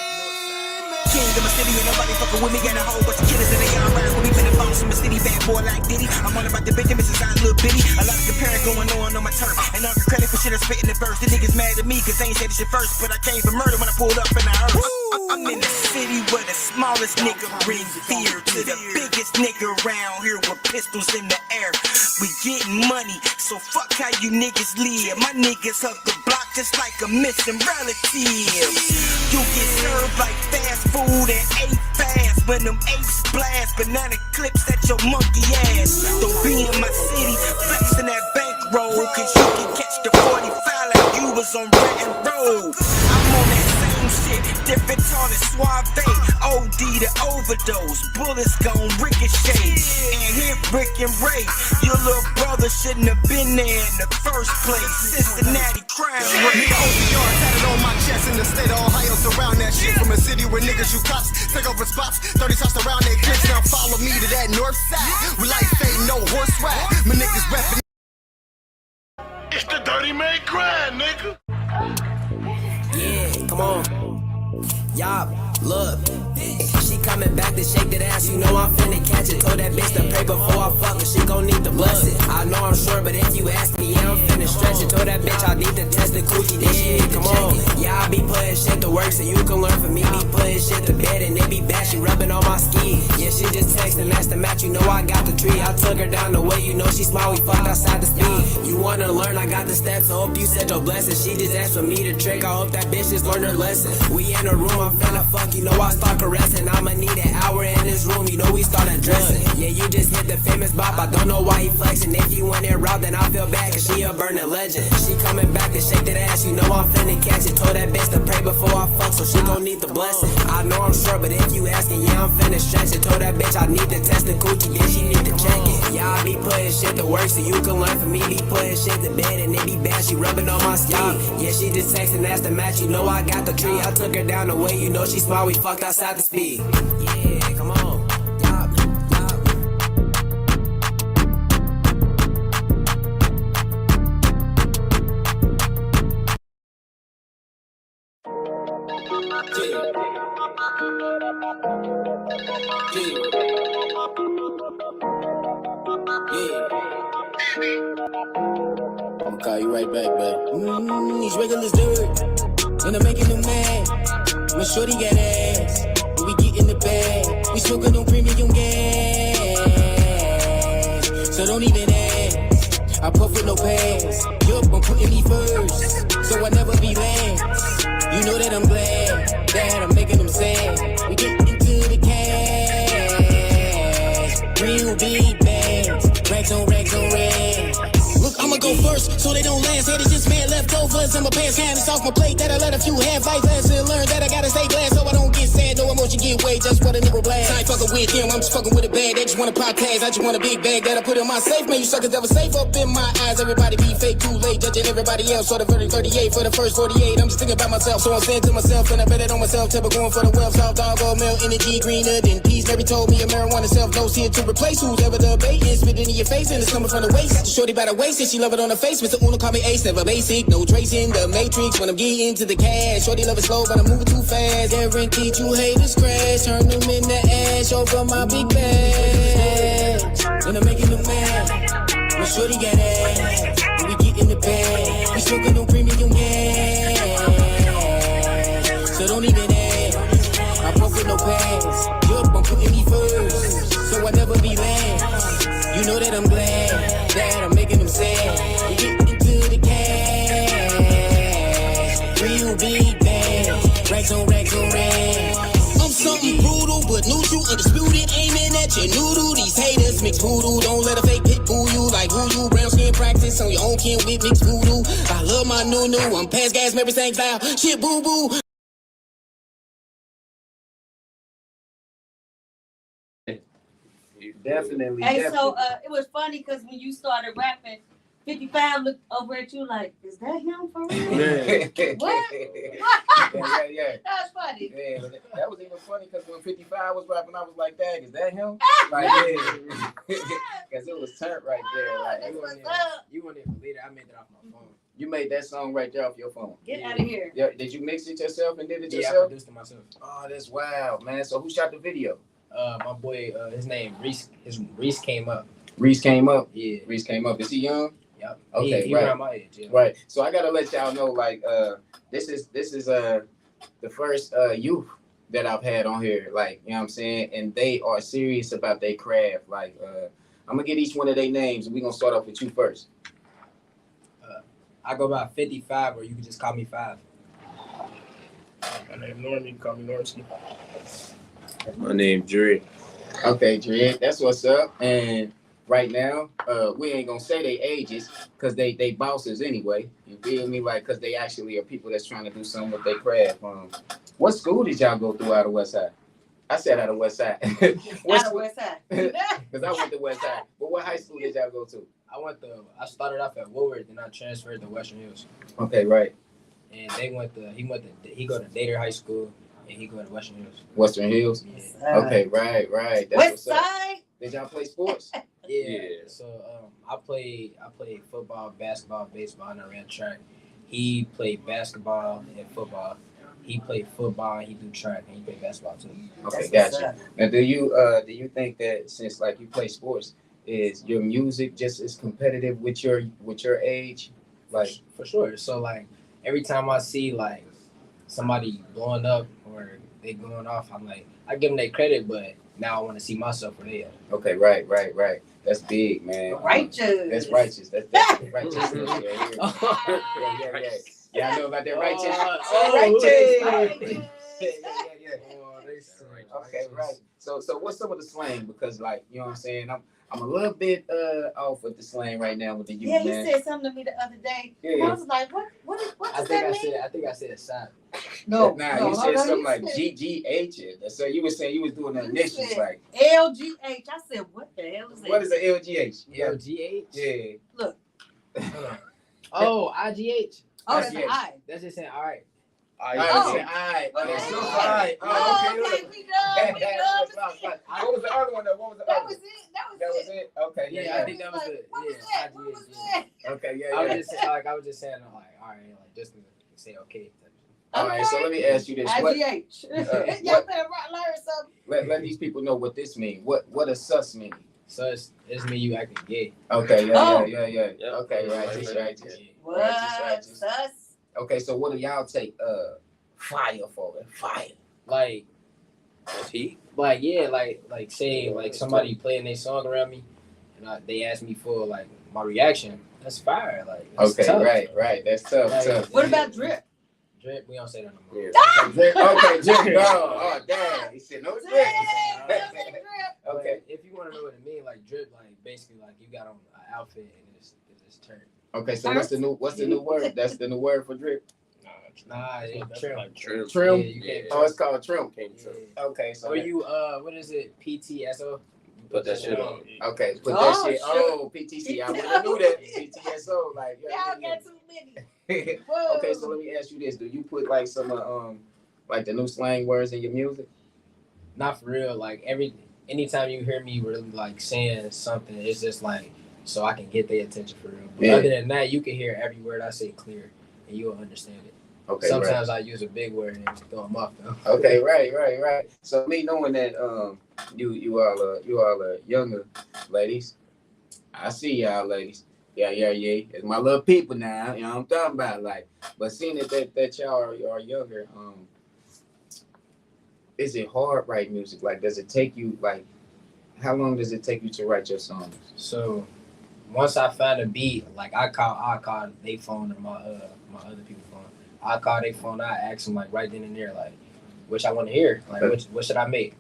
O: King of my city, ain't nobody fucking with me. Got a whole bunch of killers and they all riding with me. Been a boss from a city, bad boy like Diddy. I'm all about the bitch, Mrs. I little bitty. A lot of comparing going on my turf. And I get credit for shit I spit in the verse. The niggas mad at me cause they ain't said this shit first. But I came for murder when I pulled up in the hearse. I'm in the city where the smallest nigga bring fear to the biggest nigga around here with pistols in the air. We getting money, so fuck how you niggas live. My niggas hug the block just like a missing relative. You get served like fast food and ate fast when them apes blast banana clips at your monkey ass. Don't be in my city flexing that bankroll, cause you can catch the 45 like you was on Red Road. I'm on that same shit, different tone and suave, OD to overdose, bullets gon' ricochet and hit Rick and Ray. Your little brother shouldn't have been there in the first place. Cincinnati crime rate.
Q: ODR tatted on my chest in the state of Ohio, surround that shit from a city where niggas shoot cops, take over spots, 30 shots around their clips. Now follow me to that north side. We like say no horse ride. My niggas reppin'.
E: It's the Dirty Mac grind, nigga.
R: Yeah, come on. Y'all, look. She coming back to shake that ass, you know I'm finna catch it. Told that bitch to pray before I fuck her, she gon' need to bless it. I know I'm sure, but if you ask me, yeah, I'm finna stretch it. Told that bitch I need to test the coochie, then she need to check it. Yeah, I be putting shit to work so you can learn from me. Be putting shit to bed and it be bad, she rubbing on my ski. Yeah, she just texting, that's the match, you know I got the tree. I took her down the way, you know she smile, we fucked outside the speed. You wanna learn, I got the steps, I hope you said your blessing. She just asked for me to trick, I hope that bitch just learned her lesson. We in a room, I'm finna fuck, you know I start caressing. I'ma need an hour in this room, you know we start undressing. Yeah, you just hit the famous bop, I don't know why he flexing. If you want it route, then I feel bad, cause she a burning legend. She coming back to shake that ass, you know I'm finna catch it. Told that bitch to pray before I fuck, so she gon' need the blessing. I know I'm sure, but if you asking, yeah, I'm finna stretch it. Told that bitch I need to test the coochie, then she need to check it. Yeah, I be putting shit to work so you can learn from me. Be putting shit to bed and it be bad, she rubbing on my skin. Yeah, she just texting, that's the match, you know I got the tree. I took her down the way, you know she smile, we fucked outside the speed. Yeah, come on. I'ma call you right back, babe. These regulars dirt, and I'm making them mad. My shorty got ass, when we get in the bag. We smoking on premium gas, so don't even ask. I puff with no pass, yup, I'm putting me first, so I never be last. You know that I'm glad, that I'm making them sad. We get into the cash, real big bags, racks on racks. Look, I'ma go first, so they don't last. Haters just mad leftovers in my pants. Hand it's off my plate that I let a few have life lessons. Learn that I gotta stay glad so I don't get sad. No emotion get way just for the nigga blast. I ain't fucking with them, I'm just fucking with a bag. They just want a podcast, I just want a big bag that I put in my safe. Man, you suckers never safe up in my eyes. Everybody be fake too late, judging everybody else. So the 38 for the first 48. I'm just thinking about myself, so I'm saying to myself, and I bet it on myself. Typical going for the wealth, soft dog, old milk, energy greener than peace. Mary told me a marijuana self dose here to replace who's ever debating. Spitting in your face and it's coming from the waist. Shorty by the waist and she love it on the face. Mr. Uno call me Ace, never basic, no trace in the matrix. When I'm getting to the cash, shorty love it slow, but I'm moving too fast. Guaranteed you haters crash, turn them into ash over my big bag. And I'm making them mad. My shorty got ass, when we get in the bag. We smoking no premium gas, so don't even ask. I puff with no pass, yup, I'm putting me first, so I never be last. You know that I'm glad, that I'm making them sad. We get into the cash, real big bags, racks on racks. I'm something brutal, but neutral, undisputed, aiming at your noodle. These haters mix voodoo, don't let a fake pit fool you. Like who you, brown skin practice on your own kin with mixed voodoo. I love my new, I'm past gas, everything foul, shit boo boo.
G: Definitely.
B: Hey, so it was funny because when you started rapping, 55 looked over at you like, is that him for real? What?
G: Yeah.
B: That was funny.
G: Yeah, that was even funny because when 55 was rapping, I was like, dang, is that him? Like, yeah. Because it was turned right there. Like, you wouldn't even believe it. I made it off my phone. You made that song right there off your phone.
B: Get out of here.
G: Yeah. Did you mix it yourself and did it yourself?
R: Yeah, I produced it myself.
G: Oh, that's wild, man. So who shot the video?
R: My boy, his name Reese. Reese came up.
G: Reese came up.
R: Yeah.
G: Reese came up. Is he young?
R: Yep.
G: Okay,
R: he
G: right.
R: around my age. Yeah.
G: Right. So I gotta let y'all know, like, this is the first youth that I've had on here. Like, you know what I'm saying? And they are serious about their craft. Like, I'm gonna get each one of their names, and we're gonna start off with you first.
S: I go by 55, or you can just call me 5.
I: My name Norm. You can call me Normski.
T: My name Dre.
G: Okay, Dre, that's what's up. And right now, we ain't gonna say they ages because they bosses anyway. You feel me? Like, because they actually are people that's trying to do something with their craft. What school did y'all go through out of West Side? I said out of West Side.
B: Out of West Side.
G: Because I went to West Side. But what high school did y'all go to?
S: I started off at Woodward, then I transferred to Western Hills.
G: Okay, right.
S: And he go to Dater High School, and he go to Western Hills.
G: Western Hills?
S: Yeah.
G: Okay, right. That's
B: West
G: what's up.
B: Side.
G: Did y'all play sports?
S: Yeah. So I played football, basketball, baseball, and I ran track. He played basketball and football. He played football and he do track, and he played basketball too.
G: Okay, gotcha. Now, do you think that since like you play sports, is your music just as competitive with your age? Like,
S: for sure. So like every time I see like somebody blowing up or they going off, I'm like, I give them their credit, but now I want to see myself where they at.
G: okay, right. That's big, man.
B: Righteous.
G: That's righteous. That's righteous. Yeah. Yeah, I know about that righteous. Righteous. Okay, right. So what's some of the slang? Because like, you know what I'm saying? I'm a little bit off with the slang right now with the youth,
B: Yeah, he
G: man.
B: said something to me the other day.
G: Yeah.
B: I was like, what does that mean?
S: I think I said side.
B: No,
G: you said something like GGH. So you were saying you was doing the initials like
B: LGH. I said, what the hell is that?
G: what is an LGH? Yeah.
S: LGH?
G: Yeah.
B: Look.
S: Oh, IGH.
B: Oh, that's an I.
S: That's just saying, all right.
G: All right. That's so fine. Okay, we done. What was the other one though? What was the other one? That was it. Okay.
S: Yeah, I think that was it. Yeah, IGH.
G: Okay,
S: I was just saying, like, all right, like just to say okay.
G: All right, so let me ask you this.
B: IGH. Y'all better learn something.
G: Let these people know what this means. What does sus mean?
S: Sus is me you acting gay.
G: Okay, yeah. Okay, righteous.
B: What? Sus?
G: Okay, so what do y'all take fire for? Fire.
S: Like
T: heat?
S: Like yeah, like say like somebody playing their song around me and they ask me for like my reaction. That's fire. Like that's
G: okay,
S: tough.
G: right. That's tough.
S: Like,
G: tough.
B: What about drip?
S: Drip, we don't say that no more.
G: Yeah. Okay, drip. Oh, damn. He said no drip. Okay.
S: If you want to know what it means, like drip, like basically like you got on an outfit and it's turned.
G: Okay, so what's the new word? That's the new word for drip.
S: Nah, it's trim.
T: Like trim.
G: Trim.
S: Yeah,
G: Oh, it's called trim.
S: Yeah.
G: Okay, so
S: or you what is it? PTSO.
T: Put that shit on.
G: Okay, put that shit. Oh, PTC. I would have knew that. PTSO. Like
B: y'all got too many.
G: Okay, so let me ask you this: do you put like some like the new slang words in your music?
S: Not for real. Like anytime you hear me really like saying something, it's just like so I can get their attention for real. But other than that, you can hear every word I say clear, and you'll understand it.
G: Okay.
S: Sometimes I use a big word and throw them off though.
G: Okay, right. So me knowing that you all are younger ladies, I see y'all ladies. Yeah. It's my little people now. You know what I'm talking about, like. But seeing that y'all are younger, is it hard writing music? Like, does it take you like? How long does it take you to write your songs?
S: So, once I find a beat, like I call they phone or my other people's phone. I call their phone. I ask them like right then and there, like, which I want to hear. Like, what should I make?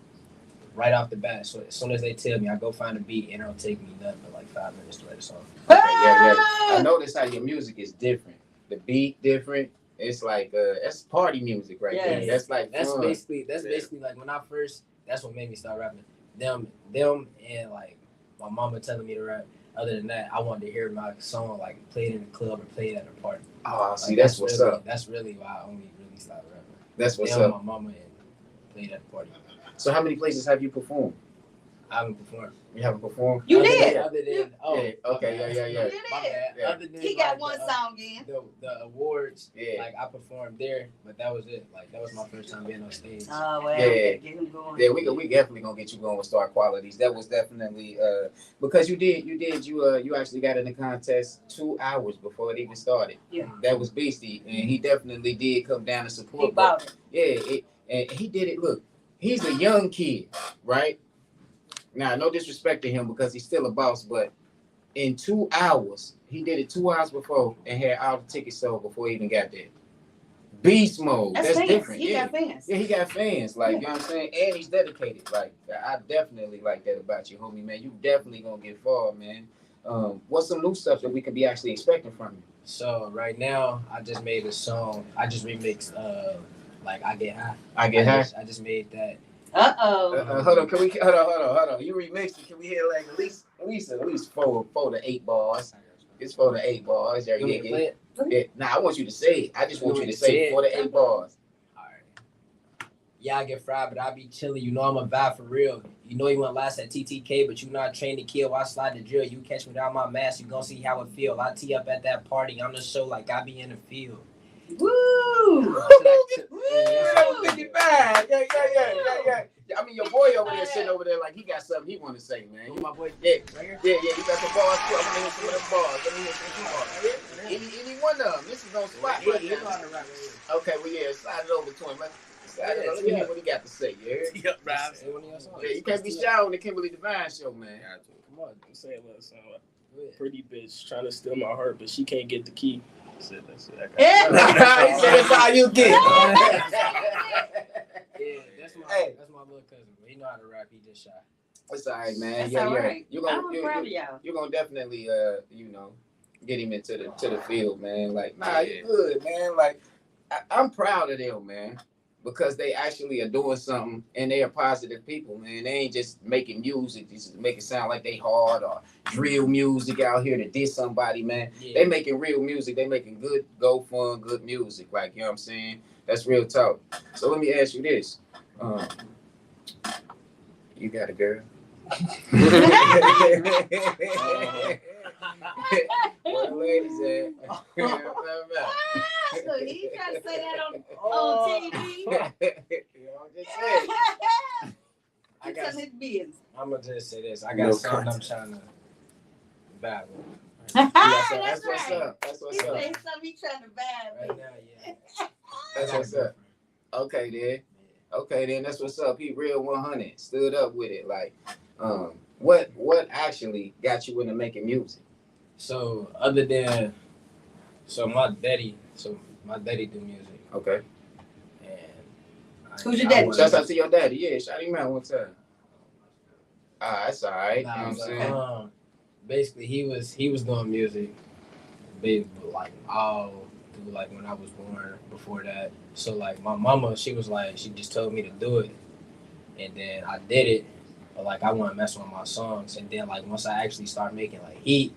S: Right off the bat. So as soon as they tell me, I go find a beat, and it'll take me nothing but like 5 minutes to write a song.
G: Okay, yeah. I notice how your music is different. The beat different. It's like that's party music right there. That's like
S: that's
G: fun.
S: basically like when I first. That's what made me start rapping. Them, and like my mama telling me to rap. Other than that, I wanted to hear my song like played in the club or played at a party.
G: Oh,
S: like,
G: see, that's what's
S: really,
G: up.
S: That's really why I only really started rapping.
G: That's what's
S: them,
G: up.
S: My mama and played at the party.
G: So how many places have you performed?
S: I haven't performed.
G: You haven't performed?
B: You did.
S: Other than
G: okay.
B: You did.
S: Other than
B: He got one song in.
S: The awards, like I performed there, but that was it. Like that was my first time being on stage.
B: Oh well,
G: get
B: him going.
G: Yeah, we definitely gonna get you going with Star Qualities. That was definitely because you actually got in the contest 2 hours before it even started.
B: Yeah,
G: that was beastie, and he definitely did come down and support.
B: He bought it.
G: Yeah, and he did it. Look, he's a young kid, right? Now, no disrespect to him because he's still a boss, but in 2 hours, He did it 2 hours before and had all the tickets sold before he even got there. Beast mode. That's
B: fans.
G: different.
B: He
G: Yeah.
B: got fans.
G: Yeah, he got fans. Like, you know what I'm saying? And he's dedicated. Like, I definitely like that about you, homie, man. You definitely gonna get far, man. What's some new stuff that we could be actually expecting from you?
S: So right now, I just made a song. I just remixed like I Get High.
G: I Get High?
S: I just made that.
G: Hold on. Can we hold on. You remixed it. Can we hear like at least 4 to 8 bars? It's 4 to 8 bars.
S: You want me to play it?
G: Yeah. Nah, I want you to say it. I just want you to say 4 to 8 bars.
S: Yeah, I get fried, but I be chilling. You know I'm a vibe for real. You know you want last at TTK, but you not trained to kill. I slide the drill. You catch me without my mask, you gon' see how it feel. I tee up at that party. I'm the show like I be in the field.
B: Woo!
G: 55. Yeah. I mean, your boy over there sitting over there like he got something he want to say, man. You my boy. Yeah. You got some bars too. I'm gonna hear some of them bars. Let me hear some bars. Any one of them. This is on spot right now. Okay, well, yeah, slide it over to him. Let me hear what he got to say. Yeah, you can't be shy on the Kimberly Divine show, man.
I: Come on, I'm saying, listen, pretty bitch trying to steal my heart, but she can't get the key. That's it.
G: He said that's all you get.
S: Yeah, that's my little cousin. He know how to rap. He just shy.
G: It's all right, man.
B: That's all right.
G: You're
B: I'm proud of y'all.
G: You're gonna definitely, get him into the field, man. Like, nah, you good, man. Like, I'm proud of them, man, because they actually are doing something and they are positive people, man. They ain't just making music, just make it sound like they hard or drill music out here to diss somebody, man. Yeah. They making real music. They making good, fun, good music. Like, you know what I'm saying? That's real talk. So let me ask you this. You got a girl? Where the ladies at?
B: So he trying to say that on TV?
G: Just say it.
B: I got his business.
S: I'm gonna just say this. I got something I'm trying to battle.
G: That's what's up. That's what's up.
B: He said something he trying to battle.
S: Right now, yeah.
G: That's what's up. Okay, then that's what's up. He real 100, stood up with it. Like, what actually got you into making music?
S: So my daddy do music.
G: Okay.
S: And
B: who's your daddy?
G: Shout out to your daddy. Yeah, shout him out one time. That's all right.
S: Nah,
G: you know what I'm saying?
S: Basically, he was doing music, like all through like when I was born. Before that, so like my mama, she just told me to do it, and then I did it. But like I want to mess with my songs, and then like once I actually started making like heat,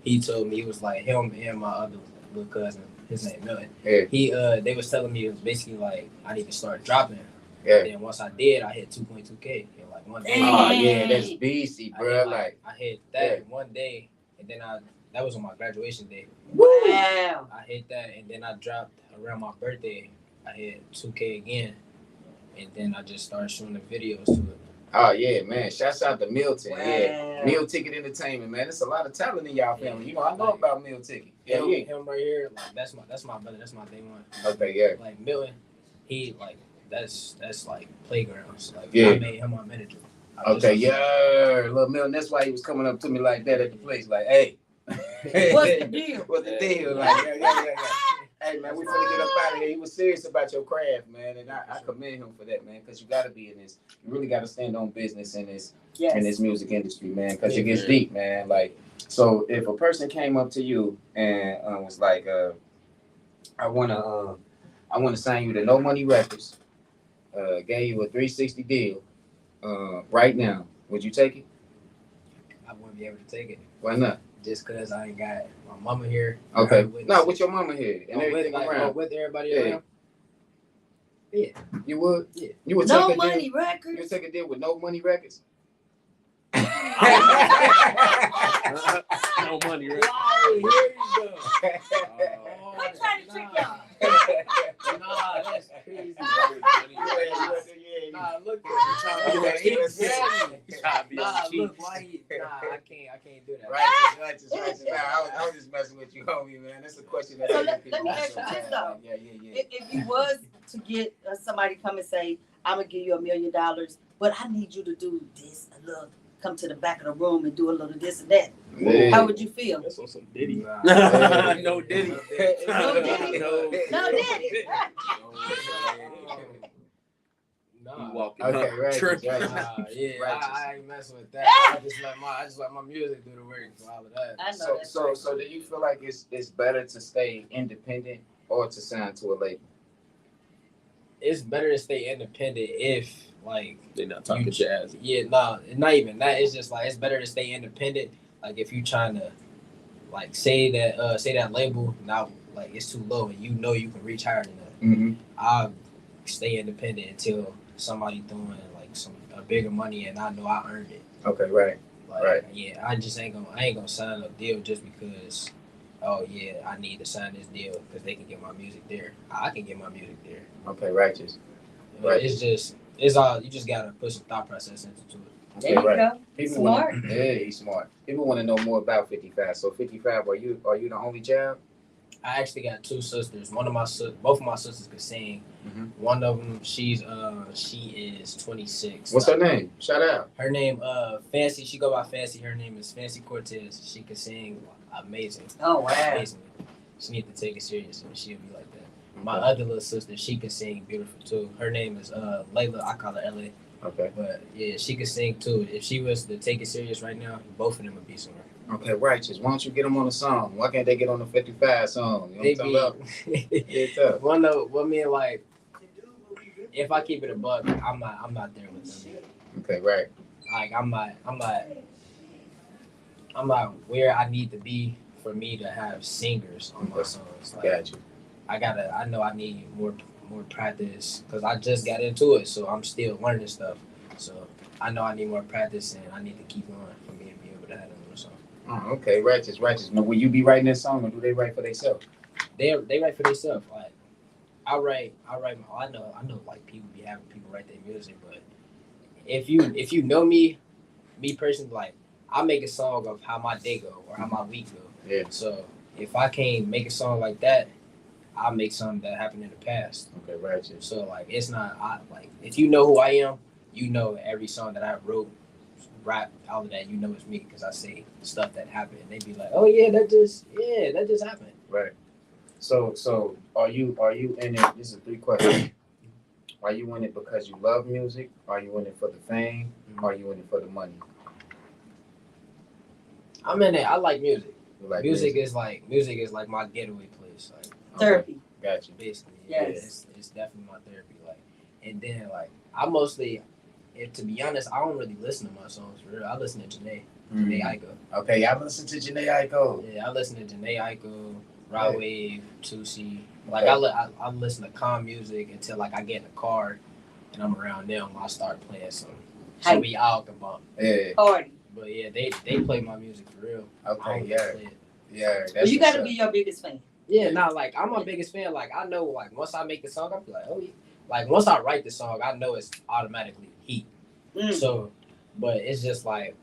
S: he told me, he was like him and my other little cousin, his name Milton.
G: Yeah.
S: They was telling me it was basically like I need to start dropping.
G: Yeah.
S: And then once I did, I hit 2.2K in like one day.
G: Oh yeah, that's beastie, bro.
S: I hit that in one day, and then that was on my graduation day.
B: Wow.
S: I hit that, and then I dropped around my birthday. I hit 2K again, and then I just started shooting the videos to it.
G: Oh yeah, man! Shouts out to Milton.
B: Wow.
G: Yeah, Meal Ticket Entertainment, man. There's a lot of talent in y'all family. You know, I know about Meal Ticket. Yeah,
S: him right here. Like that's my brother. That's my day one.
G: Okay, yeah.
S: Like Milton, he like that's like playgrounds. Like
G: I
S: made him my manager.
G: Okay, yeah, little Milton. That's why he was coming up to me like that at the place. Like, hey,
B: what's the deal?
G: What's the deal? Like, yeah. Hey, man, we finna get up out of here. He was serious about your craft, man, and I commend him for that, man, because you got to be in this. You really got to stand on business in this music industry, man, because it gets deep, man. Like, so if a person came up to you and was like, I wanna sign you to No Money Records, gave you a 360 deal, right now, would you take it?
S: I wouldn't be able to take it.
G: Why not?
S: Just because I ain't got my mama here.
G: Okay. No, with your mama here and everything around.
S: With everybody around. Yeah.
G: You would?
S: Yeah.
G: You would
B: No
G: take a
B: Money
G: deal?
B: Records?
G: You would take a deal with No Money Records?
I: No money, right?
S: Here you go.
B: I'm trying to trick y'all.
S: Nah, that's crazy. Nah, look at look, why he? Nah, I can't do that.
G: Righteous. Nah, I was just messing with you, homie, man. That's a question that.
B: So let me ask you this though.
G: Yeah.
B: If you was to get somebody come and say, "I'm gonna give you $1 million, but I need you to do this a little come to the back of the room and do a little this and that.
G: Yeah.
B: How would you feel?
I: That's on some Diddy.
T: No Diddy.
B: No Diddy. No Diddy.
T: You walking
G: Okay,
T: up,
G: right.
T: tripping.
S: I ain't messing with that. I just let my music do the work for all of that.
B: I know
G: So do you feel like it's better to stay independent or to sign to a label?
S: It's better to stay independent if like
T: They're not talking jazz.
S: Yeah, no, not even that. It's just like it's better to stay independent. Like if you trying to like say that label now like it's too low and you know you can reach higher than that.
G: Mm-hmm.
S: I'll stay independent until somebody throwing like a bigger money and I know I earned it.
G: Okay, right.
S: Like,
G: right.
S: Yeah, I ain't gonna sign a deal just because. Oh yeah, I need to sign this deal because they can get my music there. I can get my music there.
G: Okay, righteous.
S: It's all you just gotta put some thought process into it.
B: There you go.
G: People
B: Smart.
G: He's smart. People want to know more about 55. So 55, are you the only child?
S: I actually got two sisters. Both of my sisters could sing.
G: Mm-hmm.
S: One of them, she is 26.
G: What's her name? Shout out.
S: Her name, Fancy. She go by Fancy. Her name is Fancy Cortez. She can sing amazing.
B: Oh wow.
S: Amazing. She need to take it serious and she'll be like that. My other little sister, she can sing beautiful too. Her name is Layla. I call her LA.
G: Okay.
S: But yeah, she can sing too. If she was to take it serious right now, both of them would be somewhere.
G: Okay, righteous. Why don't you get them on a song? Why can't they get on the 55 song? You know what I'm talking about?
S: Well, me like, if I keep it a buck, I'm not there with them.
G: Okay, right.
S: Like I'm not where I need to be for me to have singers on my songs. Like,
G: Got you.
S: I know I need more practice because I just got into it, so I'm still learning stuff. So I know I need more practice and I need to keep going for me to be able to have them on a song.
G: Oh, okay, righteous. Now, will you be writing that song or do they write for themselves?
S: They write for themselves. Like I write. I know. Like people be having people write their music, but if you know me personally, like I make a song of how my day go or how my week go.
G: Yeah.
S: So if I can't make a song like that, I'll make something that happened in the past.
G: Okay, righteous.
S: So like it's not like if you know who I am, you know every song that I wrote, rap, all of that, you know it's me because I say stuff that happened. And they be like, oh yeah, that just happened.
G: Right. So are you in it? This is 3 questions. Are you in it because you love music? Are you in it for the fame? Are you in it for the money?
S: I'm in it. I like music.
G: You like
S: music is like my getaway place. Like
B: therapy.
G: Gotcha.
S: Basically.
B: Yes.
S: It's definitely my therapy. Like, and then like I mostly, to be honest, I don't really listen to my songs for real. I listen to Janae Aiko.
G: Okay, I listen to Janae Aiko.
S: Yeah, I listen to Janae Aiko, Rod Wave, Tusi. Like I listen to calm music until like I get in the car and I'm around them. I start playing some. So we all can bump.
G: Yeah.
B: Party.
S: But yeah, they play my music for real.
G: Okay, yeah.
B: Well, you got to be your biggest fan.
S: Yeah, like I'm my biggest fan. Like I know, like once I make the song, I'll be like, oh yeah. Like once I write the song, I know it's automatically heat. So, but it's just like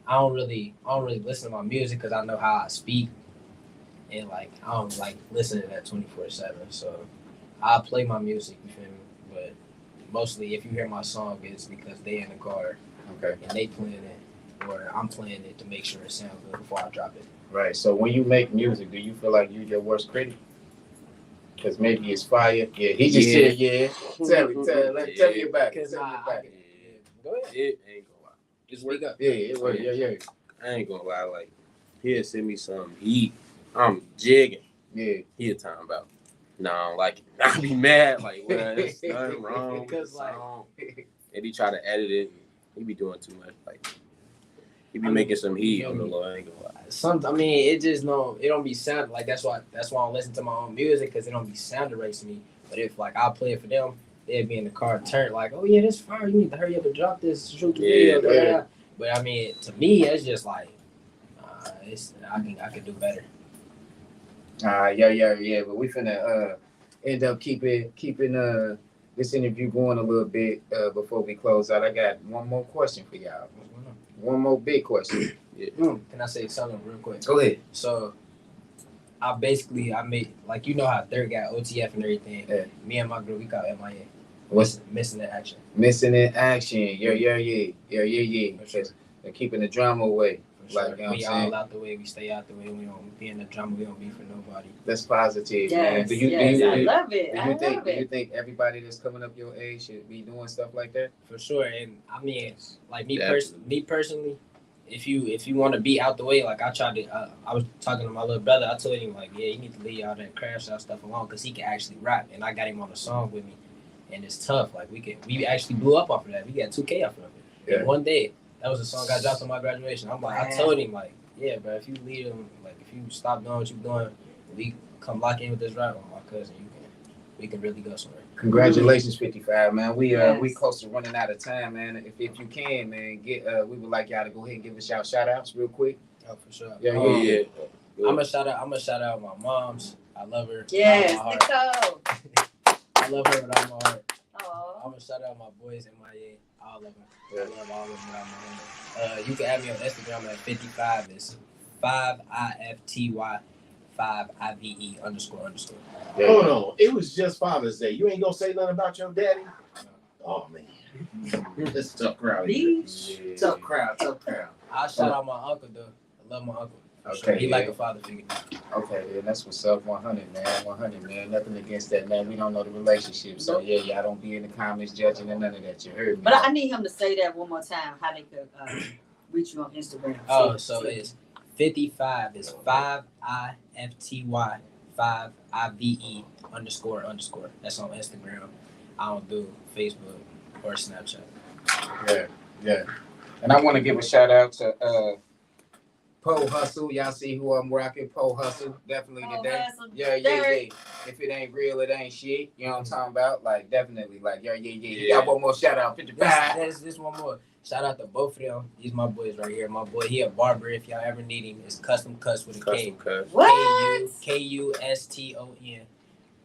S: I don't really listen to my music because I know how I speak, and like I don't like listening to that 24/7. So I play my music, you feel me? But mostly, if you hear my song, it's because they in the car,
G: okay,
S: and they playing it, or I'm playing it to make sure it sounds good before I drop it.
G: Right. So when you make music, do you feel like you're your worst critic? Because maybe it's fire. Yeah, he just said, yeah. Tell me about it. Tell me about it.
S: Go ahead.
T: It ain't gonna lie.
S: Just wake up.
G: Yeah, it works. Yeah.
T: I ain't gonna lie. Like, he'll send me some heat. I'm jigging.
G: Yeah.
T: He'll talk about. No, I don't like it. I be mad. Like, well, there's nothing wrong with the song. And he try to edit it. He be doing too much. Like, he be making some heat on the low. I ain't gonna lie.
S: I mean, it just it don't be sounding like that's why I don't listen to my own music because it don't be sounding right to me. But if like I play it for them, they'd be in the car turn like, oh yeah, this fire. You need to hurry up and drop this, shoot the video.
G: Yeah.
S: But I mean, to me, it's just like, I can do better.
G: Yeah. But we finna end up keeping this interview going a little bit before we close out. I got one more question for y'all. One more big question.
T: Yeah.
S: Can I say something real quick?
G: Go ahead.
S: So, I made, like, you know how Third got OTF and everything.
G: Yeah.
S: Me and my group, we call MIA.
G: What's
S: Missing in Action?
G: Missing in Action? Yeah. And keeping the drama away.
S: Sure.
G: Like, you know
S: we
G: what I'm
S: all
G: saying?
S: out the way. We stay out the way. We don't be in the drama. We don't be for nobody.
G: That's positive,
B: Yes,
G: man.
B: I love it.
G: Do you think everybody that's coming up your age should be doing stuff like that?
S: For sure. And I mean, like me personally, if you want to be out the way, like I tried to, I was talking to my little brother. I told him like, yeah, you need to leave all that crash out stuff alone because he can actually rap. And I got him on a song with me, and it's tough. Like we actually blew up off of that. We got 2K off of it.
G: Yeah.
S: And one day, that was a song I dropped on my graduation. I'm like, I told him like, yeah, bro, if you leave him, like if you stop doing what you're doing, we come lock in with this rap on my cousin. We can really go somewhere.
G: Congratulations, 55, man. We close to running out of time, man. If you can, man, we would like y'all to go ahead and give us y'all shout outs real quick.
S: Oh, for sure.
G: Yeah.
S: I'm gonna shout out my moms. I love her.
B: Yes,
S: Nicole. I love her with all my heart.
B: Oh.
S: I'm gonna shout out my boys in MIA. All of them. I love all of them with all my heart. You can add me on Instagram at 55. It's 5IFTY 5IVE __.
J: Yeah. Hold on. It was just Father's Day. You ain't gonna say nothing about your daddy? Oh man. That's a tough crowd. Tough crowd.
S: I'll shout out my uncle though. I love my uncle.
G: Okay,
S: Sure. He
G: yeah.
S: like a father figure.
G: Okay, yeah, that's what's up. 100, man. 100, man. Nothing against that, man. We don't know the relationship, so yeah, y'all don't be in the comments judging and none of that. You heard me.
B: But I need him to say that one more time, how they could reach you on Instagram.
S: So it's 55. It's 5IFTY 5IVE __. That's on Instagram. I don't do Facebook or Snapchat.
G: Yeah. And I want to give a shout out to Poe Hustle. Y'all see who I'm rocking? Poe Hustle. Definitely today. Yeah. If it ain't real, it ain't shit. You know what I'm talking about? Like, definitely. Like, yeah. You got one more shout out. 55.
S: This one more. Shout out to both of them. These my boys right here. My boy, he a barber. If y'all ever need him, it's Custom Cuts with a K.
B: What?
S: KUSTON.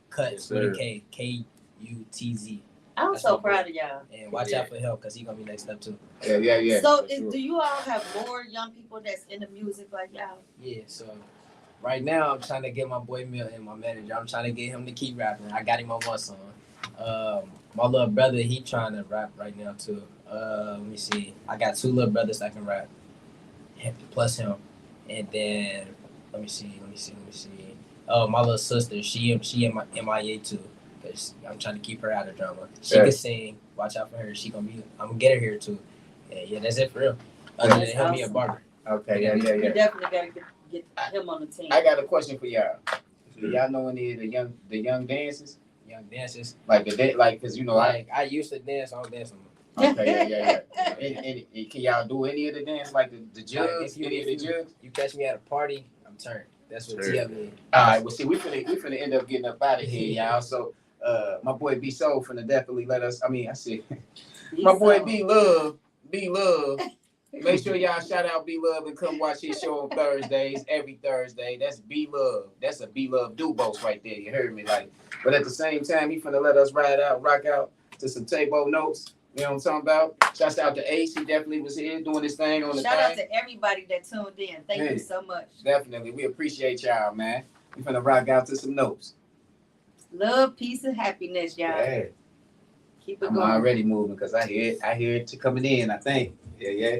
S: Cuts with a K. KUTZ.
B: I'm so proud of y'all.
S: And watch out for him because he's gonna be next up too.
G: Yeah.
B: So do you all have more young people that's into music like y'all?
S: Yeah, so right now I'm trying to get my boy Milton, my manager. I'm trying to get him to keep rapping. I got him on one song. My little brother, he trying to rap right now too. Let me see. I got 2 little brothers that can rap, plus him. And then let me see. Oh, my little sister, she in my MIA too. Cause I'm trying to keep her out of drama. She can sing. Watch out for her. I'm gonna get her here too. Yeah, that's it for real. Other than him, be a barber.
G: Okay, yeah.
B: You definitely gotta get him on the team.
G: I got a question for y'all. Do y'all know any of the young dancers?
S: Young dancers?
G: Like cause you know
S: I used to dance. I don't dance no more.
G: Okay, yeah. And can y'all do any of the dance like the jugs? Any of the jugs?
S: You catch me at a party, I'm turned. That's what Tia mean.
G: All right, well see, we finna end up getting up out of here, y'all. So my boy B Soul finna definitely let us. My boy B Love. Make sure y'all shout out B Love and come watch his show on Thursdays, every Thursday. That's B Love. That's a B Love Dubos right there. You heard me, like. But at the same time, he finna let us rock out to some Tabo notes. You know what I'm talking about? Shouts out to Ace. He definitely was here doing his thing on the
B: Shout out to everybody that tuned in. Thank you so much.
G: Definitely. We appreciate y'all, man. We finna rock out to some notes.
B: Love, peace, and happiness, y'all.
G: Yeah.
B: Keep it
G: I'm
B: going.
G: already moving because I hear it coming in, I think. Yeah.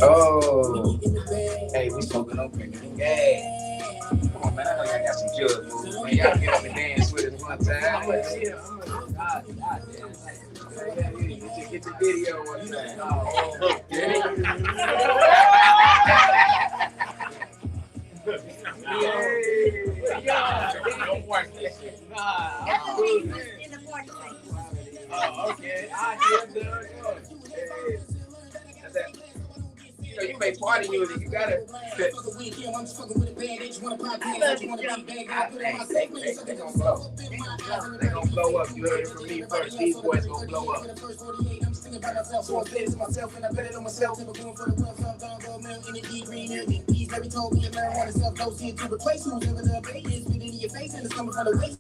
G: Oh. Hey, we smoking on cricket. Yeah. Come on, man. I know y'all got some jugs moving. Man, y'all get up and dance with us one time. Get the video one time. Don't watch this shit. Oh, okay. You make party music. You gotta. They gonna blow up. You heard it from me first. These boys gonna blow up. So I bet it to myself and I bet it on myself. Never going for the wealth, I'm down, gold, milk, energy, green, energy. He's never told me to learn how to self-dose to replace who's ever the bait is. Spit it in your face and it's coming from the waist.